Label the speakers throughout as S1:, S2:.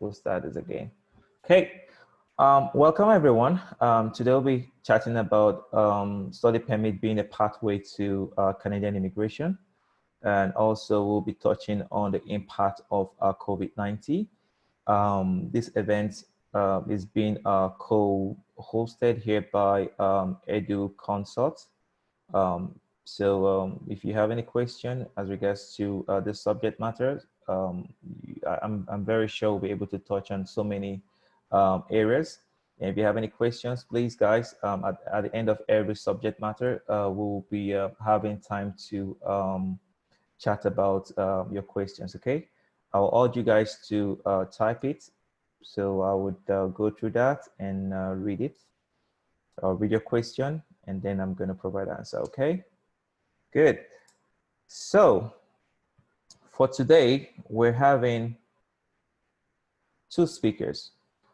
S1: We'll start this again. Okay, welcome everyone. Today we'll be chatting about study permit being a pathway to Canadian immigration. And also we'll be touching on the impact of COVID-19. This event is being co-hosted here by Edu-Consults. If you have any question as regards to this subject matter, I'm very sure we'll be able to touch on so many areas. And if you have any questions, please guys, at the end of every subject matter, we'll be having time to chat about your questions, okay? I'll urge you guys to type it. So I would go through that and read it. I'll read your question and then I'm gonna provide an answer, okay? Good. So for today, we're having two speakers.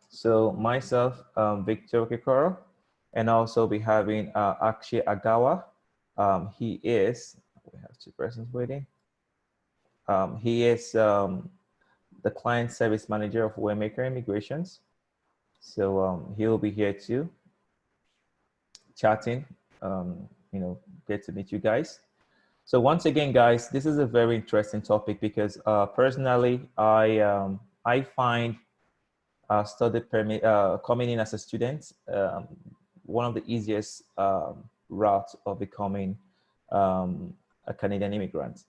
S1: So myself, Victor Wokekoro, and also be having Akshay Agawa. He is, we have two persons waiting. He is the client service manager of WayMaker Immigrations. So he'll be here too, chatting, get to meet you guys. So once again, guys, this is a very interesting topic because personally, I find study permit coming in as a student one of the easiest routes of becoming a Canadian immigrant.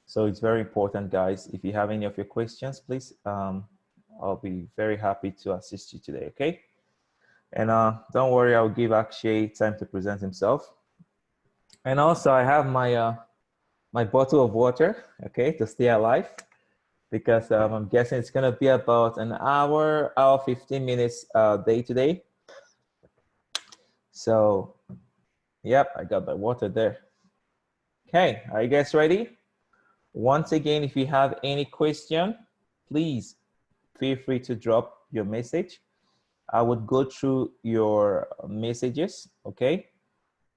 S1: So it's very important, guys. If you have any of your questions, please, I'll be very happy to assist you today, okay? And don't worry, I'll give Akshay time to present himself. And also I have my my bottle of water, okay, to stay alive, because I'm guessing it's gonna be about an hour 15 minutes day to day. So, yep, I got my water there. Okay, are you guys ready? Once again, if you have any question, please feel free to drop your message. I would go through your messages, okay?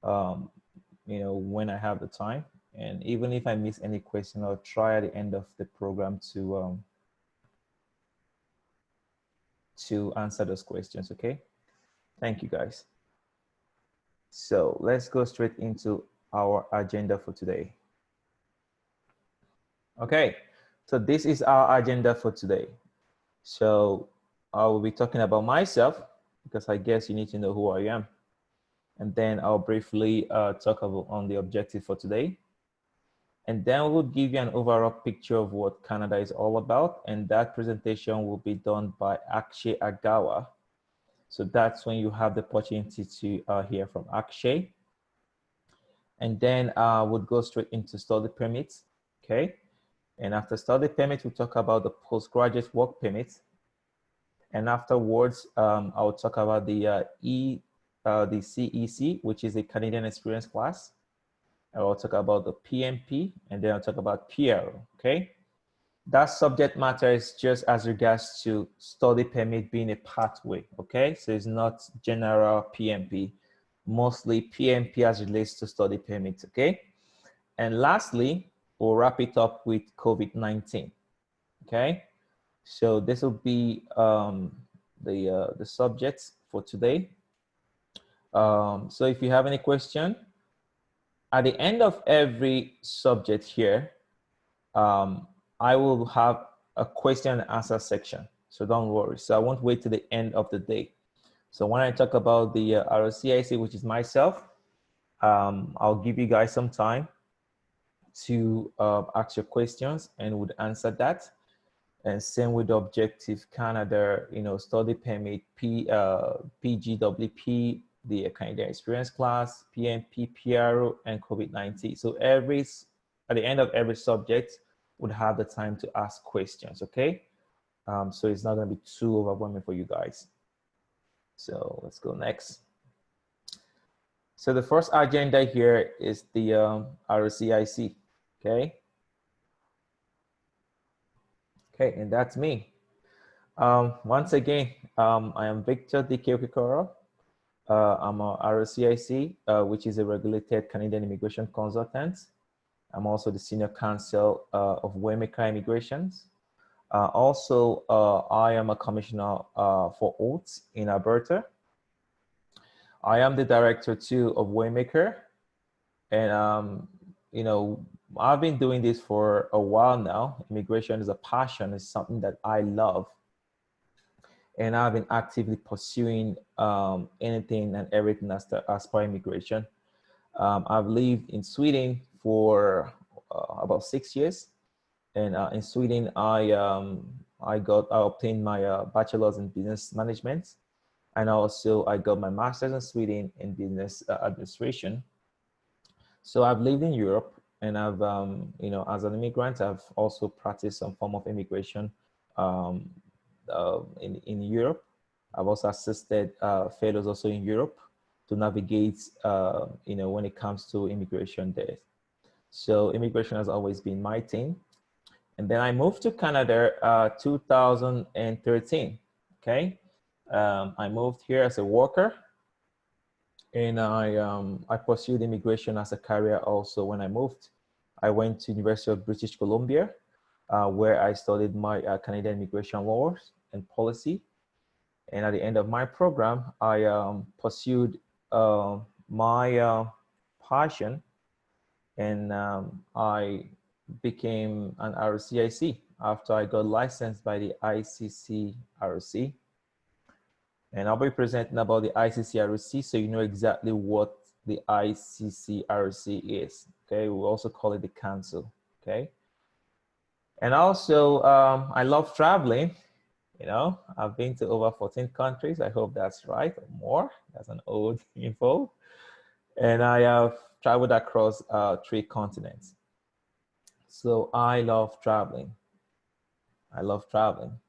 S1: When I have the time. And even if I miss any question, I'll try at the end of the program to answer those questions, okay? Thank you, guys. So let's go straight into our agenda for today. Okay, so this is our agenda for today. So I will be talking about myself because I guess you need to know who I am. And then I'll briefly talk about on the objective for today. And then we'll give you an overall picture of what Canada is all about. And that presentation will be done by Akshay Agawa. So that's when you have the opportunity to hear from Akshay. And then we'll go straight into study permits, okay? And after study permit, we'll talk about the postgraduate work permits. And afterwards, I'll talk about the CEC, which is a Canadian Experience Class. I'll talk about the PMP, and then I'll talk about PRO, okay? That subject matter is just as regards to study permit being a pathway, okay? So it's not general PMP, mostly PMP as relates to study permits, okay? And lastly, we'll wrap it up with COVID-19, okay? So this will be the subjects for today. So if you have any question, at the end of every subject here, I will have a question and answer section. So don't worry. So I won't wait till the end of the day. So when I talk about the RCIC, which is myself, I'll give you guys some time to ask your questions and would answer that. And same with the objective Canada, study permit, PGWP, the Canadian Experience Class, PMP, PRO, and COVID-19. So at the end of every subject would have the time to ask questions, okay? So it's not gonna be too overwhelming for you guys. So let's go next. So the first agenda here is the RCIC, okay? Okay, and that's me. Once again, I am Victor Wokekoro. I'm a RCIC, which is a regulated Canadian immigration consultant. I'm also the senior counsel of WayMaker Immigrations. I am a commissioner for oats in Alberta. I am the director too of WayMaker, and you know, I've been doing this for a while now. Immigration is a passion. It's something that I love, and I've been actively pursuing anything and everything as per immigration. I've lived in Sweden for about 6 years, and in Sweden, I obtained my bachelor's in business management, and also I got my master's in Sweden in business administration. So I've lived in Europe, and I've, you know, as an immigrant, I've also practiced some form of immigration um, in Europe. I've also assisted fellows also in Europe to navigate, you know, when it comes to immigration there. So immigration has always been my thing. And then I moved to Canada 2013, okay? I moved here as a worker, and I pursued immigration as a career also when I moved. I went to University of British Columbia, where I studied my Canadian immigration laws and policy. And at the end of my program, I pursued my passion, and I became an RCIC after I got licensed by the ICC RC. And I'll be presenting about the ICC-RC so you know exactly what the ICC-RC is, okay? We also call it the council, okay? And also, I love traveling, you know? I've been to over 14 countries. I hope that's right, or more. That's an old info. And I have traveled across 3 continents. So I love traveling. I love traveling.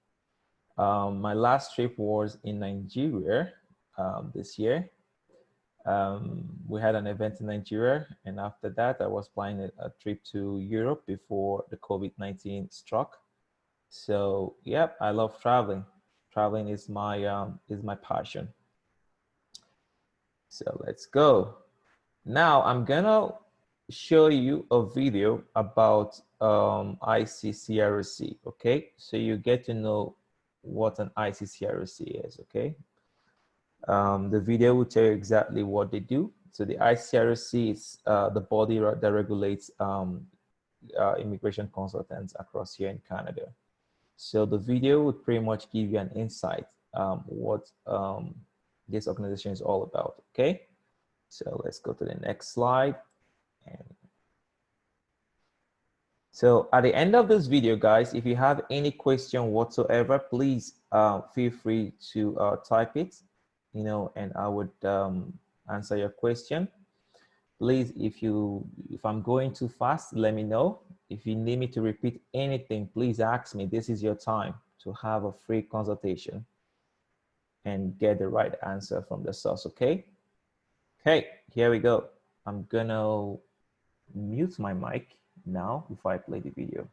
S1: My last trip was in Nigeria this year. We had an event in Nigeria, and after that, I was planning a trip to Europe before the COVID-19 struck. So, yep, I love traveling. Traveling is my passion. So let's go. Now I'm gonna show you a video about ICCRC. Okay, so you get to know what an ICCRC is. Okay. The video will tell you exactly what they do. So the ICRC is the body that regulates immigration consultants across here in Canada. So the video would pretty much give you an insight what this organization is all about, okay? So let's go to the next slide. And so at the end of this video, guys, if you have any question whatsoever, please feel free to type it, you know, and I would answer your question. Please, if I'm going too fast, let me know. If you need me to repeat anything, please ask me. This is your time to have a free consultation and get the right answer from the source, okay? Okay, here we go. I'm gonna mute my mic now before I play the video.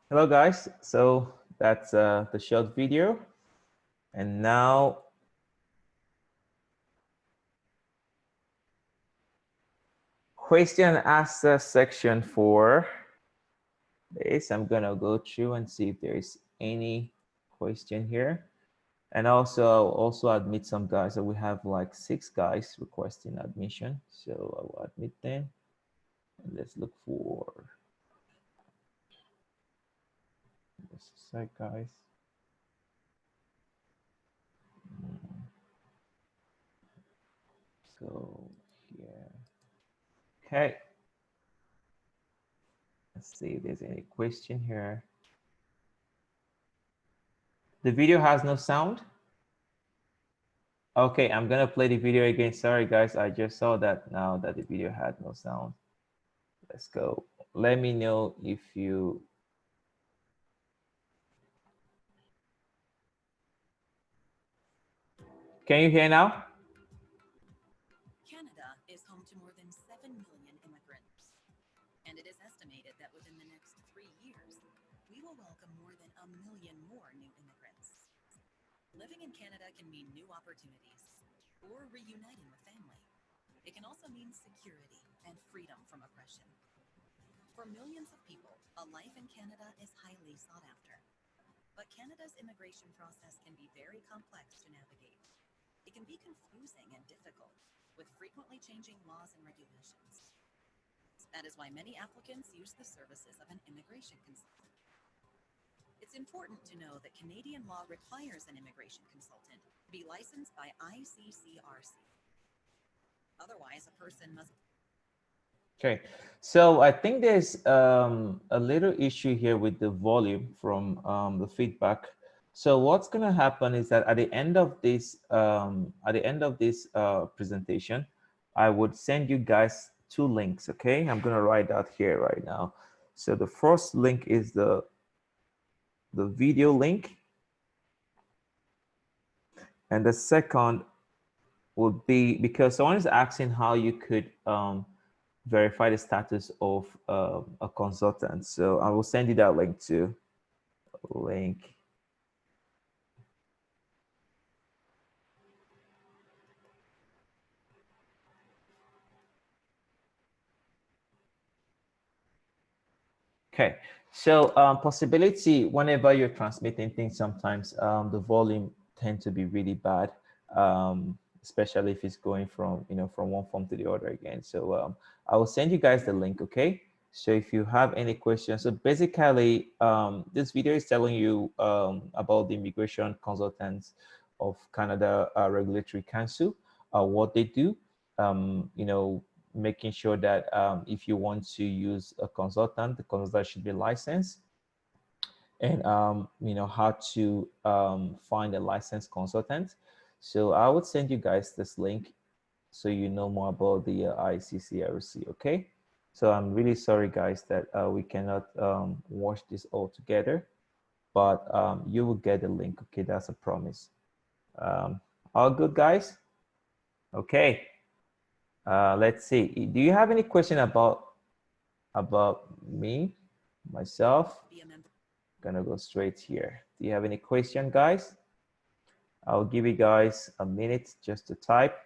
S1: Hello guys, so that's the short video, and now question and answer section for this. I'm gonna go through and see if there's any question here, and also admit some guys. So we have like 6 guys requesting admission, so I will admit them. And let's look for just a sec, guys. So here, okay. Let's see if there's any question here. The video has no sound. Okay, I'm gonna play the video again. Sorry guys, I just saw that now that the video had no sound. Let's go. Let me know if you can you hear now?
S2: Canada is home to more than 7 million immigrants, and it is estimated that within the next 3 years, we will welcome more than 1 million more new immigrants. Living in Canada can mean new opportunities or reuniting with family. It can also mean security and freedom from oppression. For millions of people, a life in Canada is highly sought after. But Canada's immigration process can be very complex to navigate. It can be confusing and difficult, with frequently changing laws and regulations. That is why many applicants use the services of an immigration consultant. It's important to know that Canadian law requires an immigration consultant to be licensed by ICCRC. Otherwise, a person must...
S1: Okay, so I think there's a little issue here with the volume from the feedback. So what's going to happen is that at the end of this presentation, I would send you guys 2 links. Okay, I'm going to write that here right now. So the first link is the video link, and the second would be because someone is asking how you could verify the status of a consultant. So I will send you that link too. Link. Okay, so possibility whenever you're transmitting things, sometimes the volume tend to be really bad, especially if it's going from from one form to the other again. So I will send you guys the link. Okay, so if you have any questions, so basically this video is telling you about the Immigration Consultants of Canada Regulatory Council, what they do, making sure that if you want to use a consultant, the consultant should be licensed, and how to find a licensed consultant. So I would send you guys this link so you know more about the ICCRC. Okay, so I'm really sorry guys that we cannot watch this all together, but you will get the link. Okay, that's a promise. All good guys? Okay. Let's see. Do you have any question about me, myself? Gonna go straight here. Do you have any question, guys? I'll give you guys a minute just to type.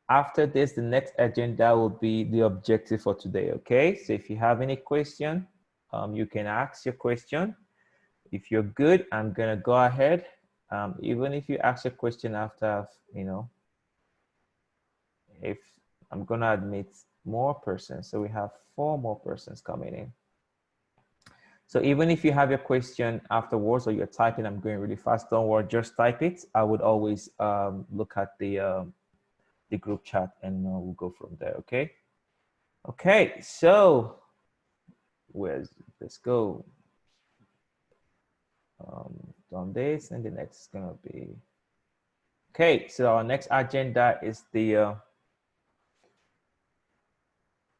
S1: After this, the next agenda will be the objective for today. Okay. So if you have any question, you can ask your question. If you're good, I'm gonna go ahead. Even if you ask a question after, if I'm gonna admit more persons, so we have 4 more persons coming in. So even if you have your question afterwards or you're typing, I'm going really fast, don't worry, just type it. I would always look at the group chat and we'll go from there. Okay. Okay, so let's go. Done this, and the next is gonna be okay. So our next agenda is the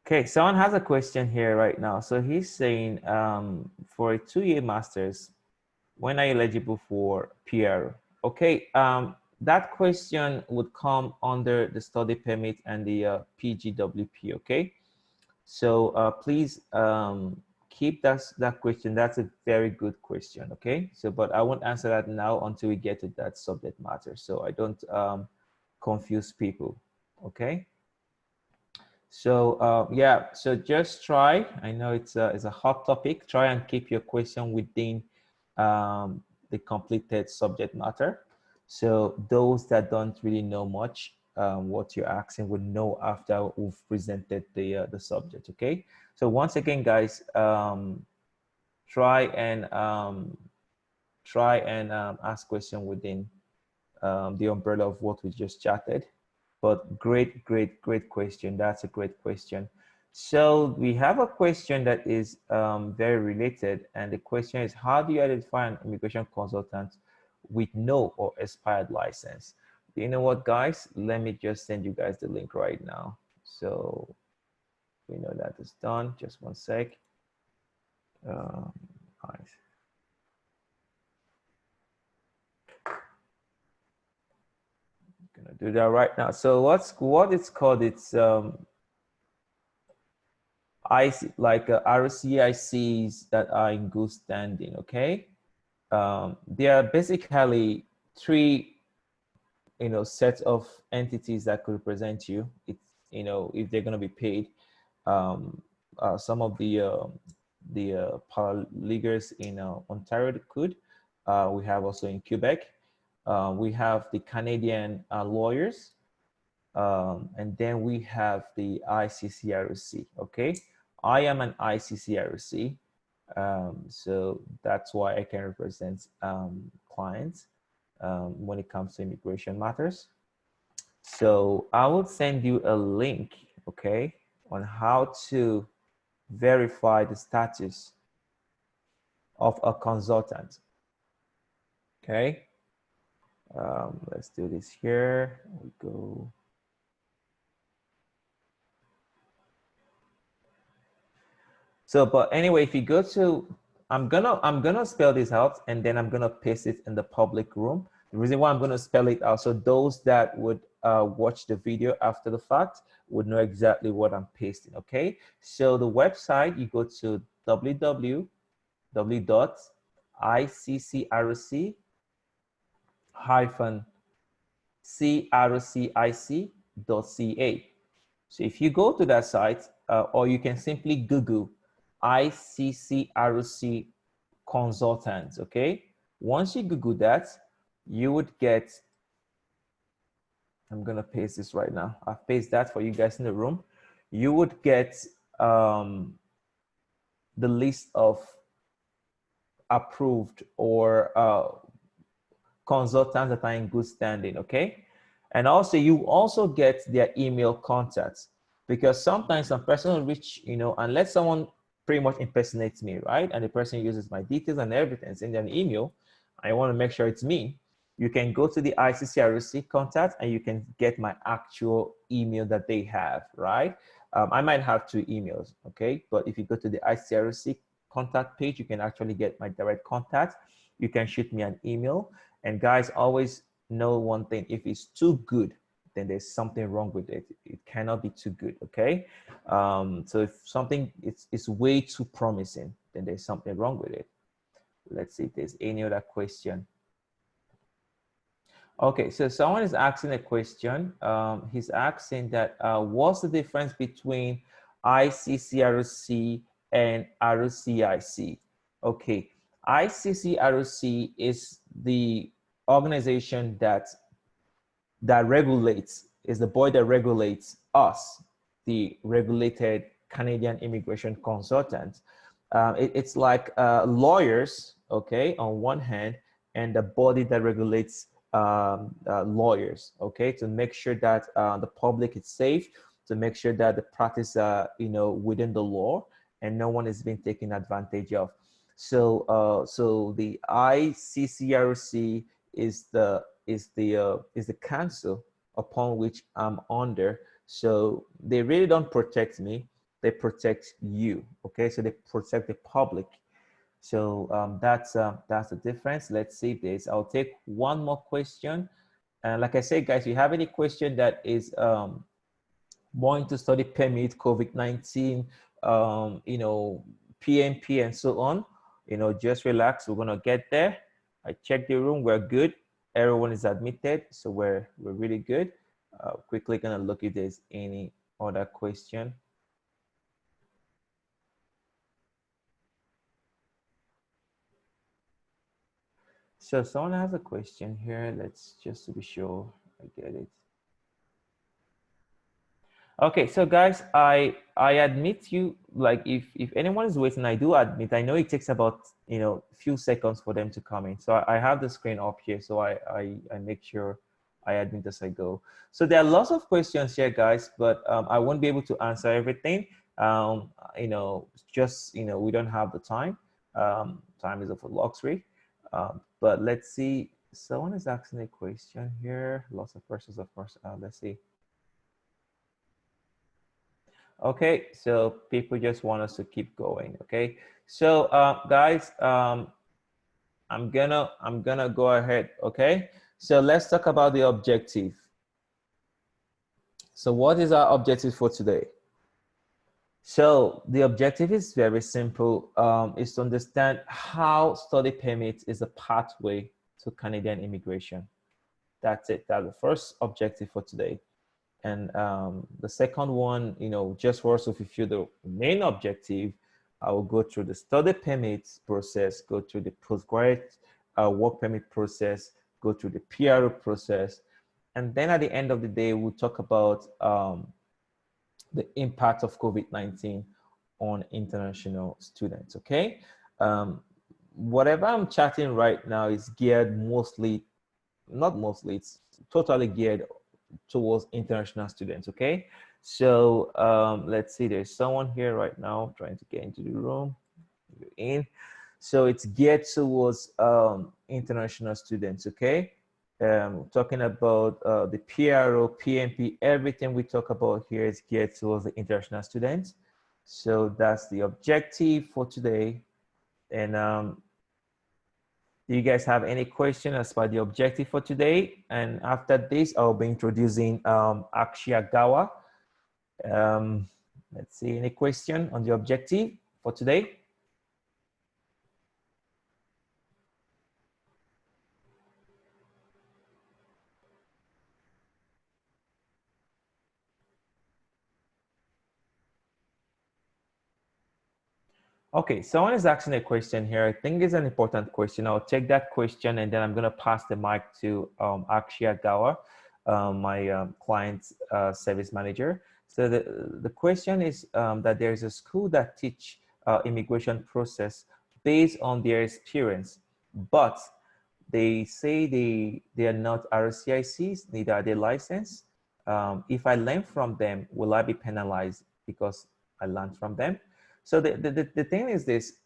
S1: okay, someone has a question here right now. So he's saying for a 2-year master's, when are you eligible for PR? Okay, that question would come under the study permit and the PGWP, okay? So please keep that question. That's a very good question, okay? So, but I won't answer that now until we get to that subject matter, so I don't confuse people, okay? So yeah, so just try. I know it's a hot topic. Try and keep your question within the completed subject matter. So those that don't really know much, what you're asking would know after we've presented the subject. Okay. So once again, guys, try and ask question within the umbrella of what we just chatted. But great question. That's a great question. So we have a question that is very related, and the question is, how do you identify an immigration consultant with no or expired license? You know what, guys? Let me just send you guys the link right now. So we know that is done. Just one sec. Nice. Gonna do that right now. So what it's called? It's RCICs that are in good standing. Okay, there are basically three, sets of entities that could represent you. It's, if they're going to be paid. Some of the paralegals in Ontario could. We have also in Quebec. We have the Canadian lawyers. And then we have the ICCRC, okay? I am an ICCRC, so that's why I can represent clients when it comes to immigration matters. So I will send you a link, okay, on how to verify the status of a consultant, okay? Let's do this here. We go. So, but anyway, if you go to, I'm gonna spell this out and then I'm gonna paste it in the public room. The reason why I'm gonna spell it out, so those that would watch the video after the fact would know exactly what I'm pasting, okay? So the website, you go to www.icc-crcic.ca. So if you go to that site, or you can simply Google ICCRC consultants, okay? Once you Google that, you would get, I'm gonna paste this right now. I've pasted that for you guys in the room. You would get the list of approved or consultants that are in good standing, okay? And also you also get their email contacts, because sometimes some person will reach, unless someone pretty much impersonates me, right? And the person uses my details and everything, send an email. I want to make sure it's me. You can go to the ICCRC contact and you can get my actual email that they have, right? I might have two emails, okay? But if you go to the ICCRC contact page, you can actually get my direct contact. You can shoot me an email. And guys, always know one thing: if it's too good, then there's something wrong with it. It cannot be too good, okay? So if something is way too promising, then there's something wrong with it. Let's see if there's any other question. Okay, so someone is asking a question. He's asking that what's the difference between ICCRC and RCIC? Okay, ICCRC is the organization that regulates, is the body that regulates us, the regulated Canadian immigration consultants. It's like lawyers, okay, on one hand, and the body that regulates lawyers, okay, to make sure that the public is safe, to make sure that the practice are, within the law and no one is being taken advantage of. So, so the ICCRC is the council upon which I'm under. So they really don't protect me; they protect you. Okay, so they protect the public. So that's the difference. Let's see this. I'll take one more question. And like I said, guys, if you have any question that is more into study permit, COVID-19, you know, PMP and so on, you know, just relax. We're gonna get there. I checked the room. We're good. Everyone is admitted, so we're really good. Quickly gonna look if there's any other question. So someone has a question here. Let's just to be sure I get it. Okay, so guys, I admit you, like if anyone is waiting, I do admit, I know it takes about, you know, few seconds for them to come in. So I have the screen up here, so I make sure I admit as I go. So there are lots of questions here, guys, but I won't be able to answer everything. You know, just, you know, we don't have the time. Time is of a luxury. But let's see, someone is asking a question here. Lots of questions, of course. Let's see. Okay, so people just want us to keep going. Okay, so guys, I'm gonna go ahead. Okay, so let's talk about the objective. So what is our objective for today? So the objective is very simple. Is to understand how study permit is a pathway to Canadian immigration. That's it. That's the first objective for today. And the second one, you know, just for us to fulfill the main objective, I will go through the study permit process, go through the postgraduate work permit process, go through the PRO process. And then at the end of the day, we'll talk about the impact of COVID-19 on international students, okay? Whatever I'm chatting right now is geared mostly, not mostly, it's totally geared towards international students, okay? So let's see, there's someone here right now trying to get into the room. You're in. So it's geared towards international students, okay? Talking about the PRO, PMP, everything we talk about here is geared towards the international students. So that's the objective for today. And do you guys have any question as per the objective for today? And after this, I'll be introducing Akshia Gawa. Let's see, any question on the objective for today? Okay, someone is asking a question here. I think it's an important question. I'll take that question and then I'm gonna pass the mic to Akshia Gawa, my client service manager. So the question is that there's a school that teach immigration process based on their experience, but they say they are not RCICs, neither are they licensed. If I learn from them, will I be penalized because I learned from them? So the thing is this,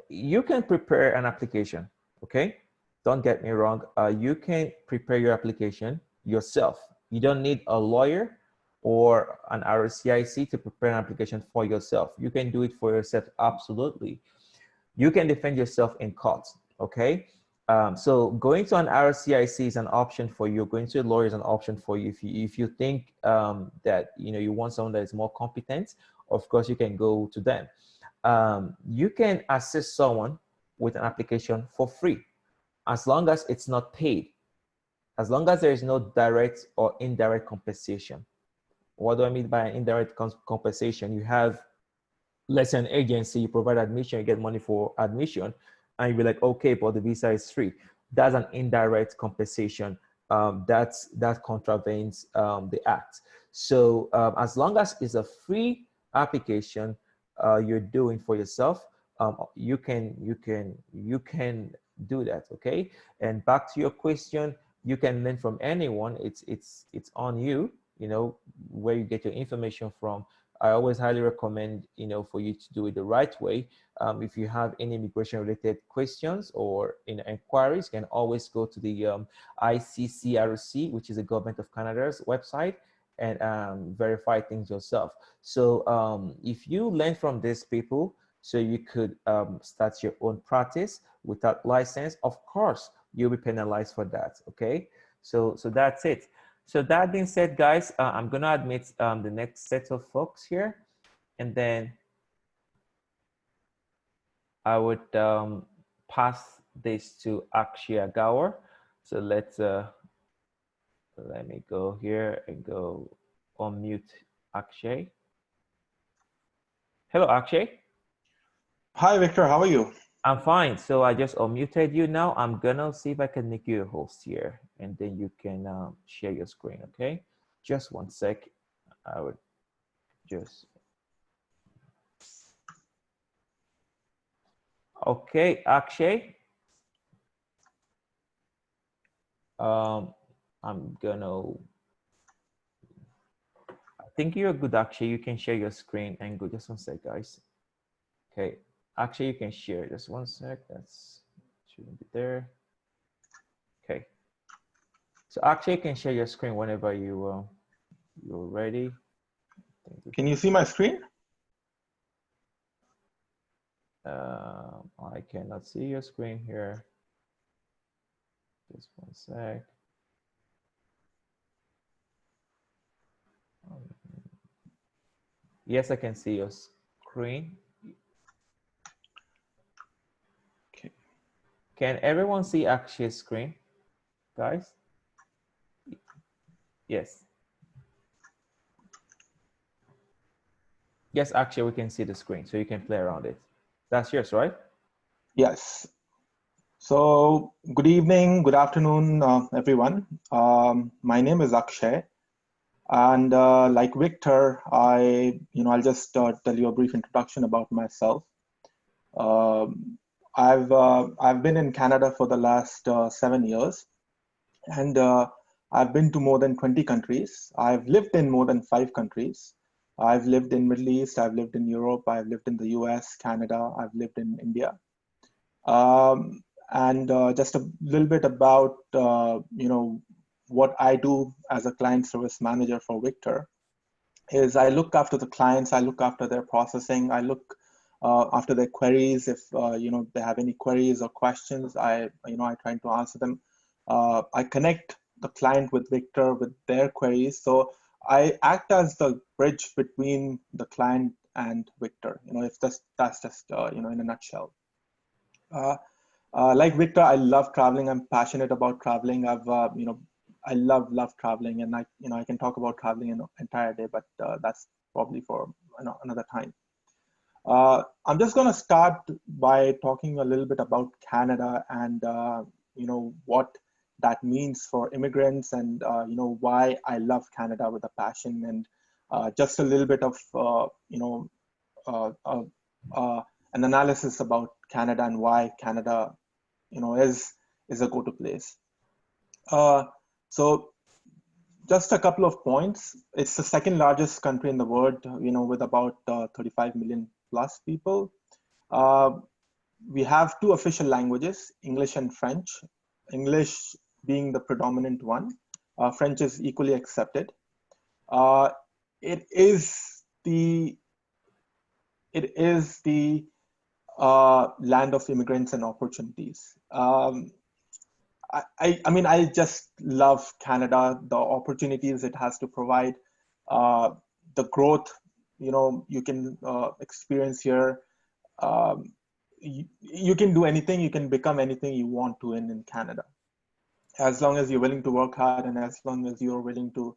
S1: you can prepare an application, okay? Don't get me wrong. You can prepare your application yourself. You don't need a lawyer or an RCIC to prepare an application for yourself. You can do it for yourself, absolutely. You can defend yourself in court, okay? So going to an RCIC is an option for you. Going to a lawyer is an option for you. If you think that you want someone that is more competent, of course you can go to them. You can assist someone with an application for free, as long as it's not paid, as long as there is no direct or indirect compensation. What do I mean by indirect compensation? You have, let's say, an agency, you provide admission, you get money for admission, and you'll be like, okay, but the visa is free. That's an indirect compensation. That contravenes the act. So as long as it's a free application you're doing for yourself, you can do that, okay? And back to your question, you can learn from anyone. It's on you, where you get your information from. I always highly recommend, for you to do it the right way. If you have any immigration related questions or inquiries, you can always go to the ICCRC, which is the Government of Canada's website, and verify things yourself. So if you learn from these people, so you could start your own practice without license, of course, you'll be penalized for that, okay? So that's it. So that being said, guys, I'm gonna admit the next set of folks here, and then I would pass this to Akshay Agawar. So let me go here and go unmute Akshay. Hello, Akshay.
S3: Hi, Victor. How are you?
S1: I'm fine. So I just unmuted you now. I'm gonna see if I can make you a host here, and then you can share your screen. Okay, just one sec. I would just. Okay, Akshay. I'm gonna. I think you're good, Akshay. You can share your screen and go. Just one sec, guys. Okay, Akshay, you can share. Just one sec. That's shouldn't be there. Okay. So Akshay can share your screen whenever you're ready.
S3: Can you see my screen?
S1: I cannot see your screen here. Just one sec. Yes, I can see your screen.
S3: Okay.
S1: Can everyone see Akshay's screen, guys? Yes. Yes, Akshay, we can see the screen, so you can play around it. That's yours, right?
S3: Yes. So, good evening, good afternoon, everyone. My name is Akshay, and like Victor, I'll just tell you a brief introduction about myself. I've been in Canada for the last 7 years, and I've been to more than 20 countries. I've lived in more than 5 countries. I've lived in Middle East, I've lived in Europe, I've lived in the US, Canada, I've lived in India. And just a little bit about, what I do as a client service manager for Victor is I look after the clients, I look after their processing, I look after their queries. If they have any queries or questions, I try to answer them. I connect the client with Victor with their queries. So I act as the bridge between the client and Victor. If that's just in a nutshell. Like Victor, I love traveling. I'm passionate about traveling. I love traveling, and I can talk about traveling an entire day, but that's probably for another time. I'm just going to start by talking a little bit about Canada and what that means for immigrants, and why I love Canada with a passion, and just a little bit of an analysis about Canada and why Canada is a go-to place. So just a couple of points. It's the second largest country in the world, with about 35 million plus people. We have 2 official languages, English and French. English being the predominant one. French is equally accepted. It is the land of immigrants and opportunities. I just love Canada, the opportunities it has to provide, the growth, you can experience here. You can do anything, you can become anything you want to in Canada, as long as you're willing to work hard and as long as you're willing to,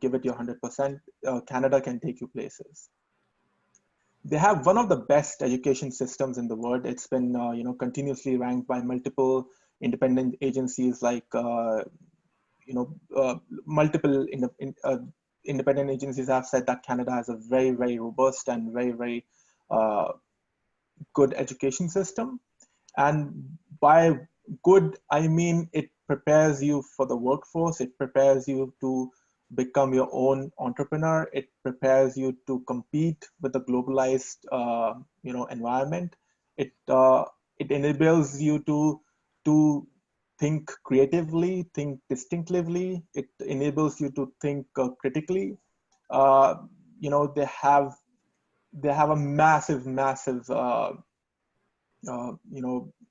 S3: give it your 100%. Canada can take you places. They have one of the best education systems in the world. It's been, continuously ranked by multiple independent agencies, like, multiple independent agencies have said that Canada has a very, very robust and very, very good education system. And by good, I mean it prepares you for the workforce. It prepares you to become your own entrepreneur. It prepares you to compete with the globalized, environment. It enables you to think creatively, think distinctively. It enables you to think critically. They have a massive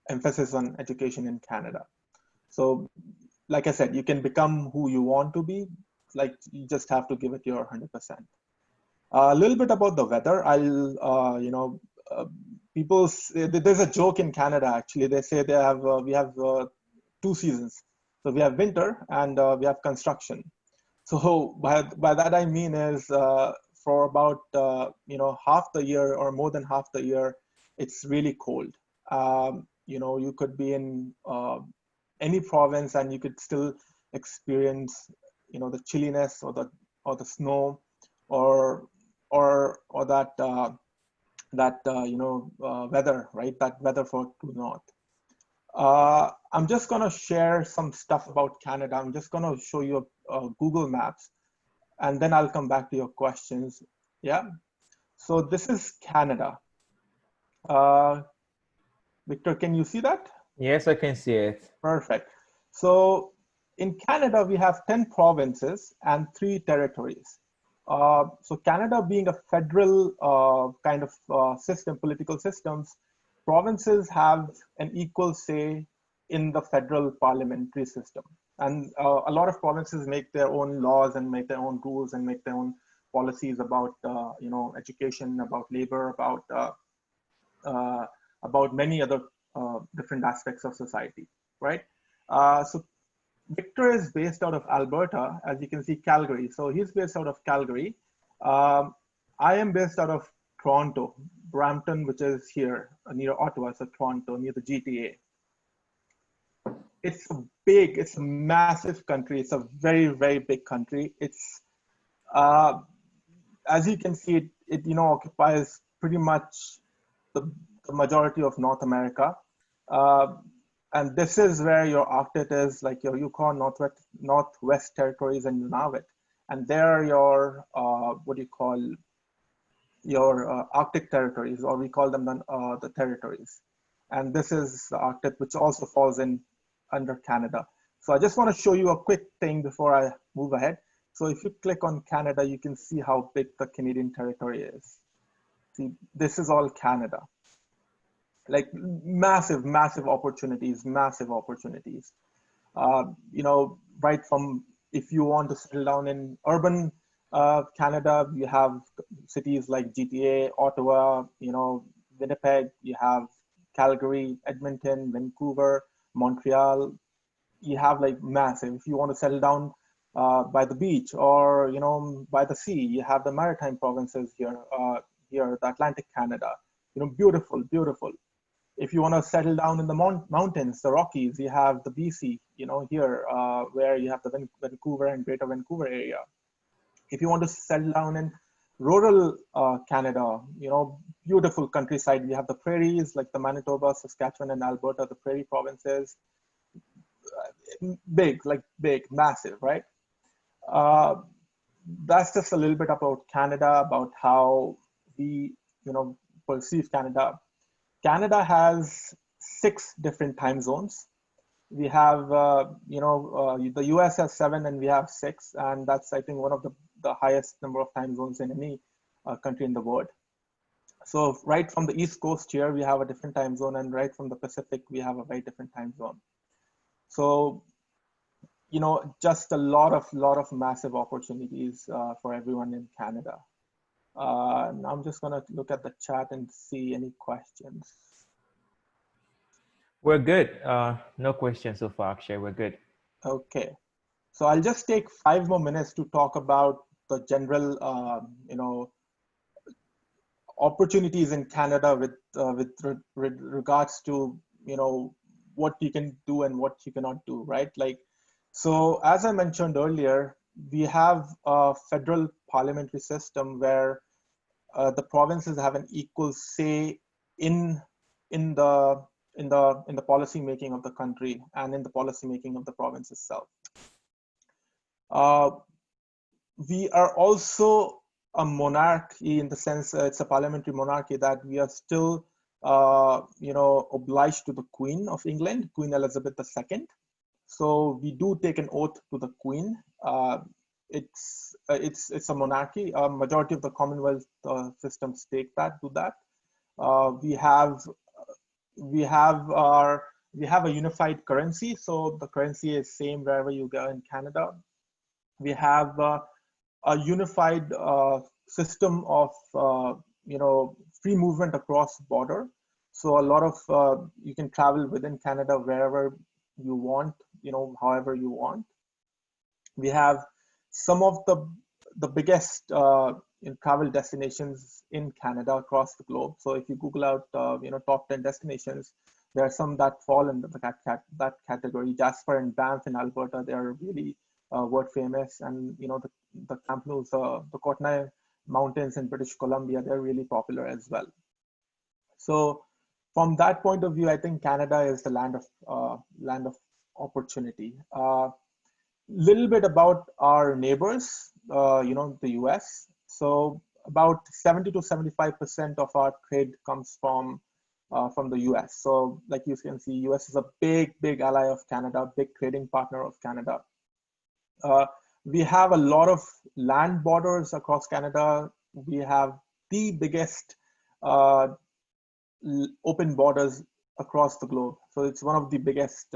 S3: emphasis on education in Canada. So like I said, you can become who you want to be. Like, you just have to give it your 100%. A little bit about the weather. There's a joke in Canada, actually. They say we have 2 seasons. So we have winter and we have construction. So by that I mean is for about half the year or more than half the year, it's really cold. You could be in any province and you could still experience the chilliness or the snow or that weather, right? That weather for to north. I'm just going to share some stuff about Canada. I'm just going to show you Google Maps, and then I'll come back to your questions. Yeah. So this is Canada. Victor, can you see that?
S1: Yes, I can see it.
S3: Perfect. So in Canada, we have 10 provinces and 3 territories. So Canada being a federal kind of system, political systems, provinces have an equal say in the federal parliamentary system. And a lot of provinces make their own laws and make their own rules and make their own policies about, education, about labor, about many other different aspects of society, right? So Victor is based out of Alberta, as you can see, Calgary. So he's based out of Calgary. I am based out of Toronto, Brampton, which is here near Ottawa, so Toronto, near the GTA. It's a massive country. It's a very, very big country. It's, as you can see, it occupies pretty much the majority of North America. And this is where your Arctic is, like your Yukon, Northwest Territories, and Nunavut. And there are your, your Arctic territories, or we call them the territories. And this is the Arctic, which also falls under Canada. So I just want to show you a quick thing before I move ahead. So if you click on Canada, you can see how big the Canadian territory is. See, this is all Canada. Like massive, massive opportunities, right from, if you want to settle down in urban Canada, you have cities like GTA, Ottawa, Winnipeg, you have Calgary, Edmonton, Vancouver, Montreal. You have like massive. If you want to settle down by the beach or, by the sea, you have the maritime provinces here, the Atlantic Canada, beautiful, beautiful. If you want to settle down in the mountains, the Rockies, you have the BC, here, where you have the Vancouver and Greater Vancouver area. If you want to settle down in rural Canada, beautiful countryside, we have the prairies, like the Manitoba, Saskatchewan, and Alberta, the prairie provinces. Big, massive, right? That's just a little bit about Canada, about how we, perceive Canada. Canada has 6 different time zones. We have, the US has 7 and we have 6. And that's, I think, one of the highest number of time zones in any country in the world. So right from the East Coast here, we have a different time zone. And right from the Pacific, we have a very different time zone. So, just a lot of massive opportunities for everyone in Canada. Now I'm just going to look at the chat and see any questions.
S1: We're good. No questions so far, Akshay. We're good.
S3: Okay. So I'll just take 5 more minutes to talk about the general, opportunities in Canada with regards to, what you can do and what you cannot do, right? Like, so as I mentioned earlier, we have a federal parliamentary system where the provinces have an equal say in the policy making of the country and in the policy making of the province itself. We are also a monarchy in the sense it's a parliamentary monarchy, that we are still obliged to the Queen of England, Queen Elizabeth II. So we do take an oath to the Queen. It's a monarchy. A majority of the Commonwealth systems take that. We have our We have a unified currency, so the currency is same wherever you go in Canada. We have a unified system of free movement across border. So a lot of you can travel within Canada wherever you want, however you want. We have some of the biggest travel destinations in Canada across the globe. So if you Google out top 10 destinations, there are some that fall into that category. Jasper and Banff in Alberta, they are really world famous, and the Kamloops, the Kootenay Mountains in British Columbia, they're really popular as well. So from that point of view, I think Canada is the land of opportunity. Little bit about our neighbors, the US. So about 70 to 75% of our trade comes from the US. So like you can see, US is a big ally of Canada, big trading partner of Canada. We have a lot of land borders across Canada. We have the biggest open borders across the globe. So it's one of the biggest,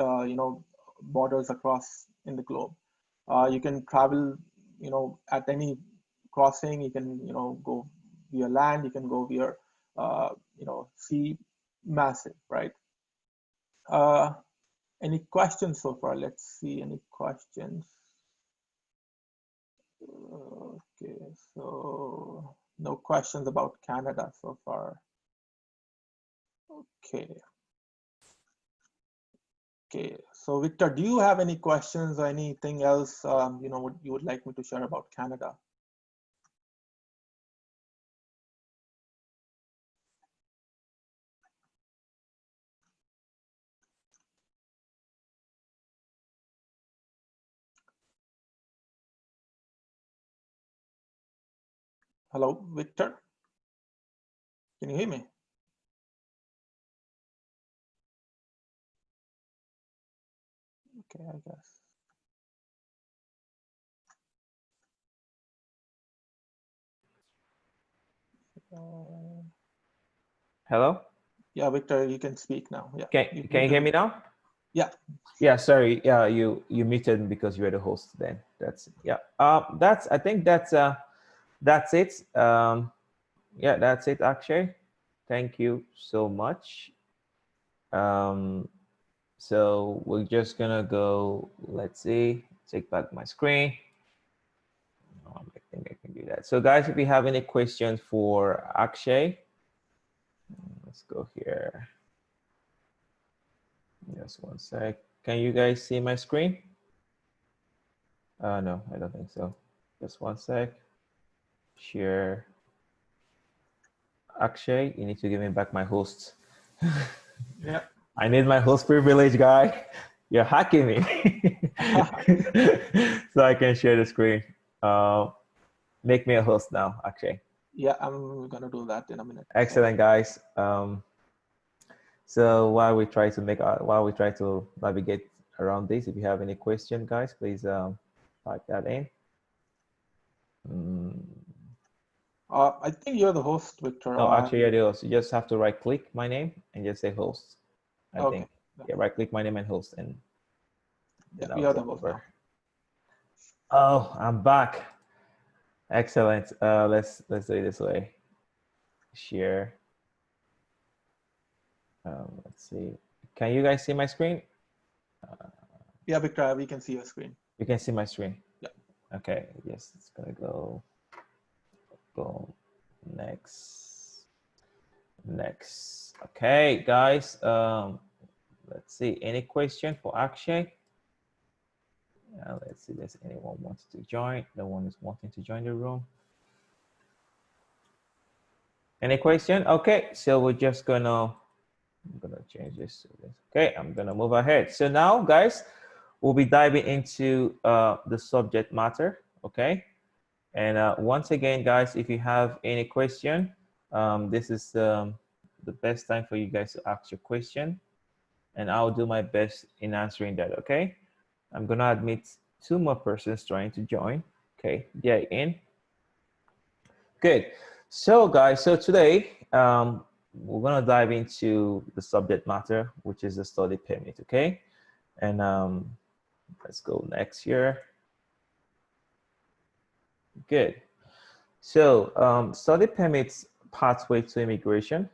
S3: borders across in the globe. You can travel, at any crossing. You can, go via land. You can go via, sea. Massive, right? Any questions so far? Let's see. Any questions? Okay, so no questions about Canada so far. Okay. Okay, so Victor, do you have any questions or anything else what you would like me to share about Canada? Hello, Victor? Can you hear me? Okay, I guess.
S1: Hello?
S3: Yeah, Victor, you can speak now. Yeah.
S1: Can you hear me now?
S3: Yeah.
S1: Yeah, sorry. Yeah, you muted me because you were the host then. That's yeah. I think that's it. Yeah, that's it actually. Thank you so much. So we're just gonna go, let's see, take back my screen. I think I can do that. So guys, if you have any questions for Akshay, let's go here. Just one sec. Can you guys see my screen? No, I don't think so. Just one sec. Share. Akshay, you need to give me back my host.
S3: Yeah.
S1: I need my host privilege, guy. You're hacking me. So I can share the screen. Make me a host now, Akshay.
S3: Yeah, I'm gonna do that in a minute.
S1: Excellent, guys. So while we try to navigate around this, if you have any question, guys, please type that in.
S3: I think you're the host, Victor.
S1: No, actually, you're the host. You just have to right click my name and just say host. I think. Yeah, right click my name and host, and
S3: yeah, you're the host now.
S1: Oh, I'm back. Excellent. Let's do it this way. Share. Let's see. Can you guys see my screen?
S3: Yeah, Victor, we can see your screen.
S1: You can see my screen.
S3: Yeah.
S1: Okay. Yes, it's gonna go. Boom. Next. Okay, guys. Let's see. Any question for Akshay? Let's see. Does anyone wants to join? No one is wanting to join the room. Any question? Okay, so we're just I'm gonna change this to this. Okay, I'm gonna move ahead. So now, guys, we'll be diving into the subject matter. Okay, and once again, guys, if you have any question, this is the best time for you guys to ask your question, and I'll do my best in answering that. Okay, I'm gonna admit 2 more persons trying to join. Okay, they're in. Good. So guys, so today we're gonna dive into the subject matter, which is the study permit, okay? And let's go next here. Good. So study permits pathway to immigration.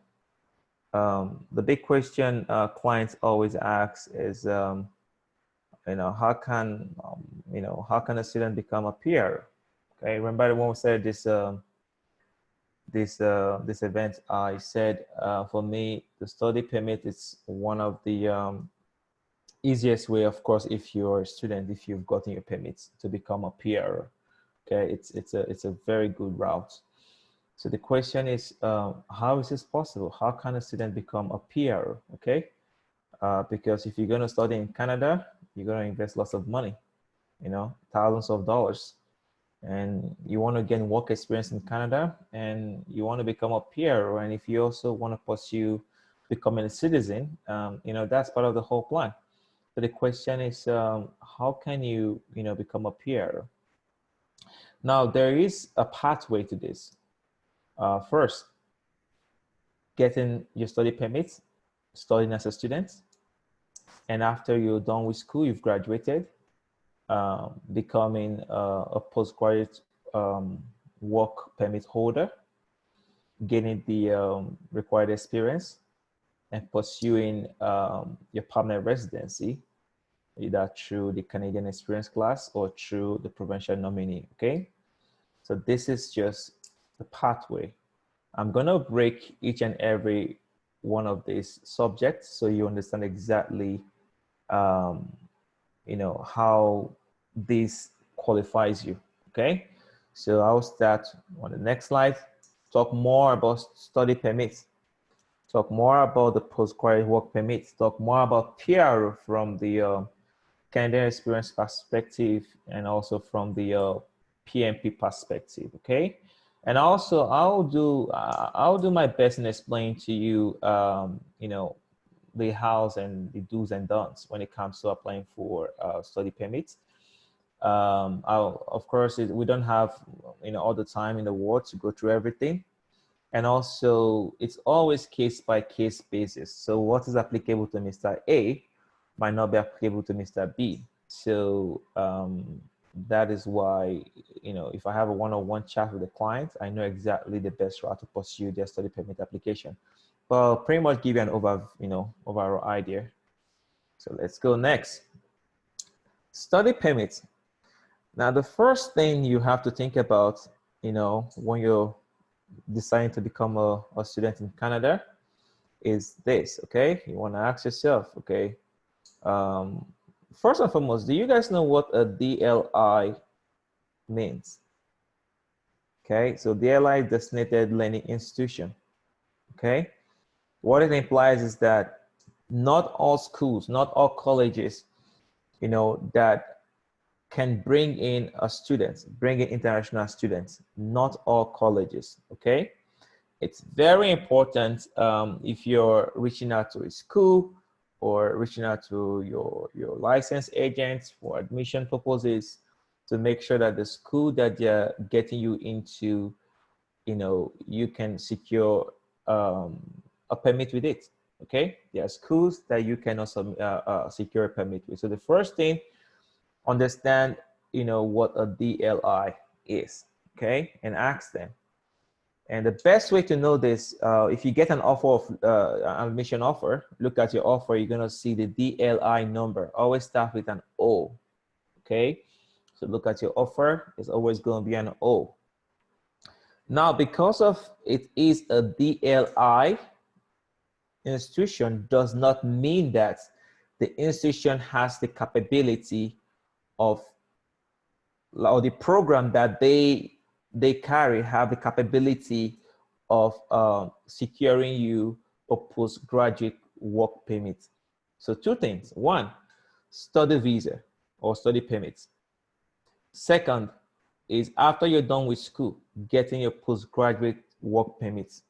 S1: The big question clients always ask is, how can, how can a student become a PR? Okay, remember when we said this, this event, I said for me, the study permit is one of the easiest way, of course, if you're a student, if you've gotten your permits to become a PR. Okay, it's a very good route. So the question is, how is this possible? How can a student become a PR? Okay, because if you're going to study in Canada, you're going to invest lots of money, thousands of dollars, and you want to gain work experience in Canada, and you want to become a PR, and if you also want to pursue becoming a citizen, that's part of the whole plan. So the question is, how can you, become a PR? Now, there is a pathway to this. First, getting your study permits, studying as a student, and after you're done with school, you've graduated, becoming a postgraduate work permit holder, gaining the required experience, and pursuing your permanent residency, either through the Canadian Experience class or through the provincial nominee, okay? So this is just the pathway. I'm gonna break each and every one of these subjects so you understand exactly, how this qualifies you, okay? So I'll start on the next slide, talk more about study permits, talk more about the postgraduate work permits, talk more about PR from the Canadian experience perspective, and also from the PMP perspective, okay? And also I'll do my best in explaining to you, the hows and the do's and don'ts when it comes to applying for study permits. Of course, we don't have all the time in the world to go through everything, and also it's always case by case basis. So what is applicable to Mr. A might not be applicable to Mr. B. So that is why, if I have a one-on-one chat with the client, I know exactly the best route to pursue their study permit application. But I'll pretty much give you an overall idea. So let's go next. Study permits. Now, the first thing you have to think about, when you're deciding to become a student in Canada is this, okay? You want to ask yourself, okay, first and foremost, do you guys know what a DLI means? Okay, so DLI is Designated Learning Institution, okay? What it implies is that not all schools, not all colleges, that can bring in a student, bring in international students, not all colleges, okay? It's very important if you're reaching out to a school or reaching out to your license agents for admission purposes to make sure that the school that they're getting you into, you can secure a permit with it, okay? There are schools that you can also secure a permit with. So the first thing, understand, what a DLI is, okay? And ask them. And the best way to know this, if you get an offer of an admission offer, look at your offer, you're gonna see the DLI number. Always start with an O, okay? So look at your offer, it's always gonna be an O. Now, because of it is a DLI institution, does not mean that the institution has the capability of, or the program that they carry have the capability of securing you a postgraduate work permit. So two things. One, study visa or study permits. Second is after you're done with school, getting your postgraduate work permits.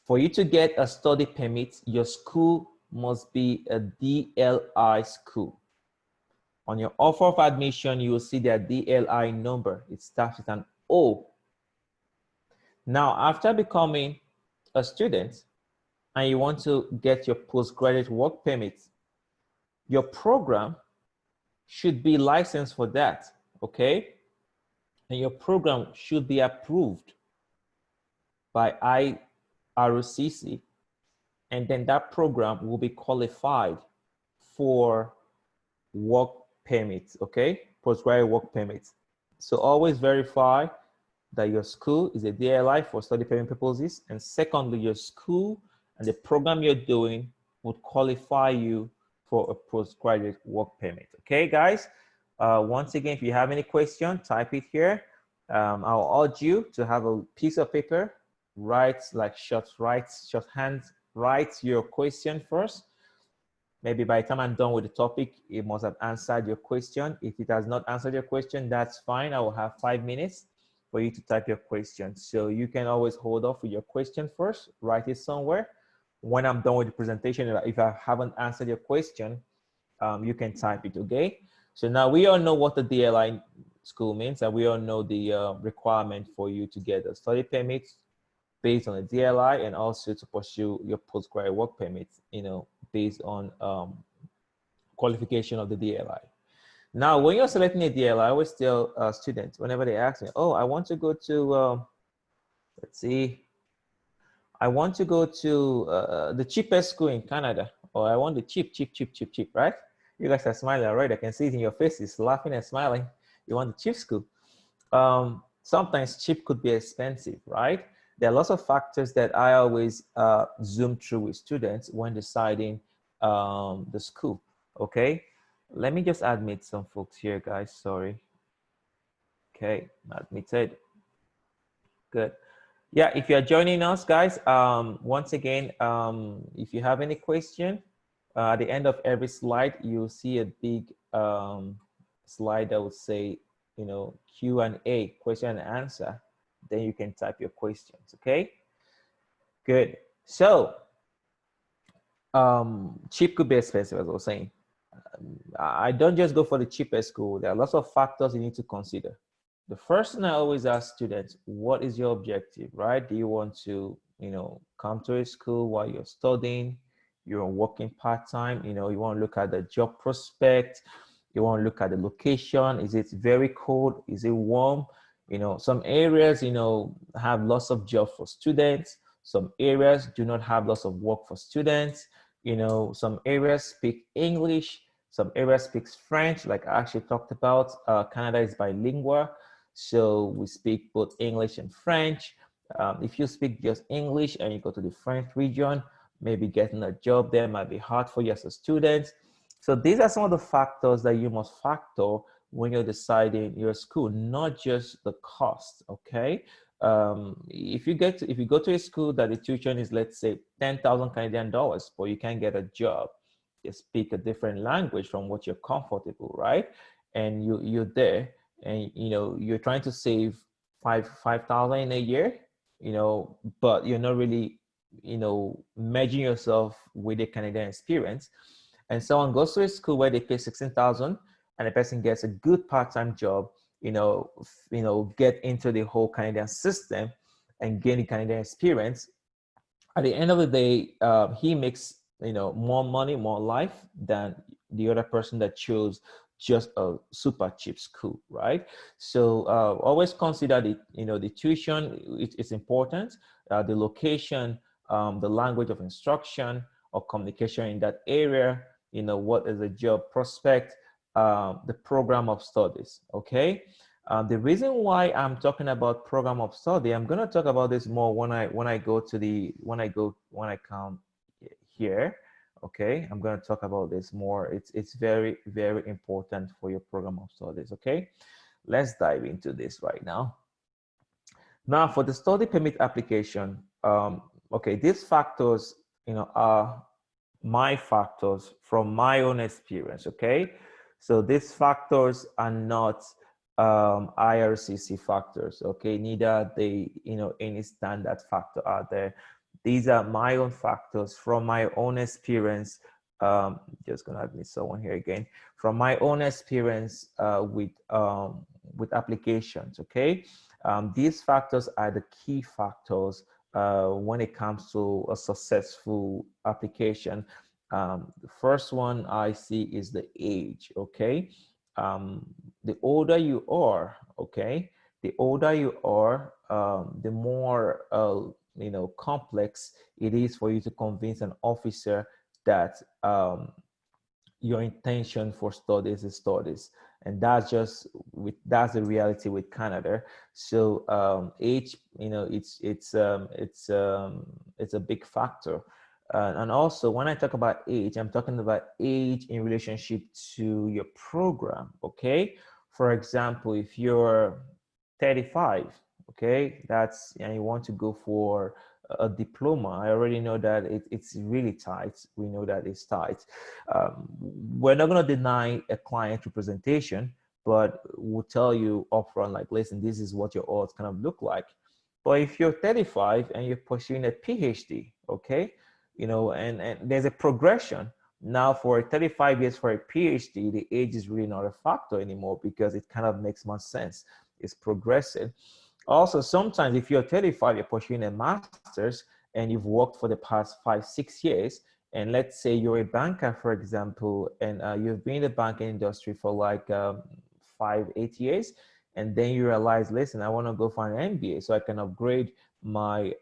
S1: For you to get a study permit, your school must be a DLI school. On your offer of admission, you will see their DLI number. It starts with an O. Now, after becoming a student and you want to get your postgraduate work permit, your program should be licensed for that, okay? And your program should be approved by RCIC, and then that program will be qualified for work permits, okay? Postgraduate work permits. So always verify that your school is a DLI for study permit purposes, and secondly, your school and the program you're doing would qualify you for a postgraduate work permit. Okay, guys? Once again, if you have any question, type it here. I'll urge you to have a piece of paper, write shorthand, write your question first. Maybe by the time I'm done with the topic, it must have answered your question. If it has not answered your question, that's fine. I will have 5 minutes for you to type your question. So you can always hold off with your question first, write it somewhere. When I'm done with the presentation, if I haven't answered your question, you can type it, okay? So now we all know what the DLI school means, and we all know the requirement for you to get a study permit based on a DLI, and also to pursue your postgraduate work permit, you know, based on qualification of the DLI. Now, when you're selecting a DLI, I always tell students, whenever they ask me, oh, I want to go to, let's see, I want to go to the cheapest school in Canada, or I want the cheap, right? You guys are smiling already. I can see it in your faces, laughing and smiling. You want the cheap school. Sometimes cheap could be expensive, right? There are lots of factors that I always zoom through with students when deciding the school, okay? Let me just admit some folks here, guys, sorry. Okay, admitted, good. Yeah, if you're joining us, guys, once again, if you have any question, at the end of every slide, you'll see a big slide that will say, you know, Q&A, question and answer. Then you can type your questions, okay? Good. So, cheap could be expensive, as I was saying. I don't just go for the cheapest school. There are lots of factors you need to consider. The first thing I always ask students, what is your objective, right? Do you want to, you know, come to a school while you're studying, you're working part-time, you know, you want to look at the job prospect, you want to look at the location, is it very cold, is it warm? You know, some areas, you know, have lots of jobs for students, some areas do not have lots of work for students, you know, some areas speak English, some areas speaks French, like I actually talked about. Canada is bilingual, so we speak both English and French. If you speak just English and you go to the French region, maybe getting a job there might be hard for you as a student. So these are some of the factors that you must factor when you're deciding your school, not just the cost, okay? If you go to a school that the tuition is, let's say, 10,000 Canadian dollars, but you can't get a job, you speak a different language from what you're comfortable, right? And you're there, and you know you're trying to save 5,000 in a year, you know, but you're not really, you know, merging yourself with the Canadian experience. And someone goes to a school where they pay 16,000, and the person gets a good part-time job, you know, get into the whole Canadian system and gain the Canadian experience. At the end of the day, he makes, you know, more money, more life than the other person that chose just a super cheap school, right? So always consider the, you know, the tuition, it's important, the location, the language of instruction or communication in that area, you know, what is the job prospect, the program of studies, okay? The reason why I'm talking about program of study, I'm going to talk about this more when I come here, okay? I'm going to talk about this more. It's very, very important for your program of studies, okay? Let's dive into this right now. Now, for the study permit application, okay, these factors, you know, are my factors from my own experience, okay? So these factors are not IRCC factors, okay? Neither are they, you know, any standard factor out there. These are my own factors from my own experience. Just gonna admit someone here again. From my own experience with applications, okay? These factors are the key factors when it comes to a successful application. The first one I see is the age, okay? The older you are, okay, the older you are, the more complex it is for you to convince an officer that your intention for studies is studies, and that's the reality with Canada. So age, it's a big factor. And also, when I talk about age, I'm talking about age in relationship to your program. Okay, for example, if you're 35, okay, and you want to go for a diploma, I already know that it's really tight. We know that it's tight. We're not going to deny a client representation, but we'll tell you upfront, like, listen, this is what your odds kind of look like. But if you're 35 and you're pursuing a PhD, okay, and there's a progression. Now, for 35 years for a PhD, the age is really not a factor anymore because it kind of makes more sense. It's progressive. Also, sometimes if you're 35, you're pursuing a master's and you've worked for the past 5-6 years, and let's say you're a banker, for example, and you've been in the banking industry for like 5-8 years, and then you realize, listen, I want to go for an MBA so I can upgrade my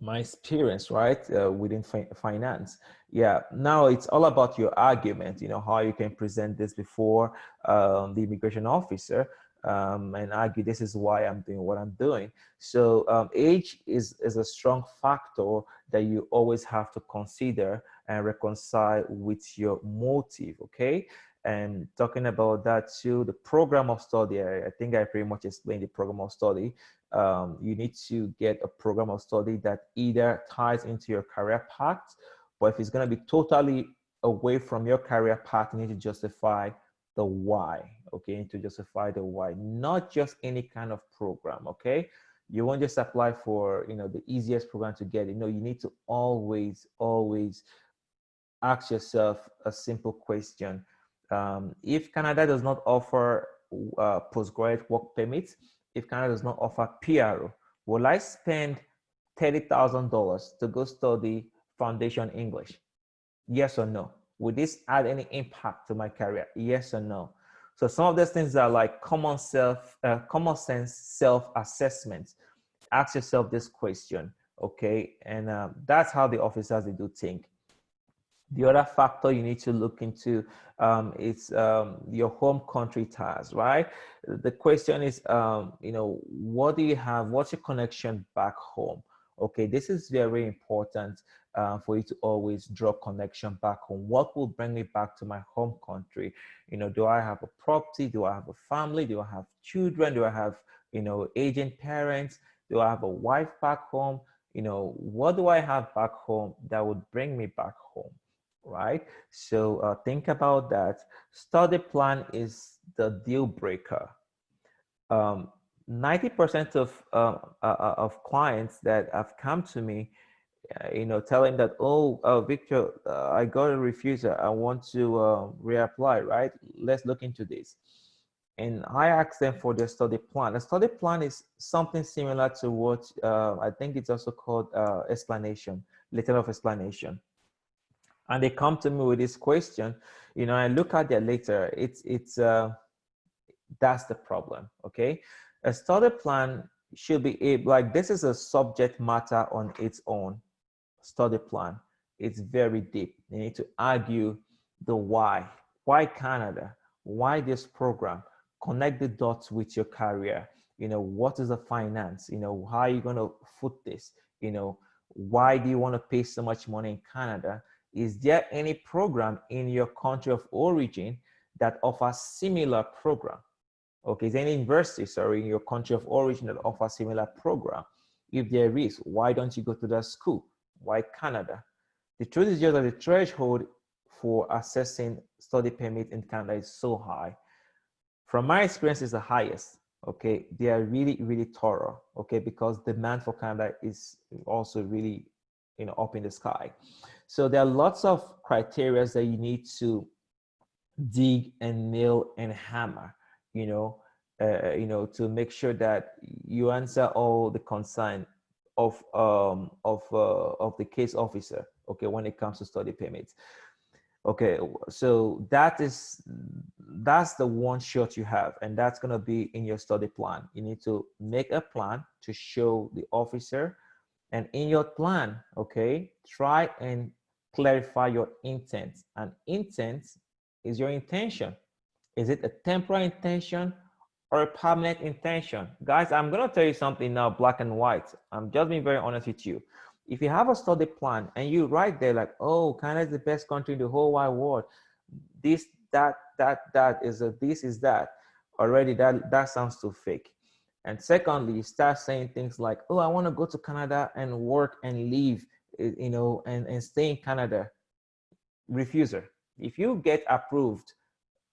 S1: my experience, right, within finance. Yeah, now it's all about your argument, how you can present this before the immigration officer, and argue this is why I'm doing what I'm doing. So age is a strong factor that you always have to consider and reconcile with your motive, okay? And talking about that too, the program of study, I think I pretty much explained the program of study. You need to get a program of study that either ties into your career path, but if it's going to be totally away from your career path, you need to justify the why, okay? You need to justify the why, not just any kind of program, okay? You won't just apply for, the easiest program to get. You need to always ask yourself a simple question. If Canada does not offer postgraduate work permits, if Canada does not offer PRO, will I spend $30,000 to go study foundation English? Yes or no? Would this add any impact to my career? Yes or no? So some of those things are like common sense self-assessment. Ask yourself this question, okay? And that's how the officers, they do think. The other factor you need to look into is your home country ties, right? The question is, what do you have? What's your connection back home? Okay, this is very important for you to always draw connection back home. What will bring me back to my home country? Do I have a property? Do I have a family? Do I have children? Do I have, aging parents? Do I have a wife back home? What do I have back home that would bring me back home? Right? So think about that. Study plan is the deal breaker. 90% of clients that have come to me, telling that, Victor, I got a refusal. I want to reapply, right? Let's look into this. And I ask them for their study plan. A study plan is something similar to what I think it's also called explanation, letter of explanation. And they come to me with this question, I look at their letter. That's the problem, okay? A study plan should be like, this is a subject matter on its own. Study plan, it's very deep. You need to argue the why Canada, why this program, connect the dots with your career. What is the finance, how are you going to foot this, why do you want to pay so much money in Canada? Is there any program in your country of origin that offers similar program? Okay, is there any university, in your country of origin that offers similar program? If there is, why don't you go to that school? Why Canada? The truth is just that the threshold for assessing study permit in Canada is so high. From my experience, it's the highest. Okay, they are really, really thorough. Okay, because demand for Canada is also really, up in the sky. So there are lots of criteria that you need to dig and nail and hammer, to make sure that you answer all the concern of the case officer, okay, when it comes to study permits. Okay, so that's the one shot you have, and that's going to be in your study plan. You need to make a plan to show the officer, and in your plan, okay, try and clarify your intent. And intent is your intention. Is it a temporary intention or a permanent intention? Guys, I'm going to tell you something now, black and white. I'm just being very honest with you. If you have a study plan and you write there like, oh, Canada is the best country in the whole wide world, this, that is a, this is that, already that sounds too fake. And secondly, you start saying things like, oh, I want to go to Canada and work and live, you know, and stay in Canada. Refuser. If you get approved,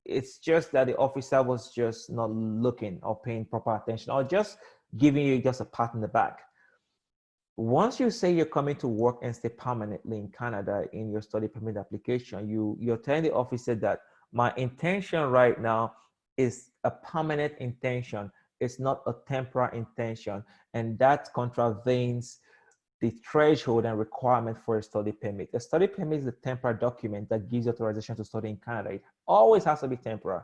S1: it's just that the officer was just not looking or paying proper attention, or just giving you just a pat in the back. Once you say you're coming to work and stay permanently in Canada in your study permit application, you're telling the officer that my intention right now is a permanent intention. It's not a temporary intention. And that contravenes the threshold and requirement for a study permit. A study permit is a temporary document that gives you authorization to study in Canada. It always has to be temporary.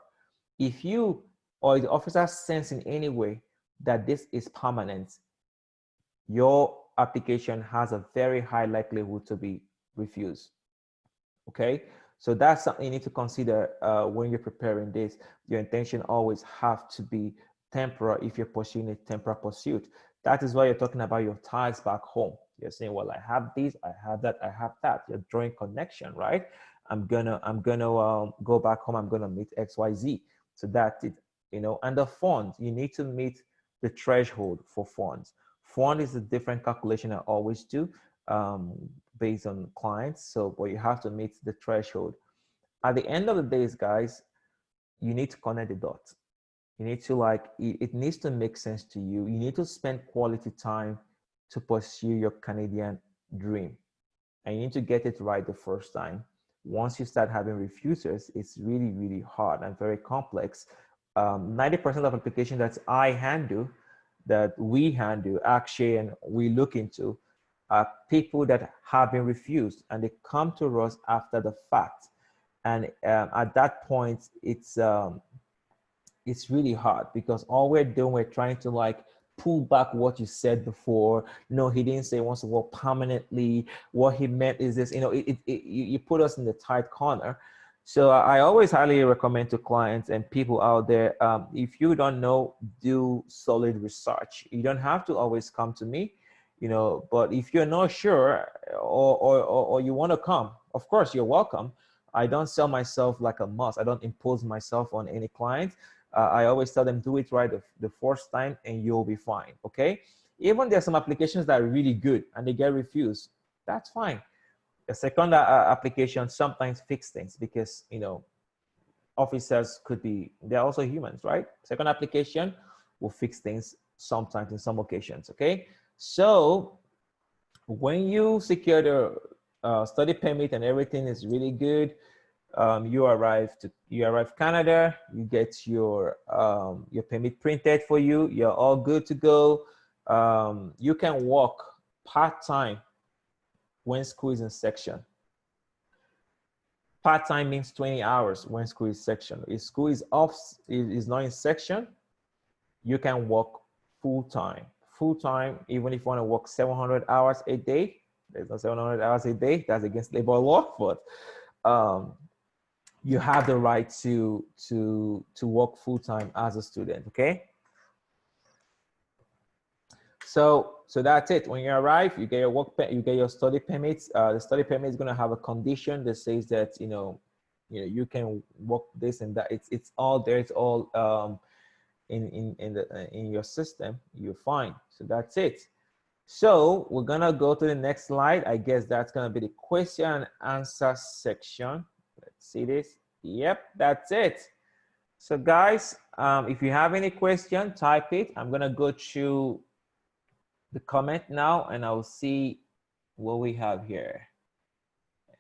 S1: If you or the officer sense in any way that this is permanent, your application has a very high likelihood to be refused. Okay, so that's something you need to consider when you're preparing this. Your intention always have to be temporary if you're pursuing a temporary pursuit. That is why you're talking about your ties back home. You're saying, well, I have this, I have that, I have that. You're drawing connection, right? I'm gonna go back home. I'm gonna meet XYZ. So that's it, you know. And the funds, you need to meet the threshold for funds. Fund is a different calculation I always do based on clients. So, but you have to meet the threshold. At the end of the days, guys, you need to connect the dots. You need to it needs to make sense to you. You need to spend quality time to pursue your Canadian dream. And you need to get it right the first time. Once you start having refusers, it's really, really hard and very complex. 90% of applications that I handle, that we handle, actually, and we look into, are people that have been refused, and they come to us after the fact. And at that point, it's really hard, because all we're doing, we're trying to pull back what you said before. No, he didn't say he wants to work permanently. What he meant is this, you know, you put us in the tight corner. So I always highly recommend to clients and people out there, if you don't know, do solid research. You don't have to always come to me, you know, but if you're not sure, or you want to come, of course, you're welcome. I don't sell myself like a must. I don't impose myself on any client. I always tell them, do it right the first time and you'll be fine, okay? Even there's some applications that are really good and they get refused. That's fine. The second application sometimes fix things, because, you know, officers they're also humans, right? Second application will fix things sometimes in some occasions, okay? So when you secure the study permit and everything is really good, you arrive Canada, you get your permit printed for you, you're all good to go. You can work part-time when school is in section. Part-time means 20 hours when school is section. If school is off, is not in section, you can work full-time. Full-time, even if you want to work 700 hours a day, there's no 700 hours a day, that's against labor law, but you have the right to work full-time as a student, okay? So that's it. When you arrive, you get your you get your study permits. The study permit is going to have a condition that says that you can work this and that. It's all there. It's all in your system. You're fine. So that's it. So we're gonna go to the next slide. I guess that's gonna be the question and answer section. Let's see this. Yep, that's it. So guys, if you have any question, type it. I'm gonna go through the comment now and I'll see what we have here.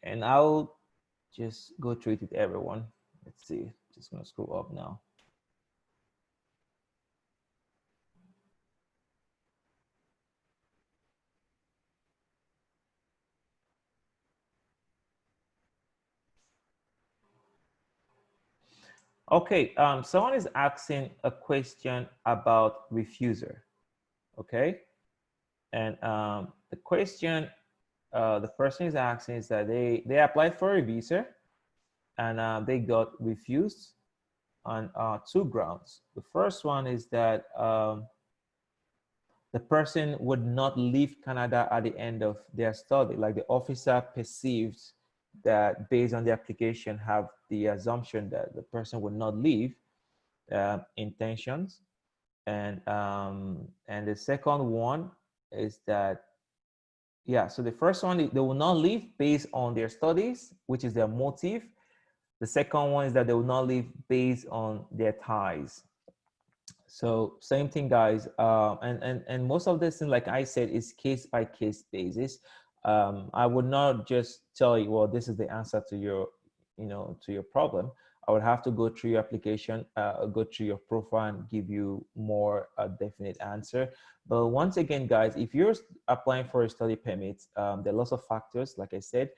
S1: And I'll just go through it with everyone. Let's see, just gonna scroll up now. Okay, someone is asking a question about refuser, okay? And the question the person is asking is that they applied for a visa and they got refused on two grounds. The first one is that the person would not leave Canada at the end of their study. Like the officer perceived that based on the application have the assumption that the person would not leave intentions. And the second one is that, yeah, so the first one, they will not leave based on their studies, which is their motive. The second one is that they will not leave based on their ties. So same thing, guys. And most of this thing, like I said, is case by case basis. I would not just tell you, well, this is the answer to your, to your problem. I would have to go through your application, go through your profile and give you more definite answer. But once again, guys, if you're applying for a study permit, there are lots of factors, like I said.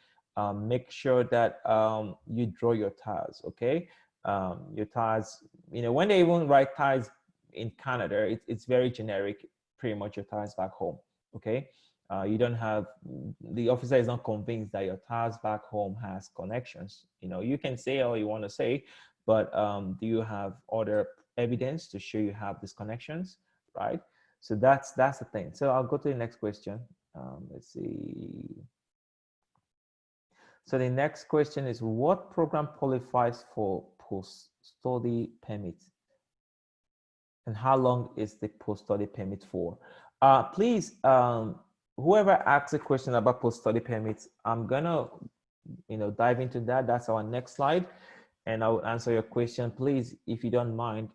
S1: Make sure that you draw your ties, okay? Your ties, when they even write ties in Canada, it's very generic, pretty much your ties back home, okay? You don't have, the officer is not convinced that your ties back home has connections. You can say all you want to say, but do you have other evidence to show you have these connections, right? So that's the thing. So I'll go to the next question. Let's see. So the next question is, what program qualifies for post-study permit? And how long is the post-study permit for? Please, whoever asks a question about post-study permits, I'm gonna, dive into that. That's our next slide, and I will answer your question. Please, if you don't mind,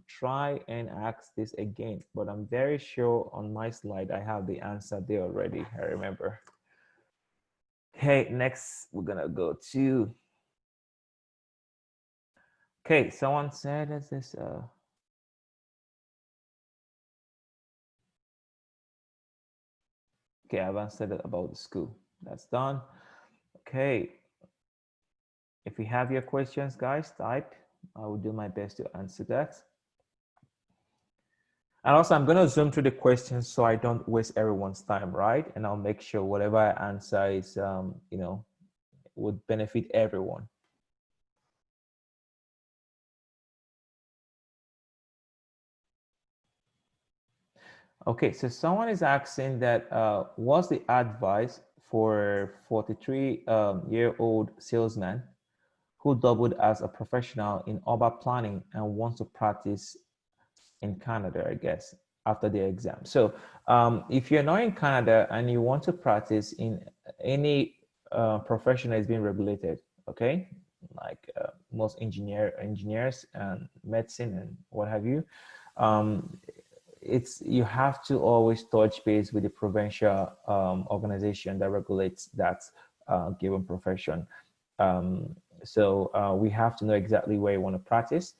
S1: try and ask this again. But I'm very sure on my slide I have the answer there already. I remember. Okay, next we're gonna go to. Okay, someone said, "Is this?" Okay, I've answered about the school. That's done. Okay. If you have your questions, guys, type. I will do my best to answer that. And also, I'm going to zoom through the questions so I don't waste everyone's time, right? And I'll make sure whatever I answer is, would benefit everyone. Okay, so someone is asking that, what's the advice for 43-year-old salesman who doubled as a professional in urban planning and wants to practice in Canada, I guess, after the exam? So if you're not in Canada and you want to practice in any profession that is being regulated, okay, like most engineers and medicine and what have you, you have to always touch base with the provincial organization that regulates that given profession. So we have to know exactly where you want to practice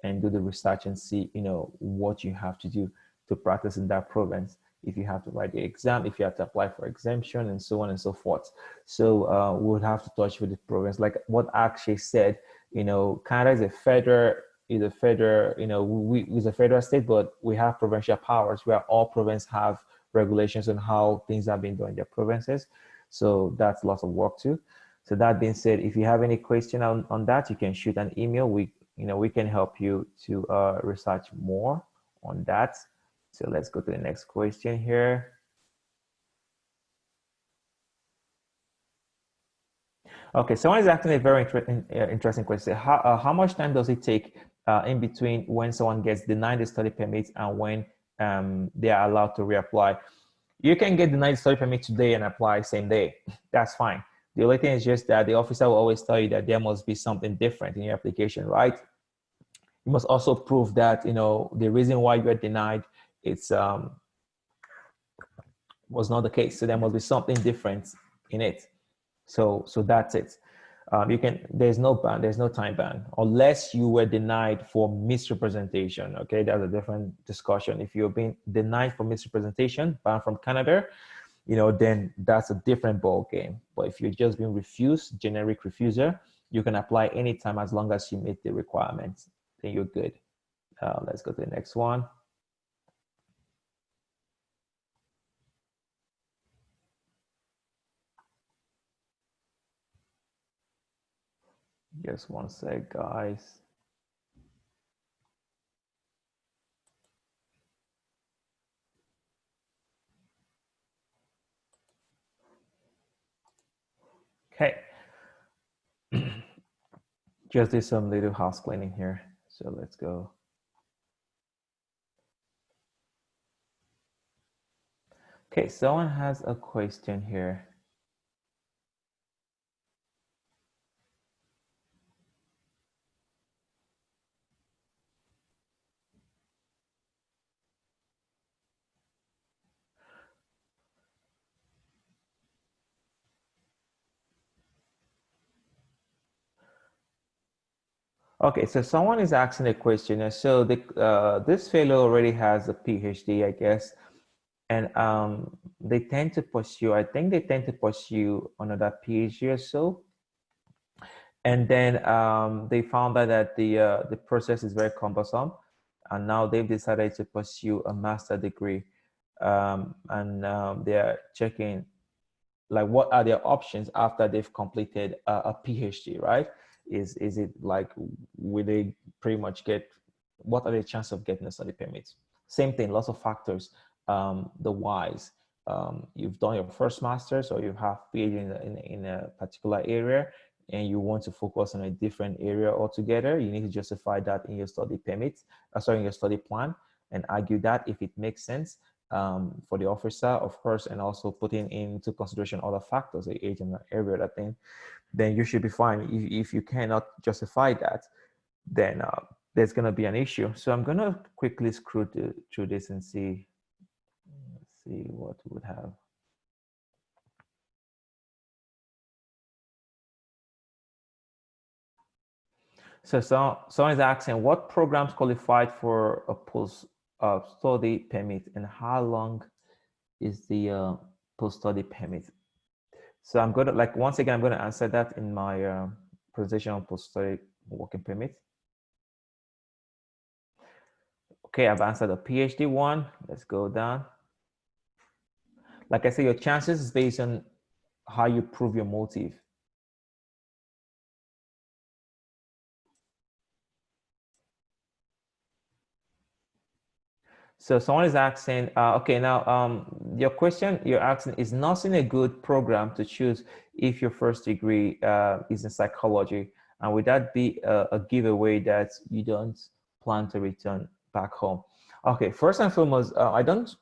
S1: and do the research and see, what you have to do to practice in that province. If you have to write the exam, if you have to apply for exemption, and so on and so forth. So we'll have to touch with the province. Like what Akshay said, Canada is a federal, is a federal state, but we have provincial powers where all provinces have regulations on how things are being done in their provinces. So that's lots of work too. So that being said, if you have any question on that, you can shoot an email. We can help you to research more on that. So let's go to the next question here. Okay, someone is asking a very interesting question. How much time does it take in between when someone gets denied the study permit and when they are allowed to reapply? You can get denied the study permit today and apply same day. That's fine. The only thing is just that the officer will always tell you that there must be something different in your application, right? You must also prove that, the reason why you are denied, was not the case. So there must be something different in it. So that's it. There's no ban, there's no time ban, unless you were denied for misrepresentation. Okay, that's a different discussion. If you're being denied for misrepresentation, banned from Canada, then that's a different ball game. But if you're just being refused, generic refuser, You can apply anytime as long as you meet the requirements, then you're good. Let's go to the next one. Just one sec, guys. Okay. Just did some little house cleaning here. So let's go. Okay, someone has a question here. Okay, so someone is asking a question. So this fellow already has a PhD, I guess, and they tend to pursue, I think they tend to pursue another PhD or so. And then they found out that the process is very cumbersome, and now they've decided to pursue a master degree, and they're checking like what are their options after they've completed a PhD, right? Is it like, will they pretty much get, what are the chances of getting a study permit? Same thing, lots of factors. The whys. You've done your first master's or you have PhD in a particular area and you want to focus on a different area altogether, you need to justify that in your study permit, in your study plan, and argue that if it makes sense for the officer, of course, and also putting into consideration other factors, the age and every other thing, then you should be fine. If you cannot justify that, then there's going to be an issue. So I'm going to quickly scroll through this and see what we would have. So someone is asking, what programs qualified for a post-study permit, and how long is the post-study permit? So I'm going to, like, once again, I'm going to answer that in my presentation on post-study working permit. Okay, I've answered the PhD one. Let's go down. Like I said, your chances is based on how you prove your motive. So someone is asking, okay, now your question you're asking, is nursing a good program to choose if your first degree is in psychology? And would that be a giveaway that you don't plan to return back home? Okay, first and foremost, I don't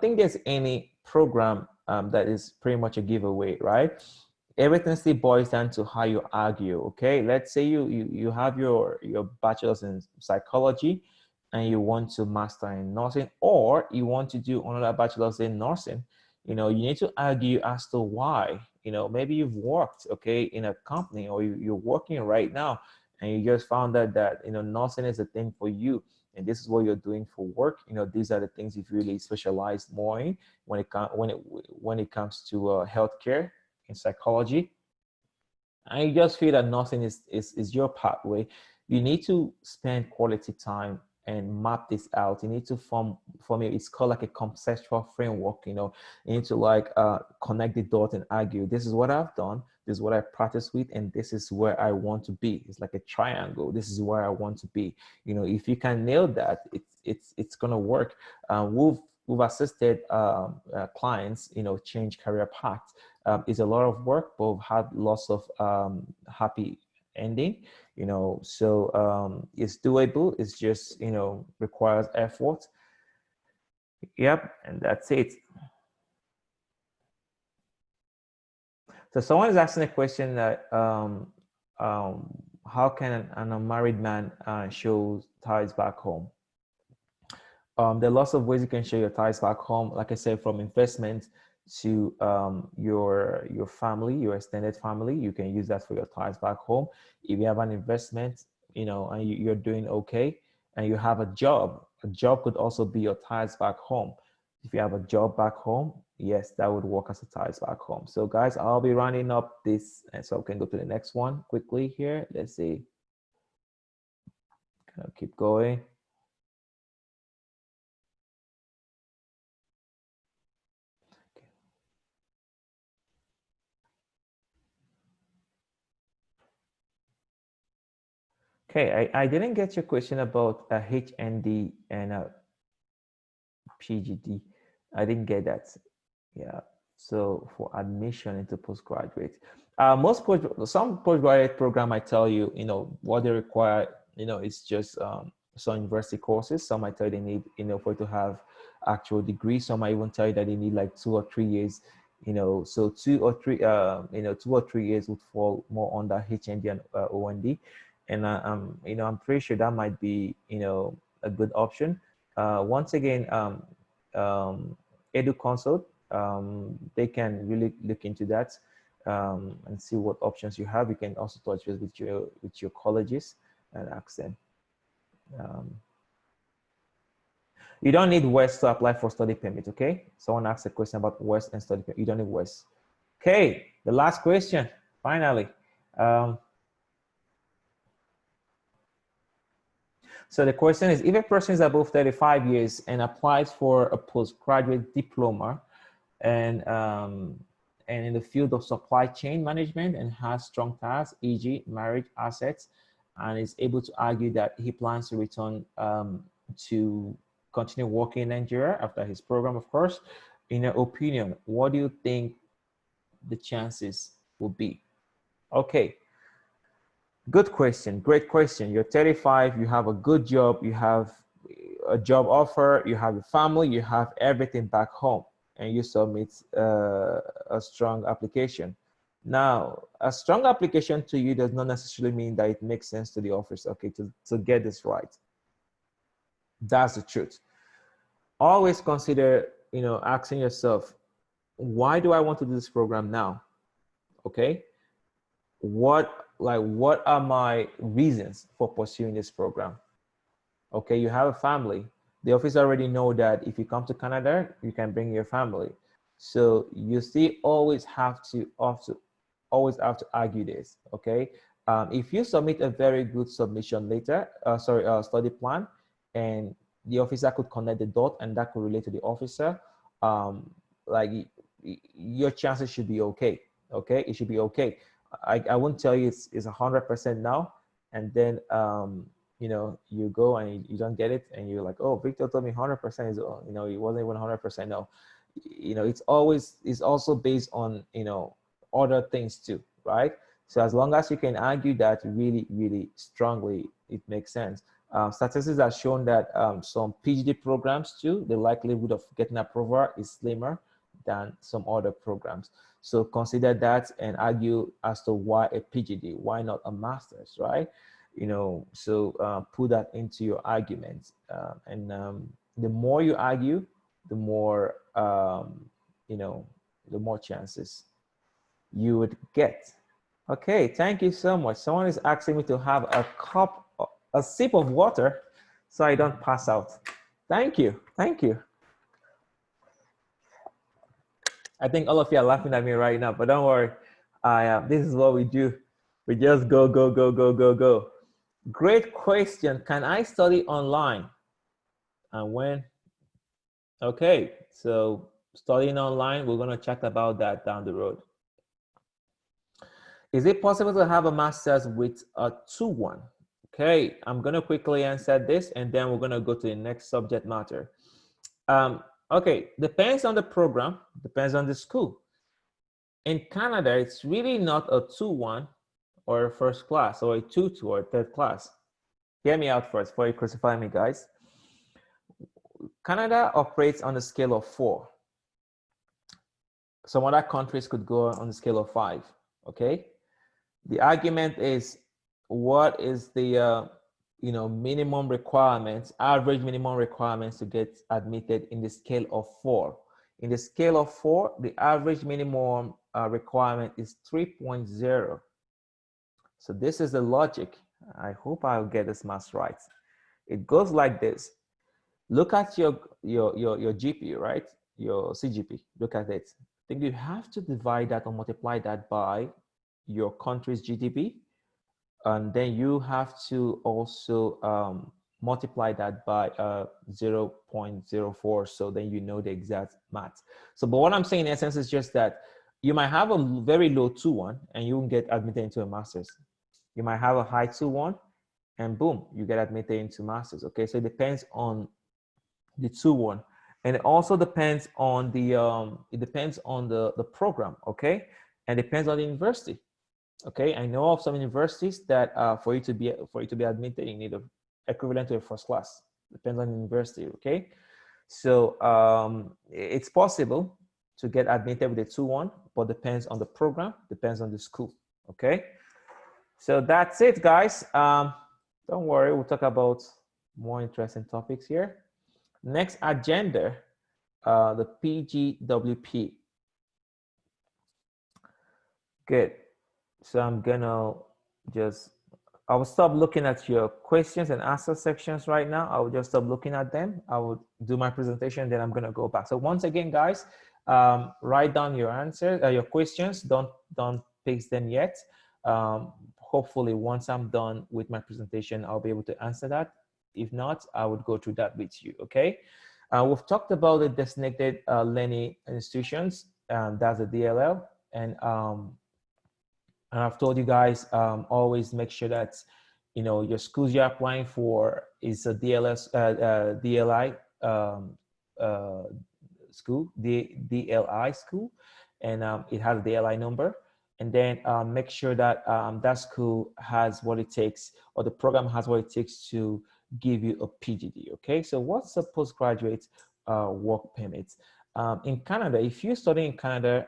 S1: think there's any program that is pretty much a giveaway, right? Everything still boils down to how you argue. Okay, let's say you have your bachelor's in psychology and you want to master in nursing, or you want to do another bachelor's in nursing. You need to argue as to why. Maybe you've worked, okay, in a company, or you're working right now and you just found out that nursing is a thing for you, and this is what you're doing for work. These are the things you've really specialized more in when it comes to healthcare in psychology, and you just feel that nursing is your pathway. You need to spend quality time and map this out. You need to form it. It's called like a conceptual framework. You need to like connect the dots and argue, this is what I've done, this is what I practice with, and this is where I want to be. It's like a triangle. This is where I want to be. If you can nail that, it's gonna work. We've assisted clients change career paths. It's a lot of work, but we've had lots of happy ending. So it's doable. It's just requires effort. Yep, and that's it. So someone is asking a question that how can an unmarried man show ties back home? There are lots of ways you can show your ties back home. Like I said, from investment to your family, your extended family, you can use that for your ties back home. If you have an investment, and you're doing okay, and you have a job could also be your ties back home. If you have a job back home, yes, that would work as a ties back home. So guys, I'll be running up this, and so we can go to the next one quickly here. Let's see. I'll keep going. Okay, I didn't get your question about HND and PGD. I didn't get that. Yeah. So for admission into postgraduate, some postgraduate program, I tell you, what they require, it's just some university courses. Some might tell you they need, for you to have actual degree. Some might even tell you that they need like 2 or 3 years. So 2 or 3 years would fall more under HND and OND, and I'm pretty sure that might be, a good option. Once again, Edu-Consult, they can really look into that and see what options you have. You can also touch base with your colleges and ask them. You don't need WES to apply for study permit, okay? Someone asked a question about WES and study permit. You don't need WES. Okay, the last question, finally. So the question is, if a person is above 35 years and applies for a postgraduate diploma and in the field of supply chain management and has strong ties, e.g. marriage, assets, and is able to argue that he plans to return to continue working in Nigeria after his program, of course, in your opinion, what do you think the chances will be? Okay. Good question. Great question. You're 35, you have a good job, you have a job offer, you have a family, you have everything back home, and you submit a strong application. Now, a strong application to you does not necessarily mean that it makes sense to the office, okay, to get this right. That's the truth. Always consider, asking yourself, why do I want to do this program now? Okay. What are my reasons for pursuing this program? Okay, you have a family. The office already know that if you come to Canada, you can bring your family. So you still always have to argue this. Okay, if you submit a very good submission later, study plan, and the officer could connect the dot and that could relate to the officer, your chances should be okay. Okay, it should be okay. I won't tell you it's 100% now, and then you go and you don't get it, and you're like, oh, Victor told me 100% is, it wasn't even 100% no. It's also based on other things too, right? So as long as you can argue that really, really strongly, it makes sense. Statistics have shown that some PhD programs too, the likelihood of getting approval is slimmer than some other programs. So consider that and argue as to why a PhD, why not a master's, right? So put that into your argument. And the more you argue, the more, the more chances you would get. Okay, thank you so much. Someone is asking me to have a sip of water so I don't pass out. Thank you, thank you. I think all of you are laughing at me right now, but don't worry. This is what we do. We just go, go, go, go, go, go. Great question. Can I study online? And when? Okay, so studying online, we're going to chat about that down the road. Is it possible to have a master's with a 2-1? Okay, I'm going to quickly answer this, and then we're going to go to the next subject matter. Okay, depends on the program, depends on the school. In Canada, it's really not a 2-1 or a first class or a 2-2 or a third class. Hear me out first before you crucify me, guys. Canada operates on a scale of 4. Some other countries could go on the scale of 5, okay? The argument is, what is the minimum requirements, average minimum requirements to get admitted in the scale of 4? In the scale of 4, the average minimum requirement is 3.0. So this is the logic. I hope I'll get this math right. It goes like this. Look at your GPA, right? your CGP. Look at it. I think you have to divide that or multiply that by your country's GDP, and then you have to also multiply that by 0.04, so then you know the exact math. So, but what I'm saying in essence is just that you might have a very low 2-1 and you won't get admitted into a master's. You might have a high 2-1 and boom, you get admitted into master's. Okay, so it depends on the 2-1, and it also depends on the the program. Okay, and depends on the university. Okay, I know of some universities that for you to be admitted, you need a equivalent to a first class. Depends on the university. Okay, so it's possible to get admitted with a 2-1, but depends on the program, depends on the school. Okay, so that's it, guys. Don't worry, we'll talk about more interesting topics here. Next agenda, the PGWP. Good. So I'm gonna I will stop looking at your questions and answer sections right now. I will just stop looking at them. I will do my presentation, then I'm gonna go back. So once again, guys, write down your answers, your questions. Don't paste them yet. Hopefully, once I'm done with my presentation, I'll be able to answer that. If not, I would go through that with you. Okay. We've talked about the designated learning institutions. That's the DLL, and I've told you guys, always make sure that, you know, your schools you're applying for is a DLI school, DLI school, and it has a DLI number. And then make sure that that school has what it takes, or the program has what it takes to give you a PGD. Okay, so what's a postgraduate work permit? In Canada, if you study in Canada,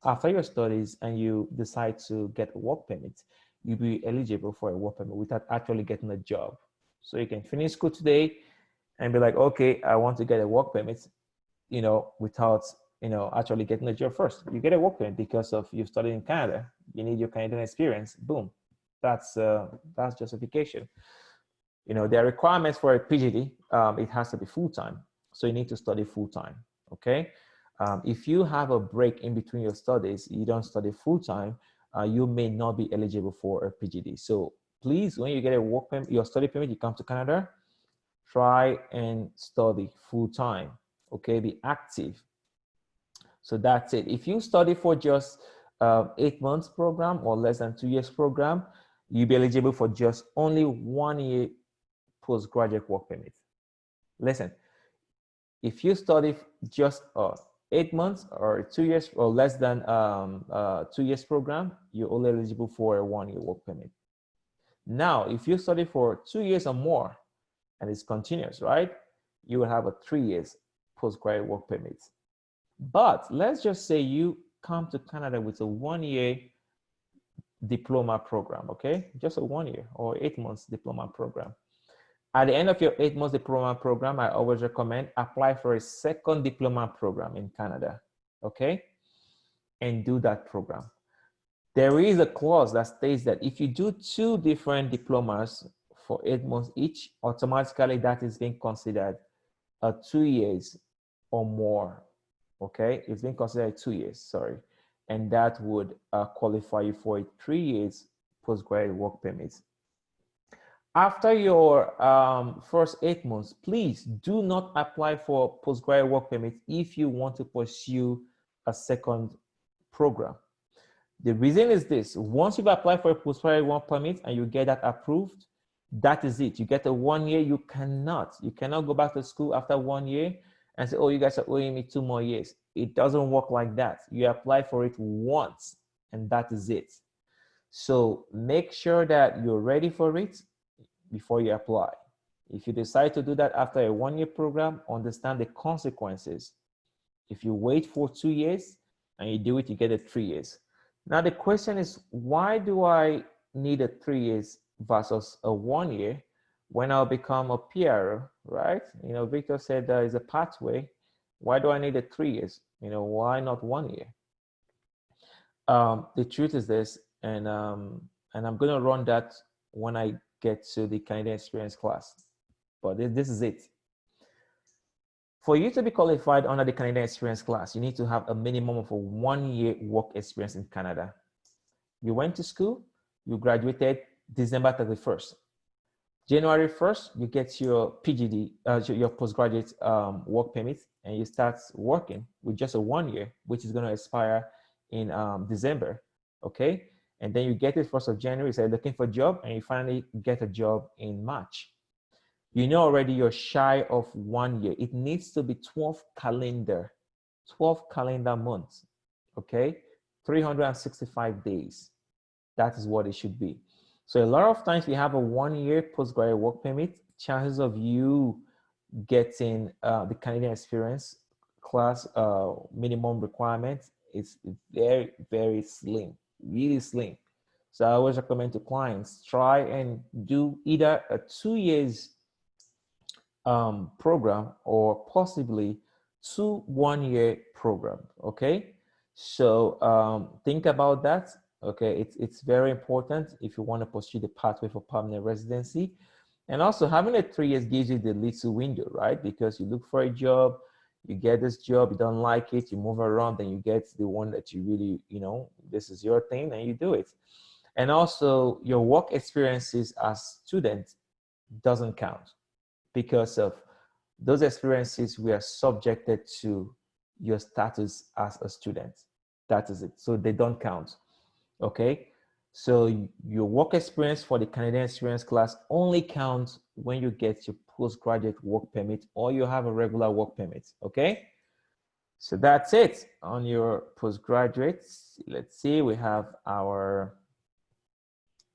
S1: after your studies and you decide to get a work permit, you'll be eligible for a work permit without actually getting a job. So you can finish school today and be like, okay, I want to get a work permit, you know, without, you know, actually getting a job first. You get a work permit because of you studying in Canada. You need your Canadian experience. Boom, that's justification. You know, there are requirements for a PGD. It has to be full-time. So you need to study full-time, okay? If you have a break in between your studies, you don't study full-time, you may not be eligible for a PGD. So please, when you get a work permit, your study permit, you come to Canada, try and study full-time, okay? Be active. So that's it. If you study for just 8 months program or less than 2 years program, you'll be eligible for just only 1 year postgraduate work permit. Listen, if you study just 8 months or 2 years or less than 2 years program, you're only eligible for a 1 year work permit. Now, if you study for 2 years or more and it's continuous, right? You will have a 3 years postgraduate work permit. But let's just say you come to Canada with a 1 year diploma program, okay? Just a 1 year or 8 months diploma program. At the end of your 8 months diploma program, I always recommend apply for a second diploma program in Canada, okay? And do that program. There is a clause that states that if you do 2 different diplomas for 8 months each, automatically that is being considered 2 years or more, okay? It's being considered 2 years, sorry. And that would qualify you for a 3 years postgraduate work permit. After your first 8 months, please do not apply for postgraduate work permit if you want to pursue a second program. The reason is this: once you've applied for a postgraduate work permit and you get that approved, that is it. You get a 1 year. You cannot go back to school after 1 year and say, oh, you guys are owing me 2 more years. It doesn't work like that. You apply for it once and that is it. So make sure that you're ready for it before you apply. If you decide to do that after a 1 year program, understand the consequences. If you wait for 2 years and you do it, you get a 3 years. Now the question is, why do I need a 3 years versus a 1 year when I'll become a PR, right? You know, Victor said there is a pathway. Why do I need a 3 years? You know, why not 1 year? The truth is this, and I'm going to run that when I get to the Canadian experience class, but this is it. For you to be qualified under the Canadian Experience class, you need to have a minimum of a 1 year work experience in Canada. You went to school, you graduated December 31st. January 1st, you get your PGD, your postgraduate work permit, and you start working with just a 1 year, which is going to expire in December, okay? And then you get it 1st of January, so you're looking for a job, and you finally get a job in March. You know already you're shy of 1 year. It needs to be 12 calendar months, okay? 365 days. That is what it should be. So a lot of times we have a 1 year postgraduate work permit, chances of you getting the Canadian Experience class minimum requirement is very, very slim, really slim. So I always recommend to clients, try and do either a 2 years program or possibly 2 1 year program, okay? So think about that. Okay, it's very important if you want to pursue the pathway for permanent residency. And also having a 3 years gives you the little window, right? Because you look for a job, you get this job, you don't like it, you move around, then you get the one that you really, you know, this is your thing and you do it. And also your work experiences as student doesn't count because of those experiences we are subjected to your status as a student. That is it. So they don't count. Okay, so your work experience for the Canadian Experience class only counts when you get your postgraduate work permit or you have a regular work permit. Okay, so that's it on your postgraduates. Let's see, we have our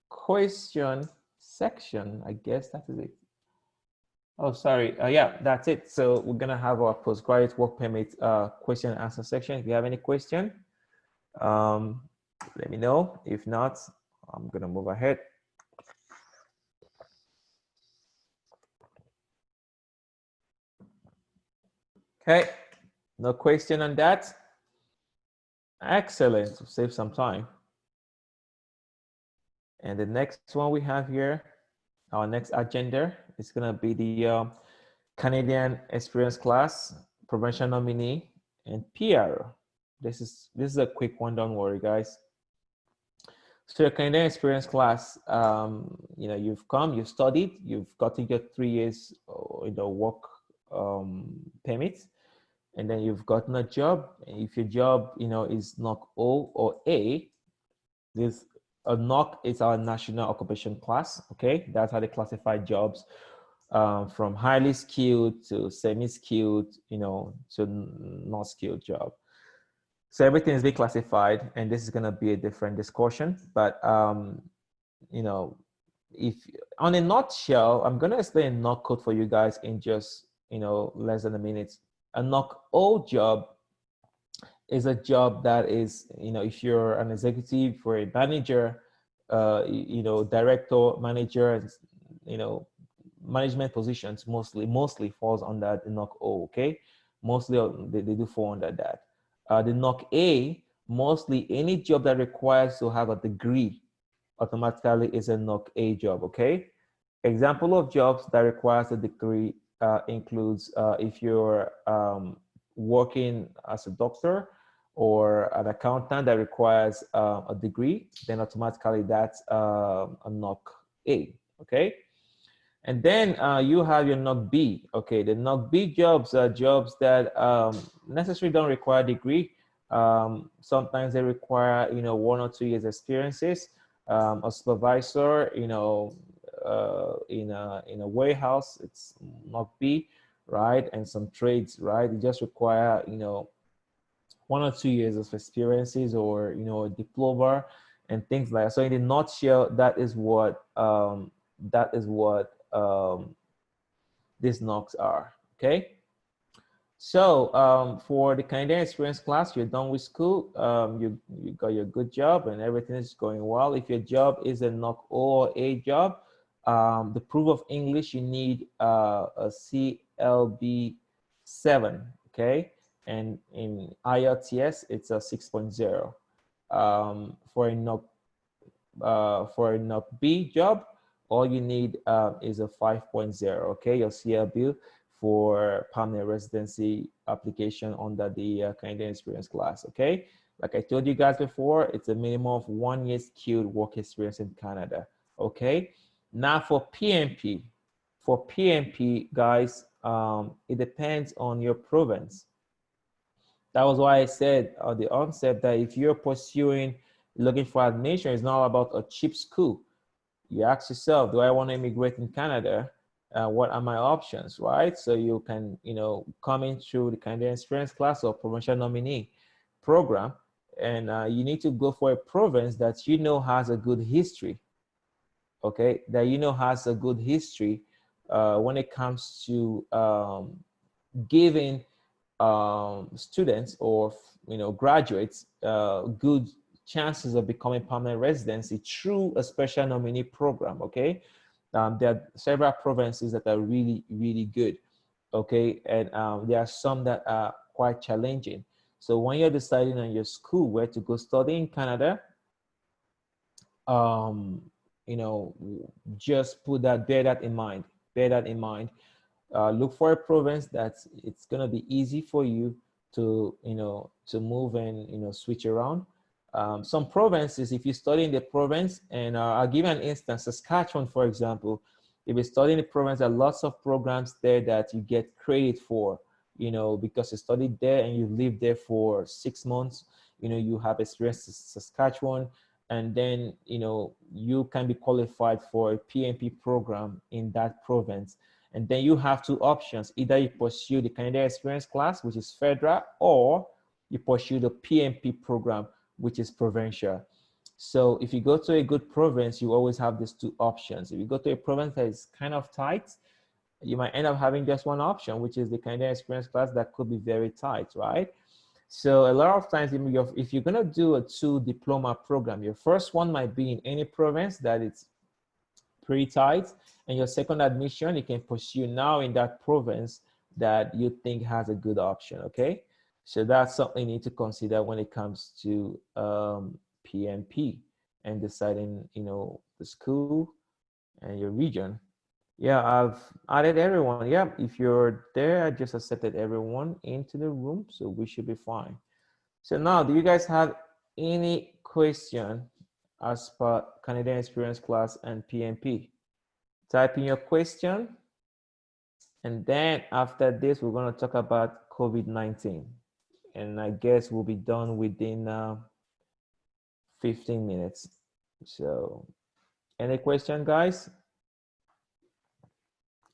S1: question section. I guess that is it. Oh, sorry. Yeah, that's it. So we're gonna have our postgraduate work permit question and answer section. If you have any question, let me know. If not, I'm gonna move ahead. Okay, no question on that. Excellent, we'll save some time. And the next one we have here, our next agenda is gonna be the Canadian Experience class, provincial nominee, and PR. This is a quick one, don't worry, guys. So your Canadian Experience class, you know, you've come, you've studied, you've gotten your 3 years, work permit, and then you've gotten a job. If your job, you know, is NOC O or A, this a NOC is our national occupation class. Okay, that's how they classify jobs, from highly skilled to semi-skilled, you know, to not skilled job. So everything is being classified, and this is going to be a different discussion. But you know, if on a nutshell, I'm going to explain NOC code for you guys in just, you know, less than a minute. A NOC O job is a job that is, you know, if you're an executive or a manager, you know, director, manager, and, you know, management positions mostly falls under the NOC O. Okay, mostly they do fall under that. The NOC A, mostly any job that requires to have a degree automatically is a NOC A job, okay? Example of jobs that requires a degree includes if you're working as a doctor or an accountant that requires a degree, then automatically that's a NOC A, okay? And then you have your NOC B. Okay, the NOC B jobs are jobs that necessarily don't require a degree. Sometimes they require, you know, 1 or 2 years experiences. A supervisor, you know, in a warehouse, it's NOC B, right? And some trades, right? They just require, you know, 1 or 2 years of experiences, or, you know, a diploma and things like that. So in a nutshell, that is what these NOCs are, okay? So for the Canadian Experience class, you're done with school, you got your good job and everything is going well. If your job is a NOC O or A job, the proof of English, you need a CLB 7, okay? And in IELTS, it's a 6.0. For a NOC B job, all you need is a 5.0, okay? Your CLB for permanent residency application under the Canadian Experience class, okay? Like I told you guys before, it's a minimum of 1 year skilled work experience in Canada, okay? Now for PMP, guys, it depends on your province. That was why I said at the onset that if you're looking for admission, it's not about a cheap school. You ask yourself, do I want to immigrate in Canada? What are my options, right? So you can, come in through the Canadian Experience class or provincial nominee program, and you need to go for a province that has a good history, okay? That has a good history when it comes to giving students or graduates good chances of becoming permanent residency through a special nominee program, okay? There are several provinces that are really, really good, okay? And there are some that are quite challenging. So when you're deciding on your school where to go study in Canada, just bear that in mind. Bear that in mind. Look for a province that's it's gonna be easy for you to to move and switch around. Some provinces, if you study in the province, and I'll give you an instance, Saskatchewan, for example, if you study in the province, there are lots of programs there that you get credit for, because you studied there and you lived there for 6 months, you have experience in Saskatchewan, and then, you can be qualified for a PMP program in that province. And then you have two options. Either you pursue the Canadian Experience class, which is federal, or you pursue the PMP program, which is provincial. So if you go to a good province, you always have these two options. If you go to a province that is kind of tight, you might end up having just one option, which is the Canadian Experience class that could be very tight, right? So a lot of times, if you're gonna do a 2 diploma program, your first one might be in any province that it's pretty tight, and your second admission, you can pursue now in that province that you think has a good option, okay? So that's something you need to consider when it comes to PMP and deciding, the school and your region. Yeah, I've added everyone. Yeah, if you're there, I just accepted everyone into the room, so we should be fine. So now, do you guys have any question as per Canadian Experience class and PMP? Type in your question, and then after this, we're going to talk about COVID-19. And I guess we'll be done within 15 minutes. So, any question, guys?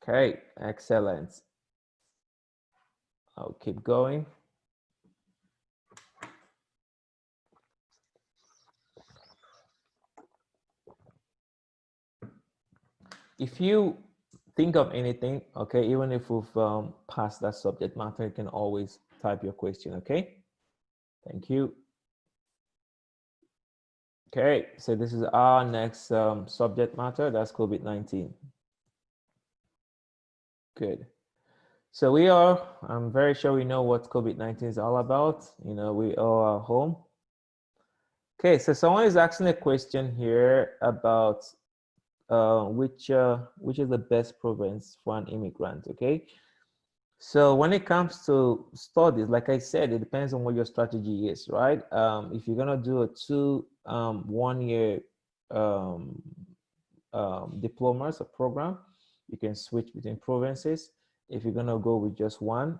S1: Okay, excellent. I'll keep going. If you think of anything, okay, even if we've passed that subject matter, you can always type your question, okay? Thank you. Okay, so this is our next subject matter, that's COVID-19. Good. So I'm very sure we know what COVID-19 is all about. We all are home. Okay, so someone is asking a question here about which is the best province for an immigrant, okay? So when it comes to studies, like I said, it depends on what your strategy is, right? If you're gonna do a 2 1-year diplomas or program, you can switch between provinces. If you're gonna go with just one,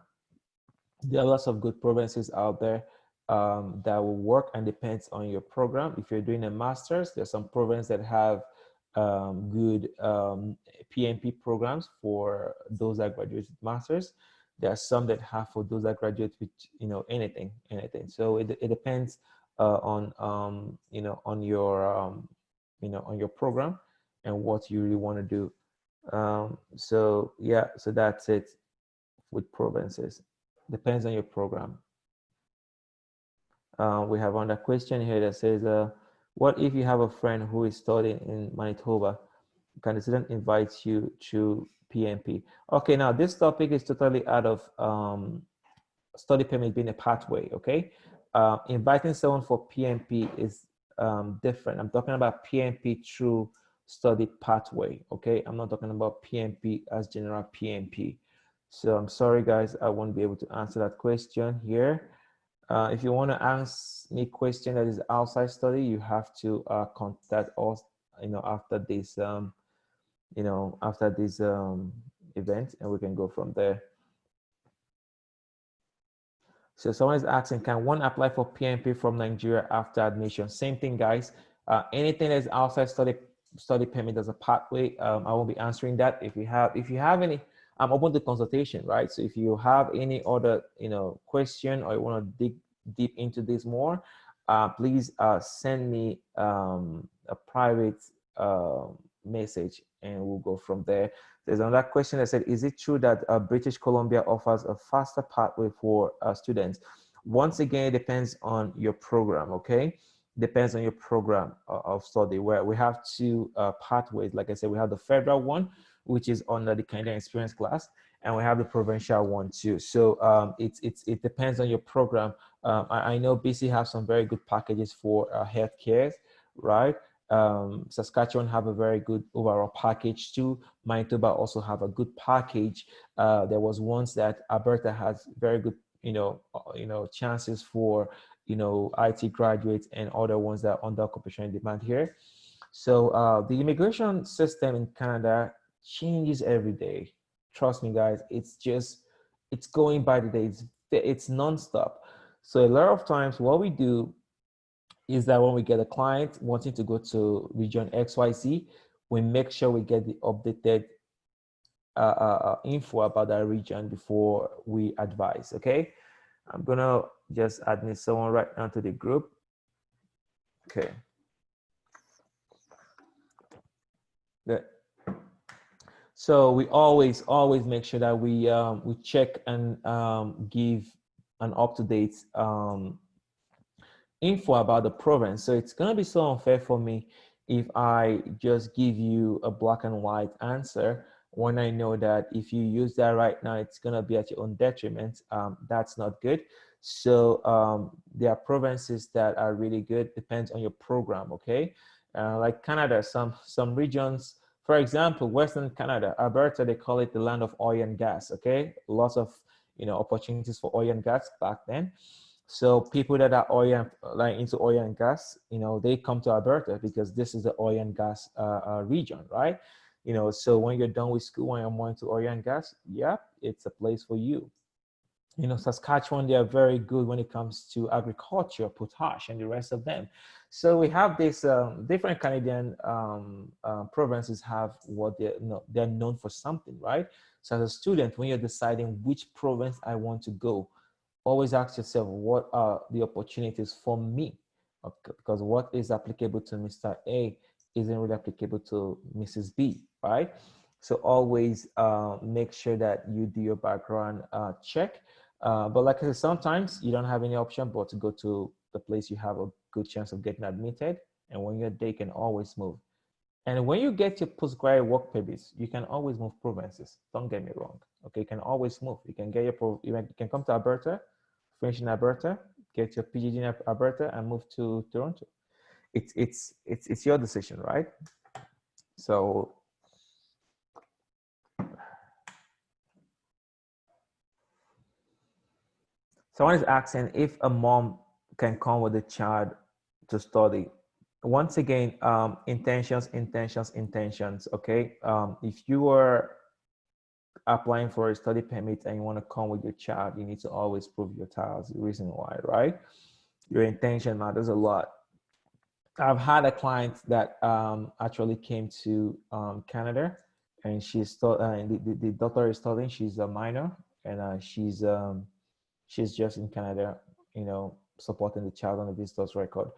S1: there are lots of good provinces out there that will work, and depends on your program. If you're doing a master's, there's some provinces that have good PMP programs for those that graduate with masters. There are some that have for those that graduate with anything. So it depends on on your program and what you really want to do. So yeah, so that's it with provinces. Depends on your program. We have another question here that says, what if you have a friend who is studying in Manitoba? Can the student invite you to PMP? Okay, now this topic is totally out of study permit being a pathway, okay? Inviting someone for PMP is different. I'm talking about PMP through study pathway, okay? I'm not talking about PMP as general PMP. So I'm sorry, guys, I won't be able to answer that question here. If you want to ask me a question that is outside study, you have to contact us, after this, after this event, and we can go from there. So someone is asking, can one apply for PMP from Nigeria after admission? Same thing, guys. Anything that's outside study permit as a pathway, I won't be answering that. If you have any, I'm open to consultation, right? So if you have any other, question, or you want to dig deep into this more, please send me a private message, and we'll go from there. There's another question that said, is it true that British Columbia offers a faster pathway for students? Once again, it depends on your program, okay? Depends on your program of study, where we have two pathways. Like I said, we have the federal one, which is under the Canadian Experience class, and we have the provincial one too. So it depends on your program. I know BC has some very good packages for healthcare, right? Saskatchewan have a very good overall package too. Manitoba also have a good package. There was once that Alberta has very good, chances for, IT graduates and other ones that are under occupation demand here. So the immigration system in Canada changes every day. Trust me, guys. It's going by the day. It's nonstop. So a lot of times, what we do is that when we get a client wanting to go to region XYZ, we make sure we get the updated info about that region before we advise, okay? I'm gonna just admit someone right now to the group. Okay. Good. So we always make sure that we check and give an up-to-date info about the province. So it's gonna be so unfair for me if I just give you a black and white answer when I know that if you use that right now, it's gonna be at your own detriment. That's not good. So there are provinces that are really good, depends on your program, okay? Like Canada, some regions, for example, Western Canada, Alberta, they call it the land of oil and gas, okay? Lots of, opportunities for oil and gas back then. So people that are into oil and gas, they come to Alberta because this is the oil and gas region, right? So when you're done with school, when you're more into oil and gas, yeah, it's a place for you. Saskatchewan, they are very good when it comes to agriculture, potash, and the rest of them. So we have this different Canadian provinces have what they're known for something, right? So as a student, when you're deciding which province I want to go, always ask yourself, what are the opportunities for me? Okay, because what is applicable to Mr. A isn't really applicable to Mrs. B, right? So always make sure that you do your background check. But like I said, sometimes you don't have any option but to go to the place you have a good chance of getting admitted. And when you're there, you can always move. And when you get your postgraduate work permits, you can always move provinces. Don't get me wrong. Okay, you can always move. You can get you can come to Alberta, finish in Alberta, get your PhD in Alberta, and move to Toronto. It's your decision, right? So someone is asking if a mom can come with a child to study. Once again, intentions. Okay, if you are applying for a study permit and you want to come with your child, you need to always prove your child's the reason why, right? Your intention matters a lot. I've had a client that actually came to Canada, and the daughter is studying. She's a minor, and she's just in Canada, supporting the child on the visitor's record.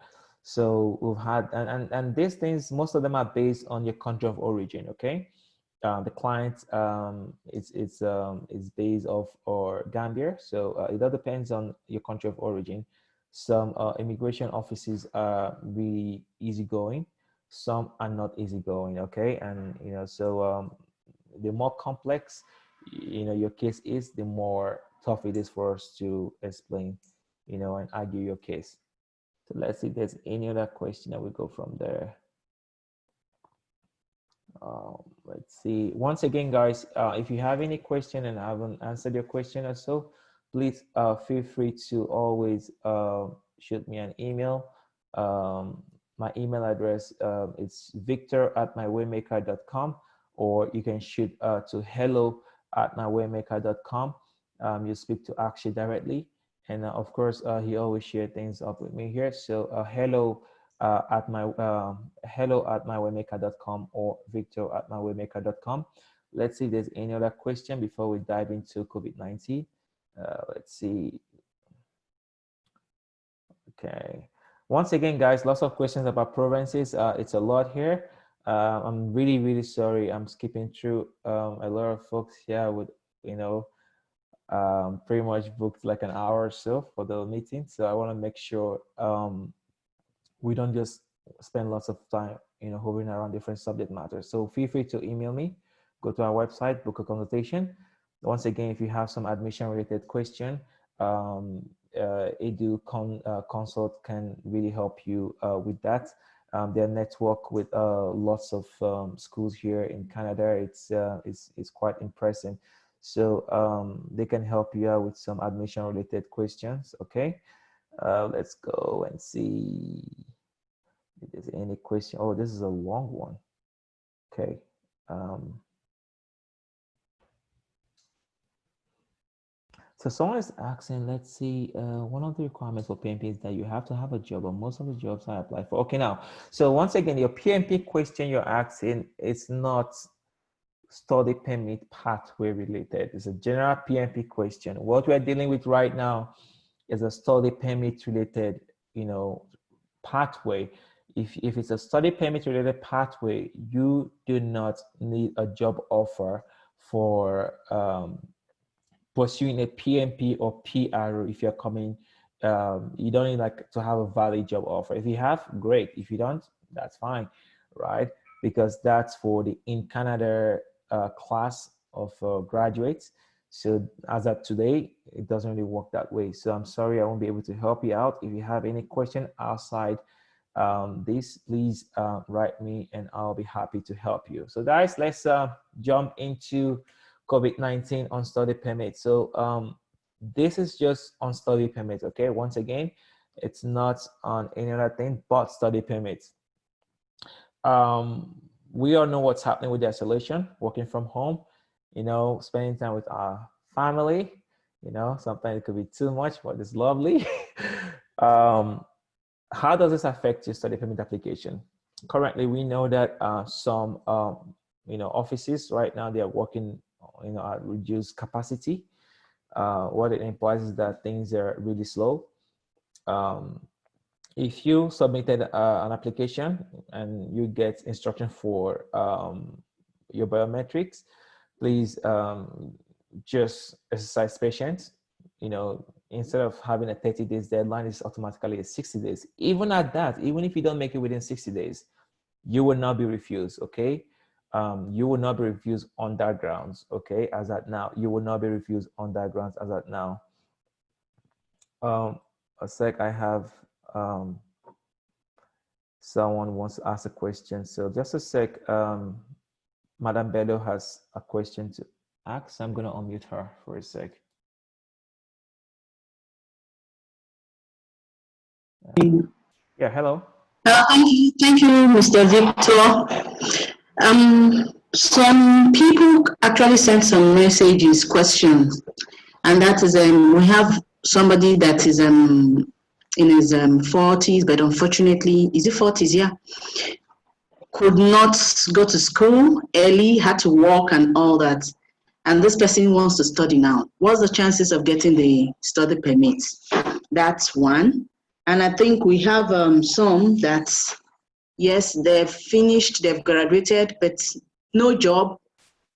S1: So we've had, and these things, most of them are based on your country of origin, okay? The client is based off or Gambia, so it all depends on your country of origin. Some immigration offices are really easygoing, some are not easygoing, okay? And so the more complex your case is, the more tough it is for us to explain and argue your case. So let's see if there's any other question that we go from there. Let's see. Once again, guys, if you have any question and I haven't answered your question or so, please feel free to always shoot me an email. My email address is victor@mywaymaker.com, or you can shoot to hello@mywaymaker.com. You speak to Akshay directly, and of course, he always shares things up with me here. So hello@mywaymaker.com or victor@mywaymaker.com. Let's see if there's any other question before we dive into COVID-19. Let's see. Okay. Once again, guys, lots of questions about provinces. It's a lot here. I'm really, really sorry. I'm skipping through a lot of folks here with, pretty much booked like an hour or so for the meeting. So I want to make sure we don't just spend lots of time, hovering around different subject matters. So feel free to email me, go to our website, book a consultation. Once again, if you have some admission related question, Edu-Consult can really help you with that. Their network with lots of schools here in Canada, it's quite impressive. So they can help you out with some admission related questions. Okay, let's go and see if there's any question. Oh, this is a long one. Okay. So someone is asking, let's see, one of the requirements for PMP is that you have to have a job, or most of the jobs I apply for. Okay, now, so once again, your PMP question you're asking, it's not study permit pathway related. It's a general PMP question. What we're dealing with right now is a study permit related, pathway. If it's a study permit related pathway, you do not need a job offer for pursuing a PMP or PRO. If you're coming, you don't need to have a valid job offer. If you have, great. If you don't, that's fine, right? Because that's for the in Canada class of graduates. So as of today, it doesn't really work that way. So I'm sorry, I won't be able to help you out. If you have any question outside this, please write me and I'll be happy to help you. So guys, let's jump into COVID-19 on study permit. So this is just on study permit, okay? Once again, it's not on any other thing but study permits. We all know what's happening with the isolation, working from home, spending time with our family, sometimes it could be too much, but it's lovely. How does this affect your study permit application? Currently, we know that some offices right now, they are working at reduced capacity. What it implies is that things are really slow. If you submitted an application and you get instruction for your biometrics, please just exercise patience. Instead of having a 30 days deadline, it's automatically a 60 days. Even at that, even if you don't make it within 60 days, you will not be refused, okay? You will not be refused on that grounds, okay? As at now, you will not be refused on that grounds as at now. A sec, I have someone wants to ask a question. So just a sec, Madam Bello has a question to ask. I'm gonna unmute her for a sec. Yeah, hello.
S4: Thank you, Mr. Victor. Some people actually sent some messages, questions, and that is we have somebody that is in his 40s, but unfortunately, is it 40s? Yeah, could not go to school early, had to work and all that, and this person wants to study now. What's the chances of getting the study permit? That's one. And I think we have some that, yes, they've finished, they've graduated, but no job.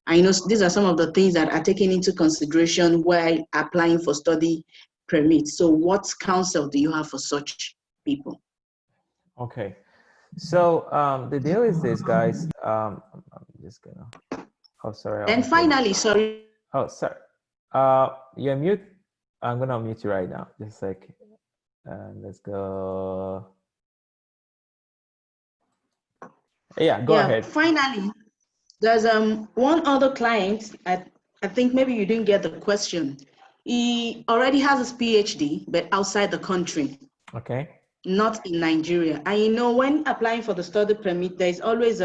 S4: I know these are some of the things that are taken into consideration while applying for study permits. So what counsel do you have for such people?
S1: Okay. So the deal is this, guys. I'm just gonna, oh, sorry.
S4: And finally, sorry.
S1: Oh, sorry. You're mute. I'm gonna unmute you right now. Just like, let's go. Yeah, go ahead.
S4: Finally, There's one other client, I think maybe you didn't get the question. He already has his PhD, but outside the country,
S1: Okay.
S4: not in Nigeria. And you know, when applying for the study permit, there's always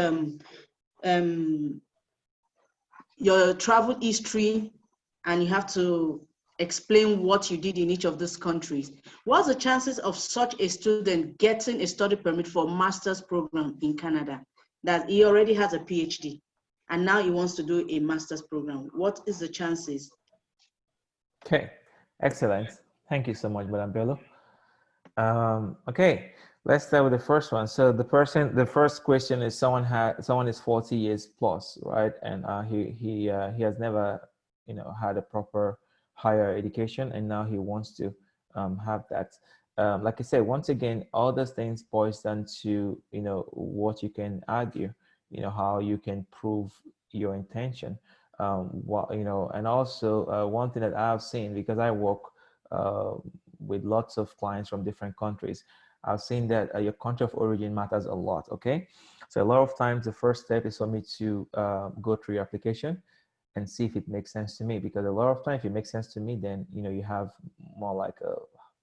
S4: your travel history, and you have to explain what you did in each of these countries. What's the chances of such a student getting a study permit for a master's program in Canada? That he already has a PhD and now he wants to do a master's program. What is the chances?
S1: Okay, excellent. Thank you so much, Madam Bello. Okay, let's start with the first one. So the first question is someone is 40 years plus, right? And he has never, had a proper higher education, and now he wants to have that. Like I said, once again, all those things boils down to, what you can argue, how you can prove your intention. And also one thing that I've seen, because I work uh, with lots of clients from different countries, I've seen that your country of origin matters a lot. Okay, so a lot of times the first step is for me to go through your application and see if it makes sense to me, because a lot of times if it makes sense to me, then you have more like a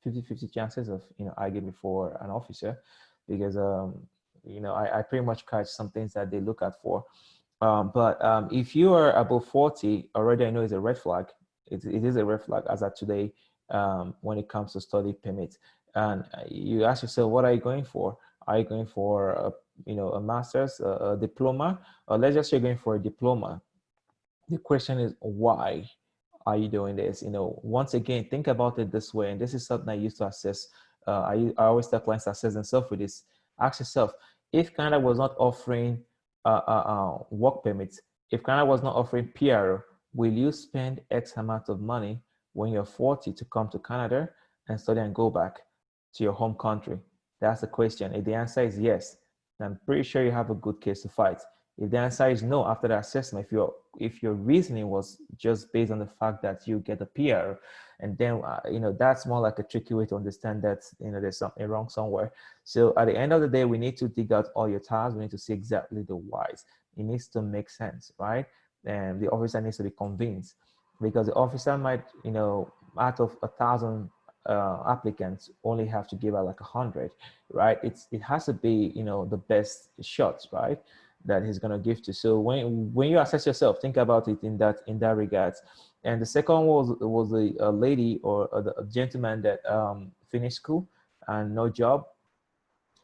S1: 50-50 chances of arguing before an officer, because I pretty much catch some things that they look at for. But if you are above 40 already, I know it's a red flag. It is a red flag as of today, when it comes to study permits. And you ask yourself, what are you going for? Are you going for a master's, a diploma, or let's just say you're going for a diploma? The question is, why are you doing this? Once again, think about it this way, and this is something I used to assess. I always tell clients to assess themselves with this. Ask yourself, if Canada was not offering work permits, if Canada was not offering PR, will you spend X amount of money when you're 40 to come to Canada and study and go back to your home country? That's the question. If the answer is yes, then I'm pretty sure you have a good case to fight. If the answer is no after the assessment, if your reasoning was just based on the fact that you get a PR, and then that's more like a tricky way to understand that there's something wrong somewhere. So at the end of the day, we need to dig out all your tasks. We need to see exactly the whys. It needs to make sense, right? And the officer needs to be convinced, because the officer might, out of 1,000 applicants, only have to give out like 100, right? It has to be the best shots, right, that he's going to give to. So when you assess yourself, think about it in that regards. And the second was a lady or a gentleman that finished school and no job,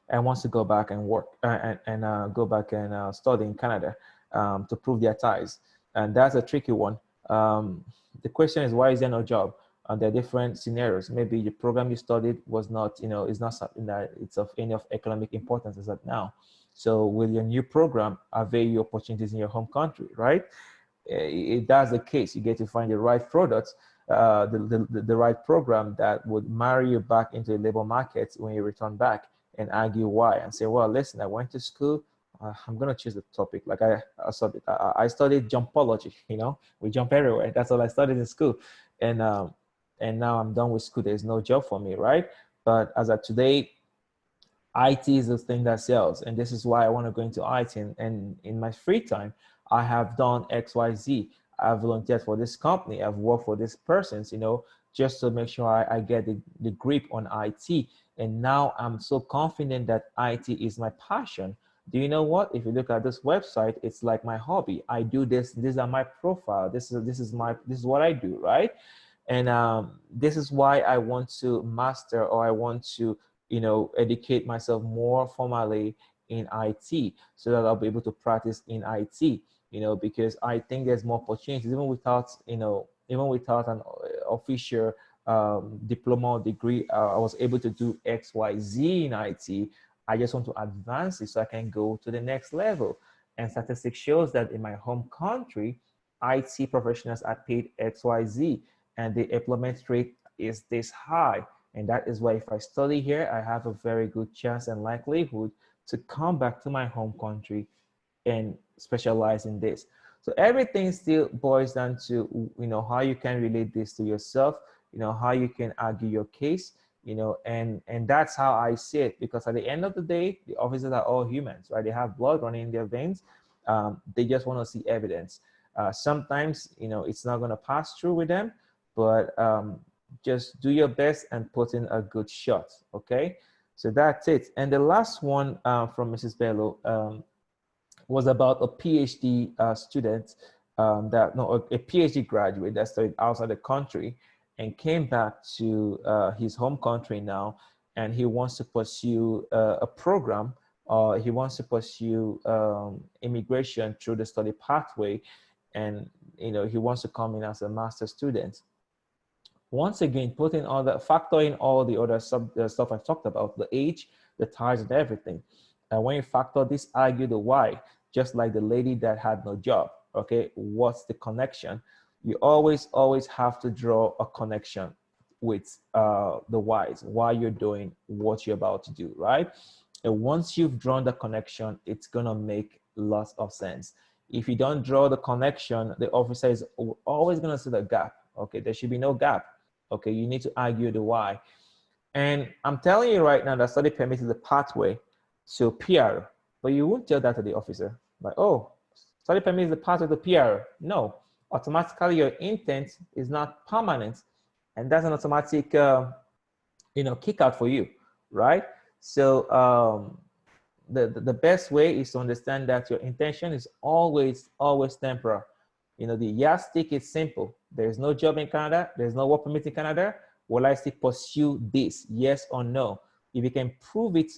S1: and wants to go back and work and go back and study in Canada to prove their ties. And that's a tricky one. The question is, why is there no job? And there are different scenarios. Maybe the program you studied was not, is not something that it's of any of economic importance as of now. So will your new program avail you opportunities in your home country, right? If that's the case, you get to find the right products, the right program that would marry you back into the labor market when you return back, and argue why, and say, well, listen, I went to school. I'm going to choose the topic. Like I studied jumpology, we jump everywhere. That's all I studied in school. And now I'm done with school. There's no job for me, right? But as of today, IT is the thing that sells. And this is why I want to go into IT. And in my free time, I have done XYZ. I've volunteered for this company. I've worked for this persons, just to make sure I get the grip on IT. And now I'm so confident that IT is my passion. Do you know what? If you look at this website, it's like my hobby. I do this. These are my profile. This is what I do, right? And this is why I want to master, or I want to educate myself more formally in IT, so that I'll be able to practice in IT, because I think there's more opportunities even without an official diploma or degree. I was able to do XYZ in IT. I just want to advance it so I can go to the next level. And statistics shows that in my home country, IT professionals are paid XYZ, and the employment rate is this high. And that is why if I study here, I have a very good chance and likelihood to come back to my home country and specialize in this. So everything still boils down to, how you can relate this to yourself, how you can argue your case, and that's how I see it. Because at the end of the day, the officers are all humans, right? They have blood running in their veins. They just want to see evidence. Sometimes, you know, it's not going to pass through with them, but just do your best and put in a good shot, okay? So that's it. And the last one from Mrs. Bello was about a PhD student a PhD graduate that studied outside the country and came back to his home country now, and he wants to pursue a program, or he wants to pursue immigration through the study pathway, and you know, he wants to come in as a master's student. Once again, factor in all the other stuff I talked about, the age, the ties, and everything. And when you factor this, argue the why, just like the lady that had no job, okay? What's the connection? You always have to draw a connection with the whys, why you're doing what you're about to do, right? And once you've drawn the connection, it's gonna make lots of sense. If you don't draw the connection, the officer is always gonna see the gap, okay? There should be no gap, okay? You need to argue the why. And I'm telling you right now that study permit is the pathway to PR, but you won't tell that to the officer. Like, oh, study permit is the path of the PR. No, automatically your intent is not permanent, and that's an automatic, you know, kick out for you, right? So the best way is to understand that your intention is always temporal. You know, the yardstick is simple. There's no job in Canada. There's no work permit in Canada. Will I still pursue this? Yes or no? If you can prove it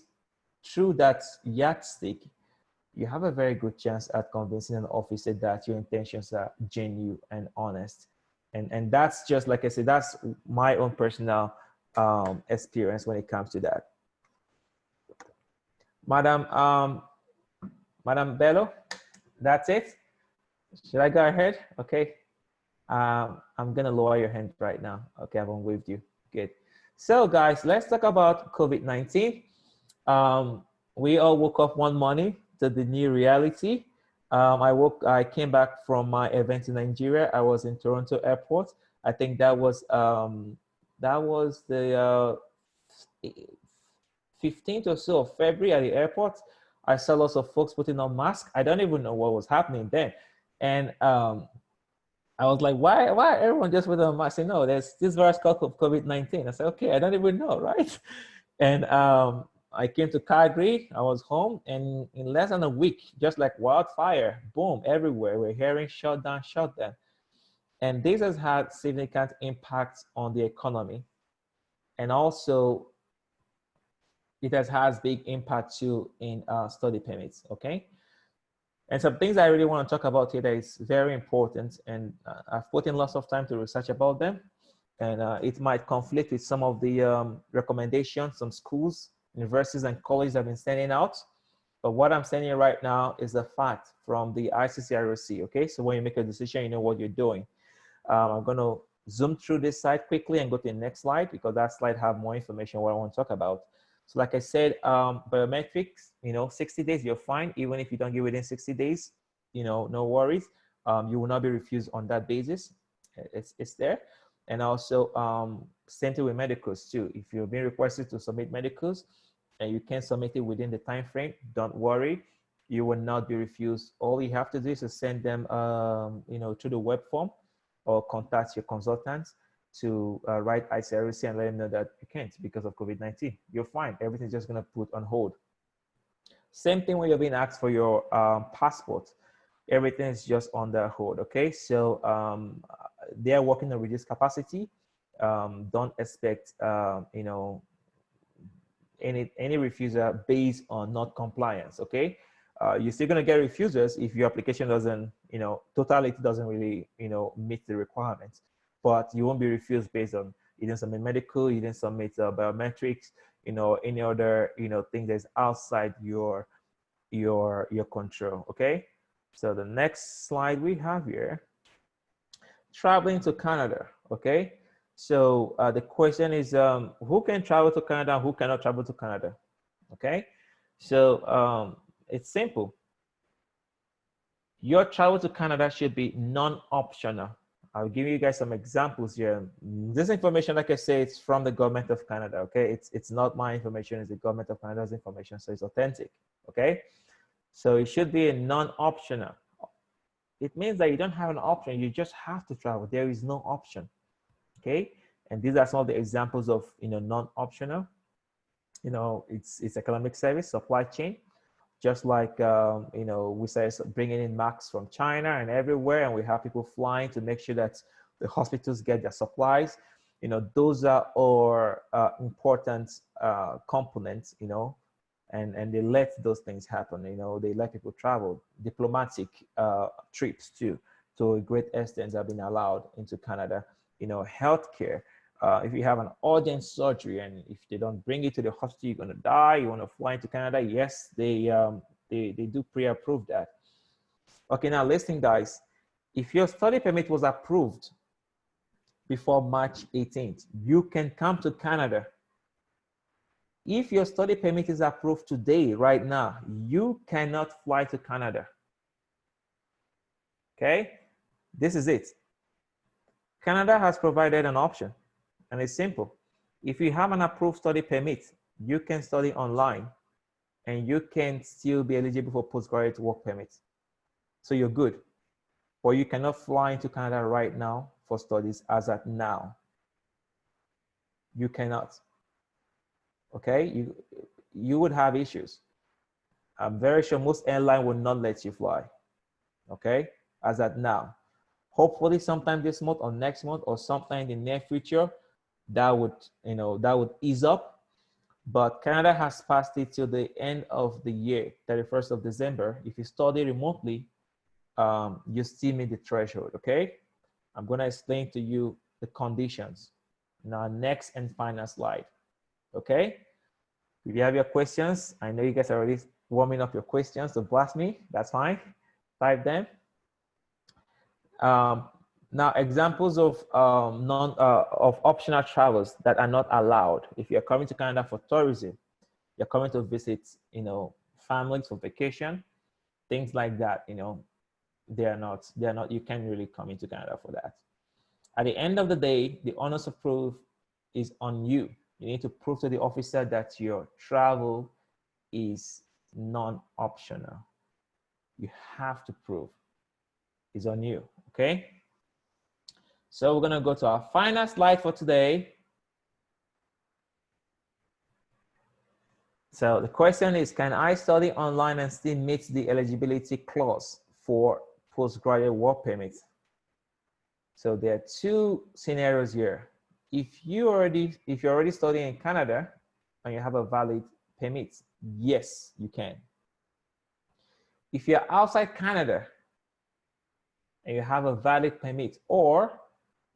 S1: through that yardstick, you have a very good chance at convincing an officer that your intentions are genuine and honest. And that's just, like I said, that's my own personal experience when it comes to that. Madam Bello, that's it? Should I go ahead? Okay. I'm gonna lower your hand right now. Okay, I've waved you. Good. So guys, let's talk about COVID-19. We all woke up one morning to the new reality. I came back from my event in Nigeria. I was in Toronto Airport. I think that was the 15th or so of February at the airport. I saw lots of folks putting on masks. I don't even know what was happening then. And I was like, why everyone just with a mask? I said, no, there's this virus called COVID-19. I said, okay, I don't even know, right? And I came to Calgary, I was home, and in less than a week, just like wildfire, boom, everywhere, we're hearing shutdown. And this has had significant impact on the economy. And also, it has big impact too in study permits, okay? And some things I really want to talk about here that is very important, and I've put in lots of time to research about them, and it might conflict with some of the recommendations some schools, universities, and colleges have been sending out. But what I'm sending you right now is the fact from the RCIC, okay? So when you make a decision, you know what you're doing. I'm going to zoom through this slide quickly and go to the next slide, because that slide have more information what I want to talk about. So like I said, biometrics, you know, 60 days, you're fine. Even if you don't get within 60 days, you know, no worries. You will not be refused on that basis. It's there. And also, same thing with medicals too. If you're being requested to submit medicals and you can't submit it within the time frame, don't worry. You will not be refused. All you have to do is to send them, you know, through the web form, or contact your consultants to write RCIC and let them know that you can't because of COVID-19. You're fine. Everything's just going to put on hold. Same thing when you're being asked for your passport. Everything is just on the hold, okay? So they're working on reduced capacity. Don't expect, you know, any refusal based on not compliance, okay? You're still gonna get refusals if your application doesn't, you know, totality doesn't really, you know, meet the requirements. But you won't be refused based on you didn't submit medical, you didn't submit biometrics, you know, any other, you know, thing that's outside your control. Okay. So the next slide we have here, traveling to Canada. Okay. So the question is, who can travel to Canada and who cannot travel to Canada? Okay. So it's simple. Your travel to Canada should be non-optional. I'll give you guys some examples here. This information, like I say, it's from the government of Canada, okay? It's not my information, it's the government of Canada's information, so it's authentic, okay? So it should be a non-optional. It means that you don't have an option, you just have to travel. There is no option, okay? And these are some of the examples of, non-optional. It's economic service, supply chain, just like, we say bringing in masks from China and everywhere, and we have people flying to make sure that the hospitals get their supplies. Those are all important components, and they let those things happen. They let people travel. Diplomatic trips too, to a great extent, have been allowed into Canada. Healthcare. If you have an urgent surgery and if they don't bring you to the hospital, you're going to die. You want to fly into Canada? Yes, they do pre-approve that. Okay, now listen, guys. If your study permit was approved before March 18th, you can come to Canada. If your study permit is approved today, right now, you cannot fly to Canada. Okay, this is it. Canada has provided an option, and it's simple. If you have an approved study permit, you can study online and you can still be eligible for postgraduate work permit. So you're good, but you cannot fly into Canada right now for studies as at now. You cannot. Okay, you would have issues. I'm very sure most airline will not let you fly. Okay, as at now. Hopefully sometime this month or next month or sometime in the near future, that would ease up. But Canada has passed it till the end of the year, 31st of December. If you study remotely, you still meet the threshold, okay? I'm gonna explain to you the conditions in our next and final slide, okay? If you have your questions, I know you guys are already warming up your questions, so blast me, that's fine, type them. Now, examples of of optional travels that are not allowed. If you're coming to Canada for tourism, you're coming to visit, families for vacation, things like that, they are not, you can't really come into Canada for that. At the end of the day, the onus of proof is on you. You need to prove to the officer that your travel is non-optional. You have to prove. It's on you, okay? So we're gonna go to our final slide for today. So the question is, can I study online and still meet the eligibility clause for postgraduate work permits? So there are two scenarios here. If you're already studying in Canada and you have a valid permit, yes, you can. If you're outside Canada and you have a valid permit, or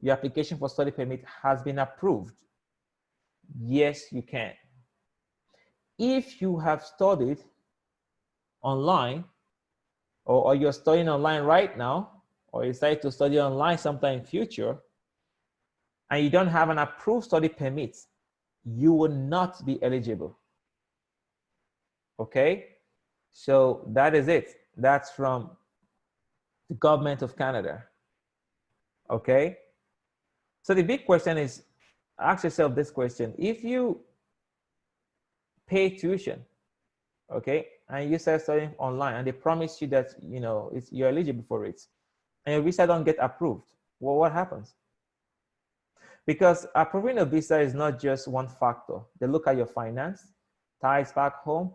S1: your application for study permit has been approved, yes, you can. If you have studied online, or you're studying online right now, or you decide to study online sometime in future, and you don't have an approved study permit, you will not be eligible. Okay? So that is it. That's from the government of Canada. Okay? So the big question is, ask yourself this question. If you pay tuition, okay, and you start studying online and they promise you that, you're eligible for it, and your visa don't get approved, well, what happens? Because approving a visa is not just one factor. They look at your finance, ties back home,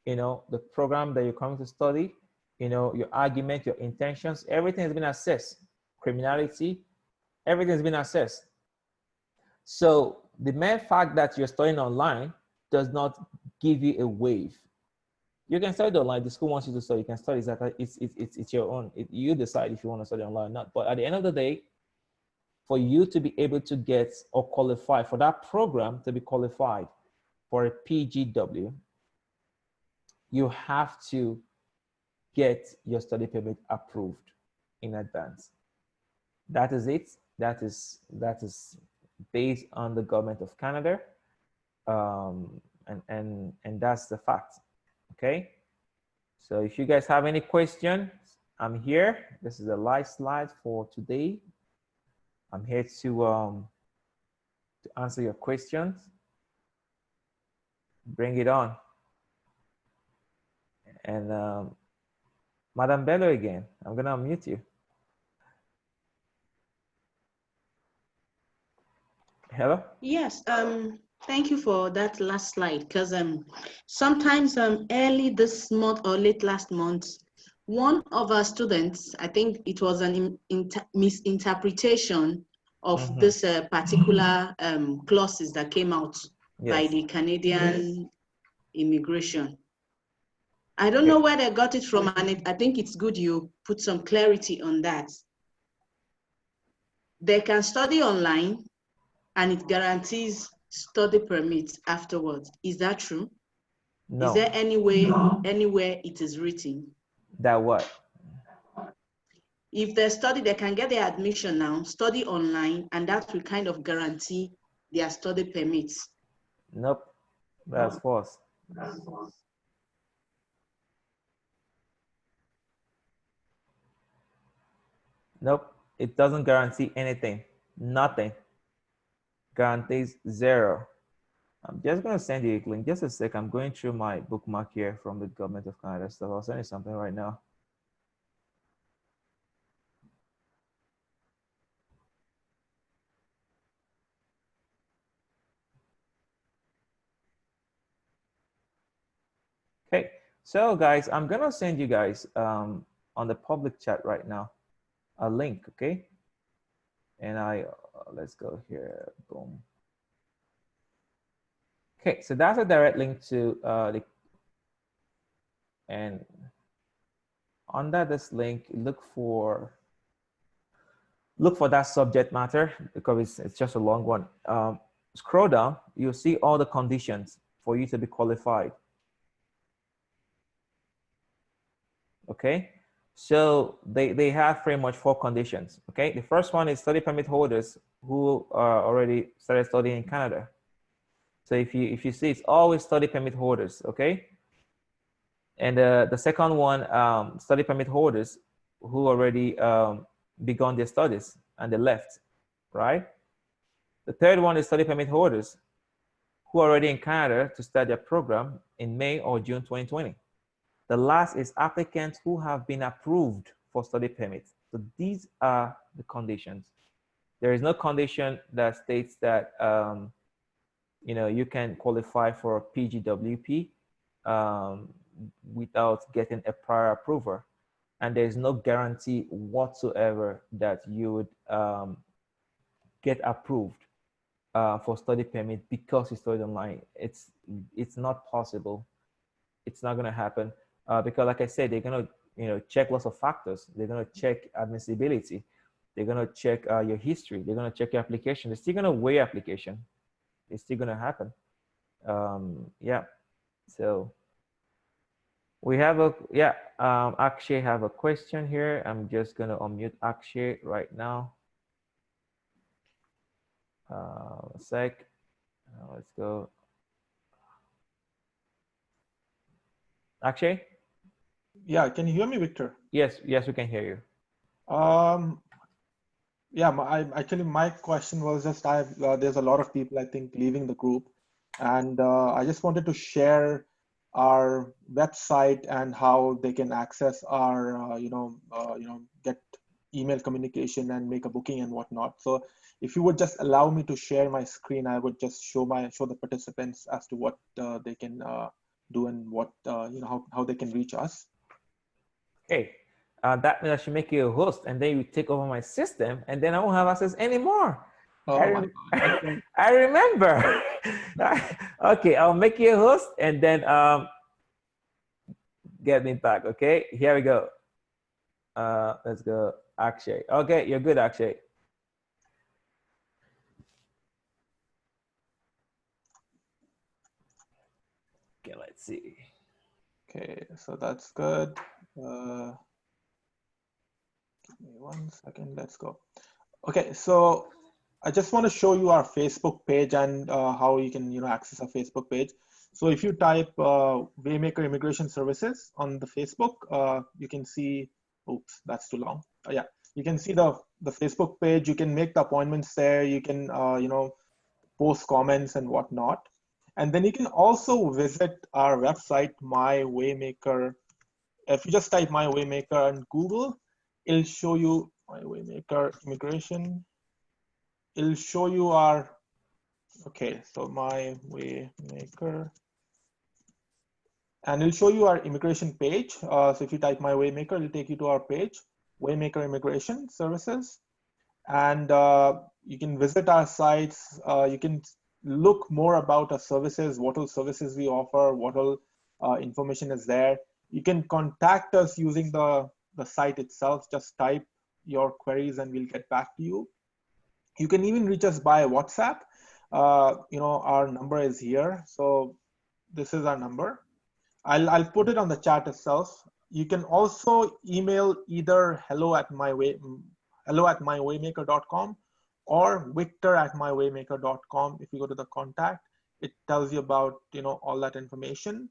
S1: the program that you're coming to study, your argument, your intentions, everything has been assessed. Criminality, everything has been assessed. So the mere fact that you're studying online does not give you a waive. You can study online. The school wants you to study. You can study. It's your own. You decide if you want to study online or not. But at the end of the day, for you to be able to get or qualify for that program, to be qualified for a PGW, you have to get your study permit approved in advance. That is it. That is based on the government of Canada, and that's the fact. Okay. So if you guys have any questions, I'm here. This is a live slide for today. I'm here to answer your questions. Bring it on. And Madam Bello again. I'm gonna unmute you. Hello?
S4: Yes, thank you for that last slide, because sometimes early this month or late last month, one of our students, I think it was an misinterpretation of this particular clauses that came out by
S1: Yes.
S4: the Canadian immigration. I don't
S1: Okay.
S4: know where they got it from, and I think it's good you put some clarity on that. They can study online, and it guarantees study permits afterwards. Is that true?
S1: No.
S4: Is there any way, anywhere it is written?
S1: That what?
S4: If they study, they can get their admission now, study online, and that will kind of guarantee their study permits.
S1: Nope. That's false. Nope. It doesn't guarantee anything. Nothing. Guarantees zero. I'm just going to send you a link. Just a sec. I'm going through my bookmark here from the Government of Canada stuff. I'll send you something right now. Okay. So guys, I'm going to send you guys on the public chat right now a link. Okay. And let's go here. Boom. Okay. So that's a direct link to and under this link, look for that subject matter because it's just a long one. Scroll down, you'll see all the conditions for you to be qualified. Okay, so they have pretty much 4 conditions. Okay, the first one is study permit holders who are already started studying in Canada. So if you see, it's always study permit holders. Okay, and the second one, study permit holders who already begun their studies and they left, right? The third one is study permit holders who are already in Canada to start their program in May or June 2020. The last is applicants who have been approved for study permits. So these are the conditions. There is no condition that states that you can qualify for a PGWP without getting a prior approval. And there's no guarantee whatsoever that you would get approved for study permit because you studied online. It's not possible. It's not going to happen because, like I said, they're going to check lots of factors. They're going to check admissibility. They're going to check your history. They're going to check your application. They're still going to weigh your application. It's still going to happen. Yeah. So we have Akshay have a question here. I'm just going to unmute Akshay right now. A sec. Let's go. Akshay?
S3: Yeah, can you hear me, Victor?
S1: Yes, we can hear you.
S3: Yeah, my question was just there's a lot of people I think leaving the group, and I just wanted to share our website and how they can access our get email communication and make a booking and whatnot. So if you would just allow me to share my screen, I would just show the participants as to what they can do and what how they can reach us.
S1: Okay, that means I should make you a host, and then you take over my system, and then I won't have access anymore.
S3: Oh,
S1: I remember. Okay, I'll make you a host, and then get me back. Okay, here we go. Let's go, Akshay. Okay, you're good, Akshay. Okay, let's see.
S3: Okay, so that's good. Give me 1 second, let's go. Okay, so I just want to show you our Facebook page and how you can access our Facebook page. So if you type WayMaker Immigration Services on the Facebook, you can see, oops, that's too long. Yeah, you can see the Facebook page. You can make the appointments there. You can post comments and whatnot. And then you can also visit our website, mywaymaker if you just type my WayMaker on Google, it'll show you my WayMaker immigration. It'll show you our, okay, so my WayMaker, and it'll show you our immigration page. So if you type my WayMaker, it'll take you to our page, WayMaker Immigration Services. And you can visit our sites. You can look more about our services, what all services we offer, what all information is there. You can contact us using the site itself. Just type your queries and we'll get back to you. You can even reach us by WhatsApp. Our number is here. So this is our number. I'll put it on the chat itself. You can also email either hello@mywaymaker.com or victor@mywaymaker.com. If you go to the contact, it tells you about all that information.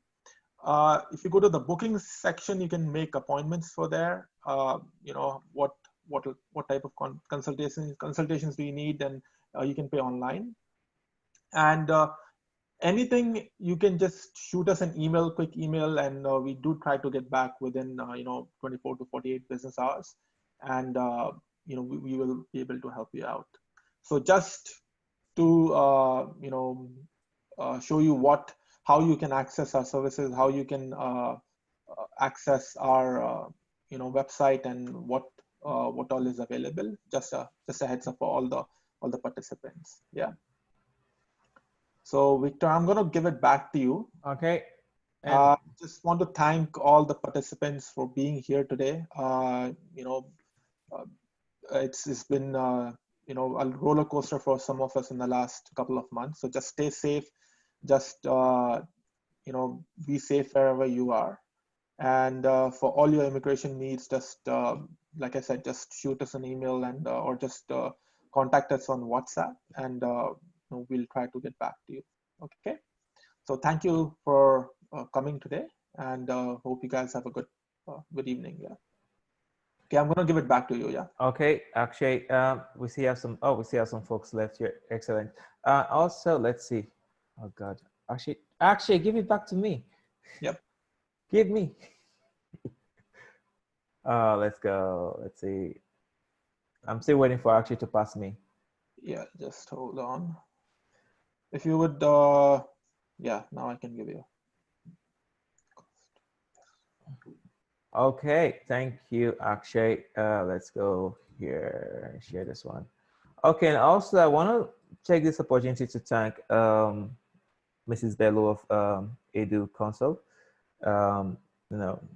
S3: If you go to the bookings section, you can make appointments for there. What type of consultations do you need, and you can pay online. And anything, you can just shoot us an email, quick email, and we do try to get back within 24 to 48 business hours, and we will be able to help you out. So just to show you how you can access our services, how you can access our website, and what all is available. Just a heads up for all the participants. Yeah. So Victor, I'm going to give it back to you.
S1: Okay.
S3: Just want to thank all the participants for being here today. It's been a roller coaster for some of us in the last couple of months. So just stay safe. Just be safe wherever you are. And for all your immigration needs, just like I said, just shoot us an email and or just contact us on WhatsApp, and we'll try to get back to you. Okay. So thank you for coming today, and hope you guys have a good evening. Yeah. Okay, I'm going to give it back to you. Yeah.
S1: Okay, Akshay, we see have some folks left here. Excellent. Also, let's see. Oh God, Akshay, give it back to me.
S3: Yep.
S1: Give me. Let's go. Let's see. I'm still waiting for Akshay to pass me.
S3: Yeah, just hold on. If you would, yeah, now I can give you.
S1: Okay, thank you, Akshay. Let's go here and share this one. Okay, and also I want to take this opportunity to thank Mrs. Bello of Edu-Consults.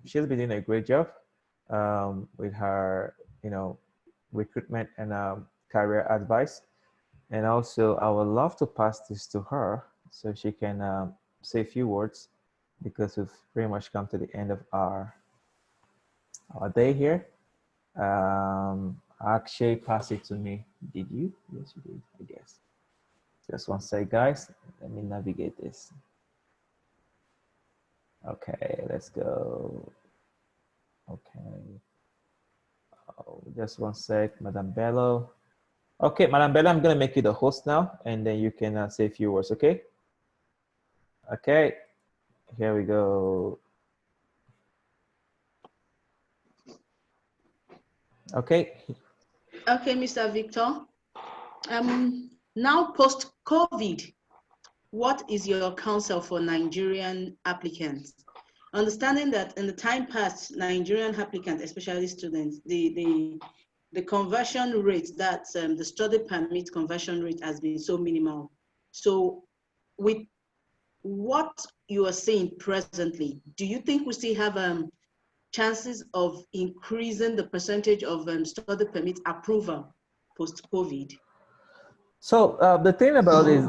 S1: She's been doing a great job with her, recruitment and career advice. And also, I would love to pass this to her so she can say a few words, because we've pretty much come to the end of our day here. Akshay, pass it to me. Did you? Yes, you did, I guess. Just one sec, guys. Let me navigate this. Okay, let's go. Okay. Oh, just one sec, Madam Bello. Okay, Madam Bello, I'm going to make you the host now, and then you can say a few words, okay? Okay, here we go. Okay.
S4: Okay, Mr. Victor. Now post-COVID, what is your counsel for Nigerian applicants? Understanding that in the time past, Nigerian applicants, especially students, the conversion rate, that the study permit conversion rate has been so minimal. So with what you are seeing presently, do you think we still have chances of increasing the percentage of study permit approval post-COVID?
S1: So the thing about it is,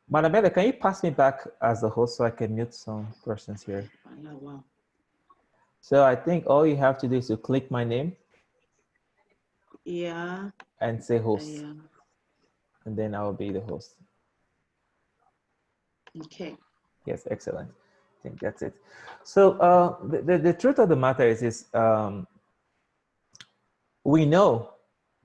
S1: Madam Bello, can you pass me back as the host so I can mute some persons here?
S4: Wow.
S1: So I think all you have to do is to click my name.
S4: Yeah.
S1: And say host.
S4: Yeah.
S1: And then I will be the host.
S4: Okay.
S1: Yes, excellent. I think that's it. So the truth of the matter is we know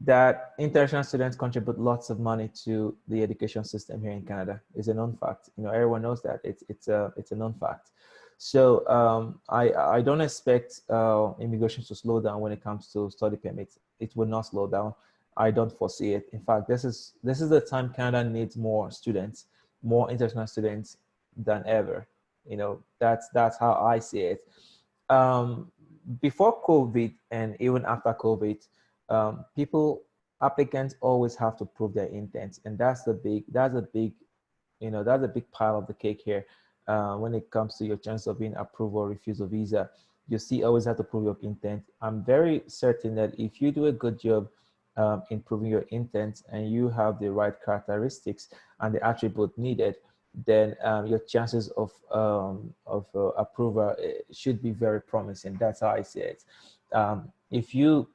S1: that international students contribute lots of money to the education system here in Canada. It's a known fact. Everyone knows that. It's a known fact. So I don't expect immigration to slow down when it comes to study permits. It will not slow down. I don't foresee it. In fact, this is the time Canada needs more students, more international students than ever. You know, that's how I see it. Before COVID and even after COVID, applicants always have to prove their intent, and that's a big, that's a big pile of the cake here. When it comes to your chance of being approved or refused a visa, you see, always have to prove your intent. I'm very certain that if you do a good job in proving your intent and you have the right characteristics and the attribute needed, then your chances of approval should be very promising. That's how I see it. If you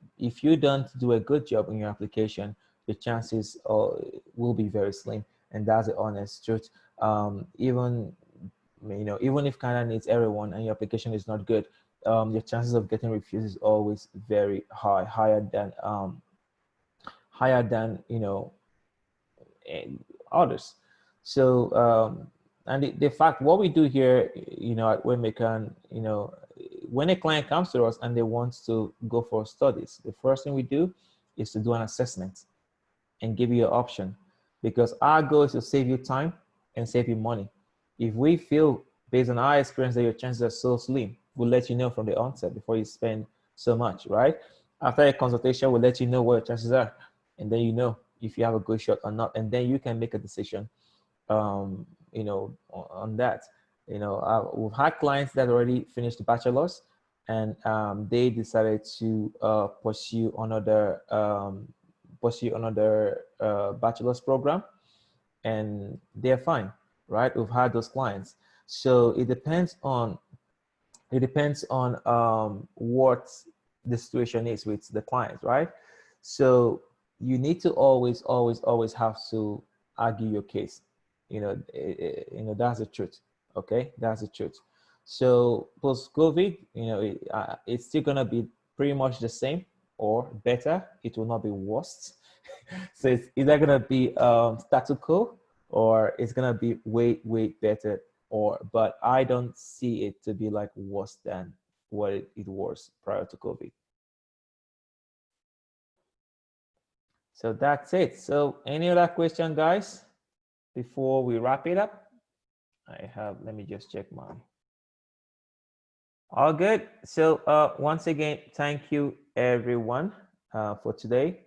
S1: don't do a good job in your application, the chances will be very slim, and that's the honest truth. Even if Canada needs everyone and your application is not good, your chances of getting refused is always very high, higher than others. So and the fact, what we do here, at WayMaker, when a client comes to us and they want to go for studies, the first thing we do is to do an assessment and give you an option, because our goal is to save you time and save you money. If we feel, based on our experience, that your chances are so slim, we'll let you know from the onset before you spend so much, right? After a consultation, we'll let you know what your chances are, and then if you have a good shot or not, and then you can make a decision on that. We've had clients that already finished the bachelor's, and they decided to pursue another bachelor's program, and they're fine, right? We've had those clients. So it depends on what the situation is with the client, right? So you need to always have to argue your case. That's the truth. Okay, that's the truth. So post-COVID, it's still gonna be pretty much the same or better. It will not be worse. So it's either gonna be status quo, or it's gonna be way better. But I don't see it to be like worse than what it was prior to COVID. So that's it. So any other question, guys, before we wrap it up? Let me just check mine. All good. So once again, thank you everyone for today.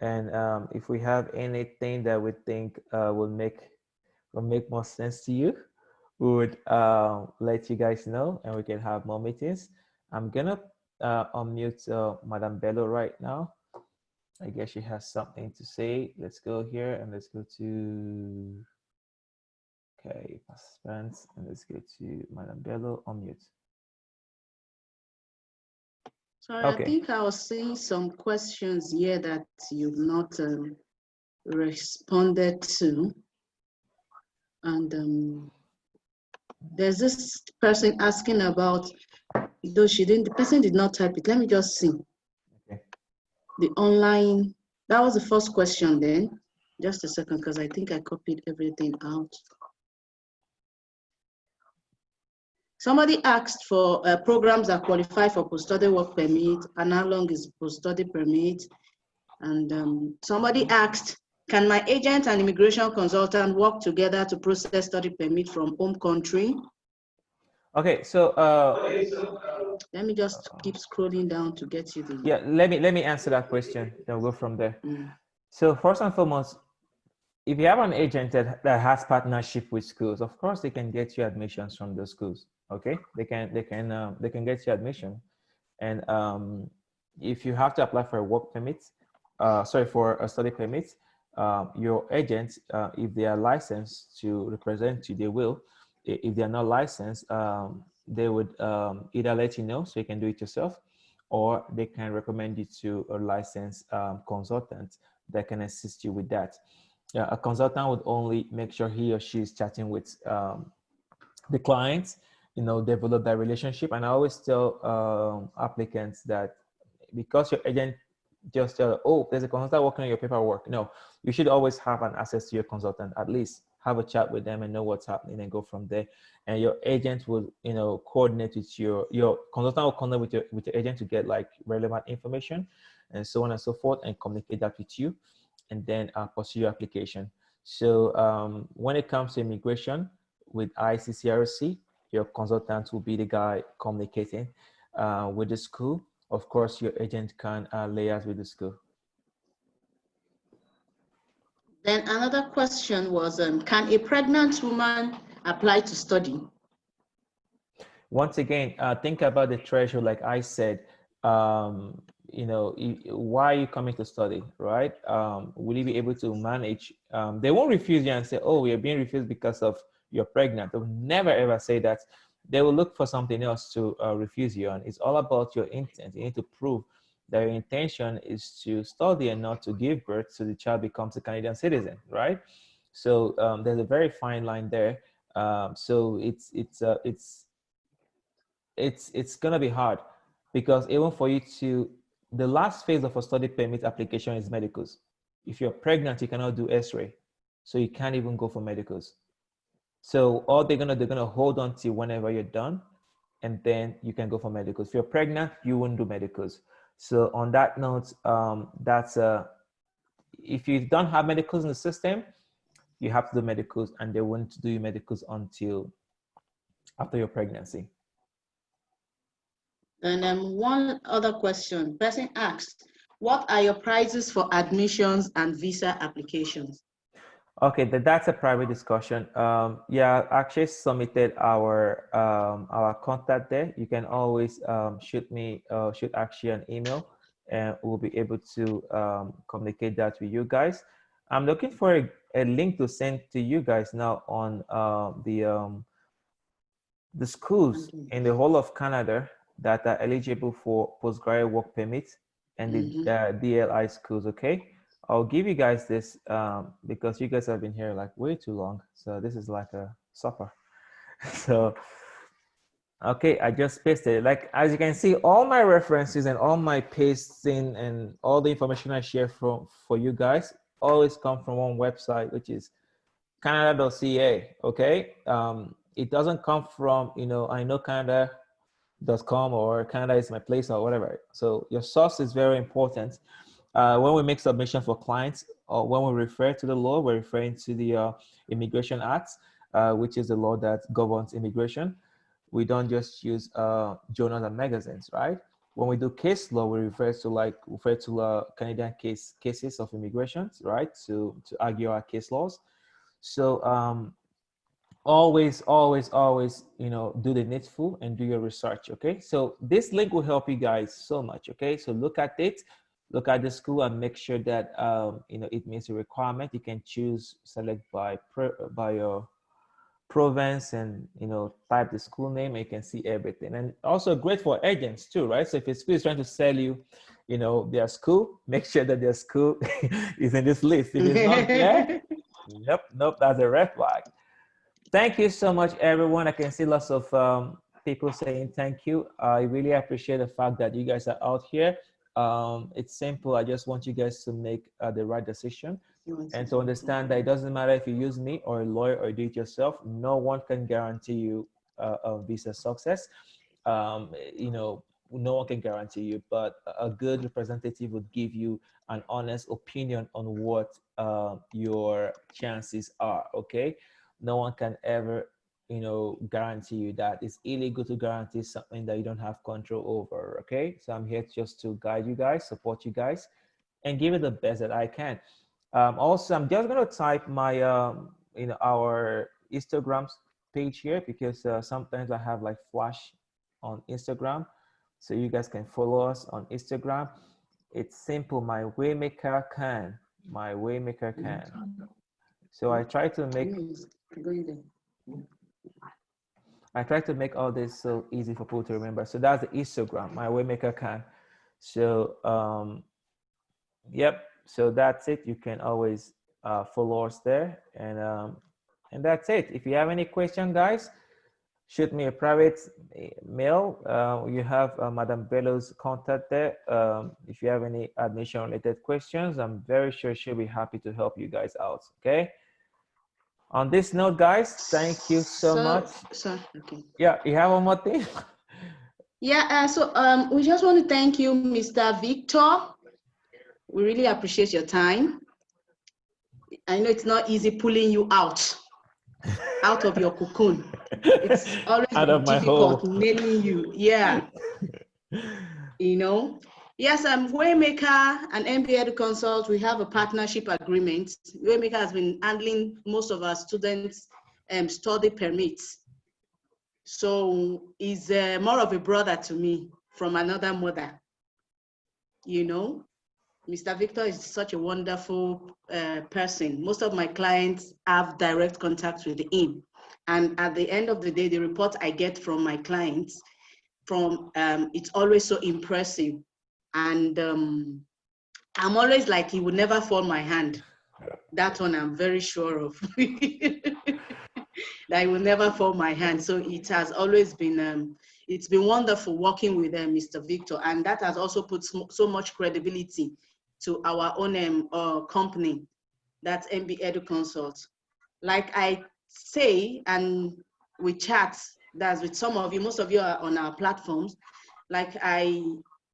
S1: And if we have anything that we think will make more sense to you, we would let you guys know, and we can have more meetings. I'm gonna unmute Madame Bello right now. I guess she has something to say. Let's go here and let's go to, okay, participants, and let's go to Madame Bello, unmute.
S4: Sorry, okay. I think I was seeing some questions here that you've not responded to. And there's this person asking about, though the person did not type it. Let me just see. Okay. The online, that was the first question then. Just a second, because I think I copied everything out. Somebody asked for programs that qualify for post-study work permit, and how long is post-study permit? And somebody asked, can my agent and immigration consultant work together to process study permit from home country?
S1: Okay, so
S4: let me just keep scrolling down to get you the.
S1: Yeah, let me answer that question. Then we'll go from there. So first and foremost, if you have an agent that has partnership with schools, of course they can get you admissions from those schools. Okay, they can get you admission, and if you have to apply for a work permit, for a study permit, your agent, if they are licensed to represent you, they will. If they are not licensed, they would either let you know so you can do it yourself, or they can recommend you to a licensed consultant that can assist you with that. A consultant would only make sure he or she is chatting with the clients, develop that relationship. And I always tell applicants that, because your agent just tell, oh, there's a consultant working on your paperwork. No, you should always have an access to your consultant, at least have a chat with them and know what's happening and go from there. And your agent will, coordinate with your consultant will coordinate with your agent to get like relevant information and so on and so forth and communicate that with you and then pursue your application. So when it comes to immigration with ICCRC, your consultant will be the guy communicating with the school. Of course, your agent can liaise with the school.
S4: Then another question was, can a pregnant woman apply to study?
S1: Once again, think about the threshold. Like I said, why are you coming to study, right? Will you be able to manage? They won't refuse you and say, oh, you're being refused because of you're pregnant. They'll never ever say that. They will look for something else to refuse you on. It's all about your intent. You need to prove that your intention is to study and not to give birth so the child becomes a Canadian citizen, right? So there's a very fine line there. So it's gonna be hard because even for you to, the last phase of a study permit application is medicals. If you're pregnant, you cannot do X-ray, so you can't even go for medicals. So all they're gonna hold on to whenever you're done, and then you can go for medicals. If you're pregnant, you wouldn't do medicals. So on that note, if you don't have medicals in the system, you have to do medicals, and they won't do your medicals until after your pregnancy.
S4: And one other question, person asked, what are your prices for admissions and visa applications?
S1: Okay, that's a private discussion. Yeah, actually submitted our contact there. You can always shoot actually an email, and we'll be able to communicate that with you guys. I'm looking for a link to send to you guys now on the schools in the whole of Canada that are eligible for postgraduate work permits and the DLI schools. Okay. I'll give you guys this because you guys have been here like way too long. So this is like a supper. So, okay, I just pasted it. Like, as you can see, all my references and all my pasting and all the information I share for you guys always come from one website, which is canada.ca, okay? It doesn't come from, I know Canada.com or Canada is my place or whatever. So your source is very important. When we make submission for clients or when we refer to the law, we're referring to the Immigration Act, which is the law that governs immigration. We don't just use journals and magazines, right? When we do case law, we refer to Canadian cases of immigration, right? To argue our case laws. So always, do the needful and do your research, okay? So this link will help you guys so much, okay? So look at it. Look at the school and make sure that it meets the requirement. You can select by your province and type the school name, and you can see everything. And also great for agents too, right? So if a school is trying to sell you, their school, make sure that their school is in this list. If it's not there, nope, that's a red flag. Thank you so much, everyone. I can see lots of people saying thank you. I really appreciate the fact that you guys are out here. It's simple. I just want you guys to make the right decision and to understand that it doesn't matter if you use me or a lawyer or do it yourself. No one can guarantee you a visa success. No one can guarantee you, but a good representative would give you an honest opinion on what your chances are. Okay, no one can ever guarantee you that. It's illegal to guarantee something that you don't have control over. Okay, so I'm here just to guide you guys, support you guys, and give it the best that I can. Also, I'm just going to type my our Instagram page here because sometimes I have like flash on Instagram, so you guys can follow us on Instagram. It's simple. My WayMaker can. So I try to make all this so easy for people to remember. So that's the Instagram, my WayMaker can. So yep. So that's it. You can always follow us there, and that's it. If you have any question, guys, shoot me a private mail. You have Madam Bello's contact there. If you have any admission related questions, I'm very sure she'll be happy to help you guys out. Okay. On this note, guys, thank you so much.
S4: Okay.
S1: Yeah, you have one more thing?
S4: Yeah, we just want to thank you, Mr. Victor. We really appreciate your time. I know it's not easy pulling you out of your cocoon. It's always
S1: Out of my
S4: difficult
S1: hole.
S4: nailing you. Yeah. You know. Yes, WayMaker and MBA Edu-Consults, we have a partnership agreement. WayMaker has been handling most of our students' study permits. So he's more of a brother to me from another mother. You know, Mr. Victor is such a wonderful person. Most of my clients have direct contact with him. And at the end of the day, the report I get from my clients, it's always so impressive. And I'm always like, he would never fall my hand. That one I'm very sure of. That he will never fall my hand. So it has always been, it's been wonderful working with Mr. Victor. And that has also put so much credibility to our own company, that's MB Edu-Consults. Like I say, and we chat, that's with some of you, most of you are on our platforms. Like I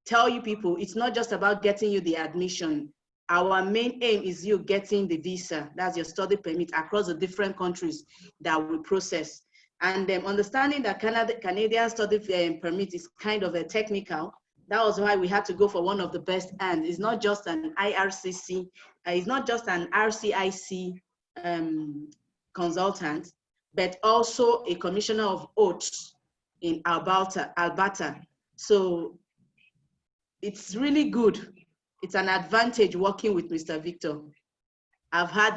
S4: tell you people, it's not just about getting you the admission. Our main aim is you getting the visa, that's your study permit across the different countries that we process. And understanding that Canadian study permit is kind of a technical. That was why we had to go for one of the best, and it's not just an IRCC, it's not just an RCIC consultant, but also a commissioner of oaths in Alberta. So it's really good. It's an advantage working with Mr. Victor. I've had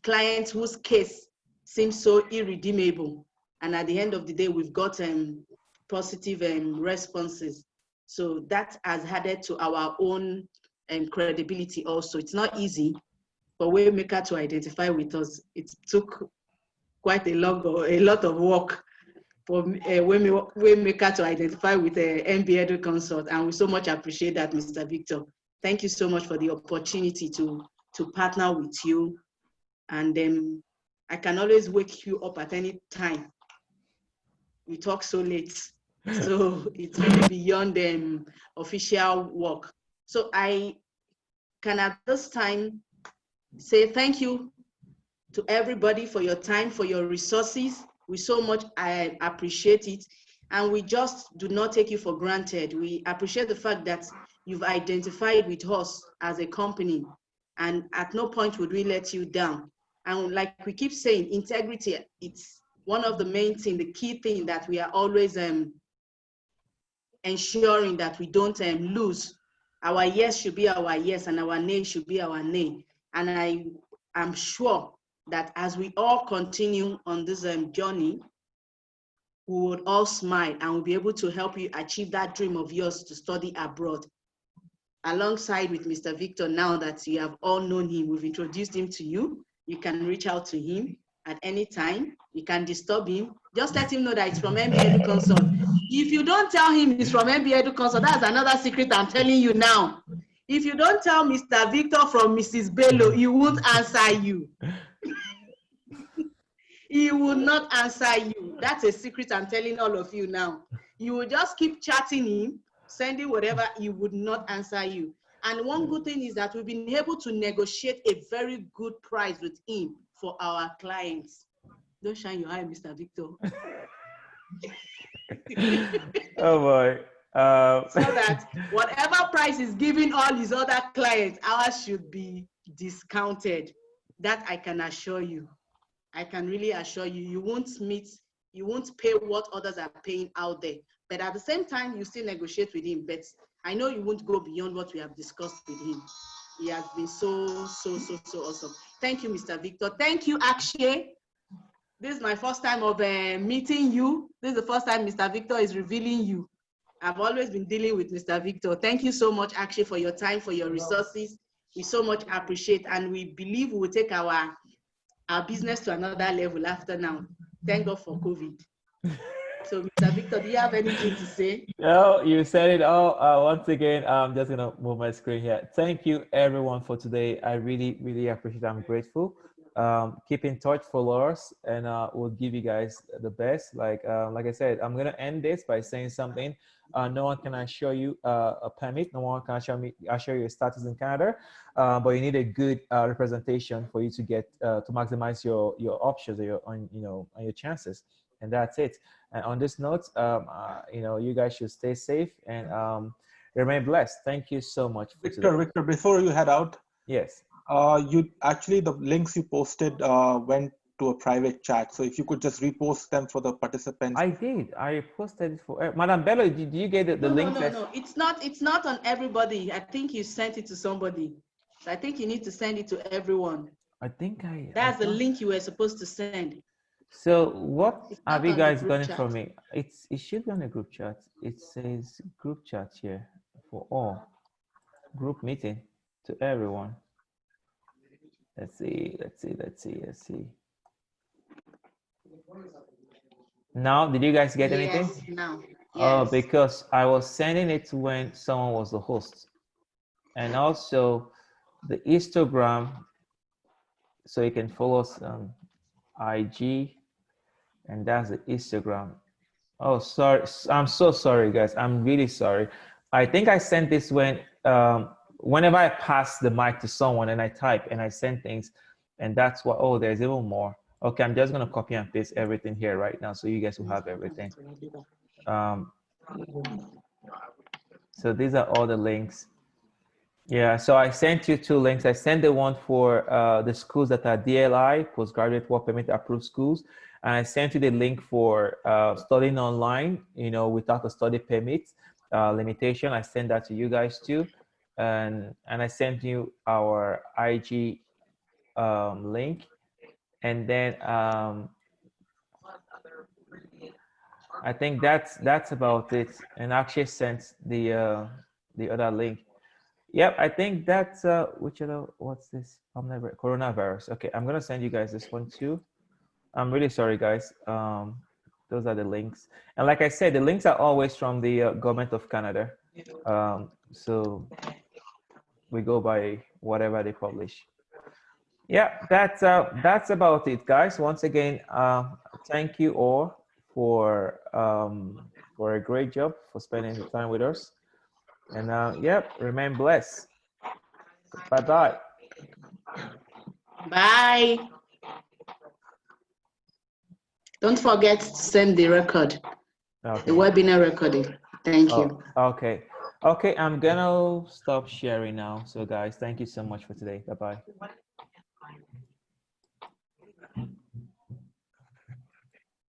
S4: clients whose case seems so irredeemable, and at the end of the day, we've got positive responses. So that has added to our own credibility also. It's not easy for WayMaker to identify with us. It took quite a lot of work for WayMaker to identify with MB Edu-Consult, and we so much appreciate that, Mr. Victor. Thank you so much for the opportunity to partner with you. And I can always wake you up at any time. We talk so late, so it's really beyond official work. So I can at this time say thank you to everybody for your time, for your resources. We so much appreciate it. And we just do not take you for granted. We appreciate the fact that you've identified with us as a company, and at no point would we let you down. And like we keep saying, integrity, it's one of the main things, the key thing that we are always ensuring that we don't lose. Our yes should be our yes, and our nay should be our nay. And I am sure that as we all continue on this journey, we would all smile and we'll be able to help you achieve that dream of yours to study abroad. Alongside with Mr. Victor, now that you have all known him, we've introduced him to you. You can reach out to him at any time. You can disturb him. Just let him know that it's from MB Edu-Consult. If you don't tell him it's from MB Edu-Consult, that's another secret I'm telling you now. If you don't tell Mr. Victor from Mrs. Bello, he won't answer you. He will not answer you. That's a secret I'm telling all of you now. You will just keep chatting him, sending whatever, he would not answer you. And one good thing is that we've been able to negotiate a very good price with him for our clients. Don't shine your eye, Mr. Victor.
S1: Oh boy.
S4: So that whatever price is giving all his other clients, ours should be discounted. That I can assure you. I can really assure you, you won't pay what others are paying out there. But at the same time, you still negotiate with him. But I know you won't go beyond what we have discussed with him. He has been so awesome. Thank you, Mr. Victor. Thank you, Akshay. This is my first time of meeting you. This is the first time Mr. Victor is revealing you. I've always been dealing with Mr. Victor. Thank you so much, Akshay, for your time, for your resources. We so much appreciate, and we believe we will take our business to another level after now. Thank God for COVID. So, Mr. Victor, do you have anything to say?
S1: No, you said it all. Once again, I'm just gonna move my screen here. Thank you everyone for today. I really appreciate it. I'm grateful. keep in touch, follow us, and we'll give you guys the best. Like I said, I'm gonna end this by saying something. No one can assure you a permit. No one can assure you a status in Canada, but you need a good representation for you to get to maximize your options or your chances. And that's it. And on this note, you guys should stay safe and remain blessed. Thank you so much for
S3: Victor,
S1: today.
S3: Victor, before you head out,
S1: Yes.
S3: you actually, the links you posted went to a private chat. So if you could just repost them for the participants.
S1: I did. I posted it for Madam Bello. Did you get the link?
S4: No. It's not on everybody. I think you sent it to somebody. So I think you need to send it to everyone.
S1: I think
S4: That's the link you were supposed to send.
S1: So what have you guys gotten
S4: chat.
S1: from me? It should be on a group chat. It says group chat here for all. Group meeting to everyone. Let's see. Now, did you guys get anything?
S4: Now.
S1: Oh, because I was sending it when someone was the host. And also the Instagram, so you can follow us on IG, and that's the Instagram. Oh, sorry. I'm so sorry, guys. I'm really sorry. I think I sent this when, whenever I pass the mic to someone and I type and I send things, and that's what, oh, there's even more. Okay, I'm just gonna copy and paste everything here right now so you guys will have everything. So these are all the links. Yeah, so I sent you 2 links. I sent the one for the schools that are DLI, postgraduate work permit approved schools. And I sent you the link for studying online, without a study permit limitation. I sent that to you guys too. And I sent you our IG link. And then I think that's about it. And I actually sent the other link. Yep, I think that's what's this? Coronavirus. Okay, I'm gonna send you guys this one too. I'm really sorry, guys. Those are the links. And like I said, the links are always from the government of Canada. So we go by whatever they publish. Yeah, that's about it, guys. Once again, thank you all for a great job, for spending the time with us. And remain blessed. Bye-bye.
S4: Bye. Don't forget to send the record, the webinar recording. Thank you.
S1: Okay, I'm gonna stop sharing now. So guys, thank you so much for today. Bye-bye.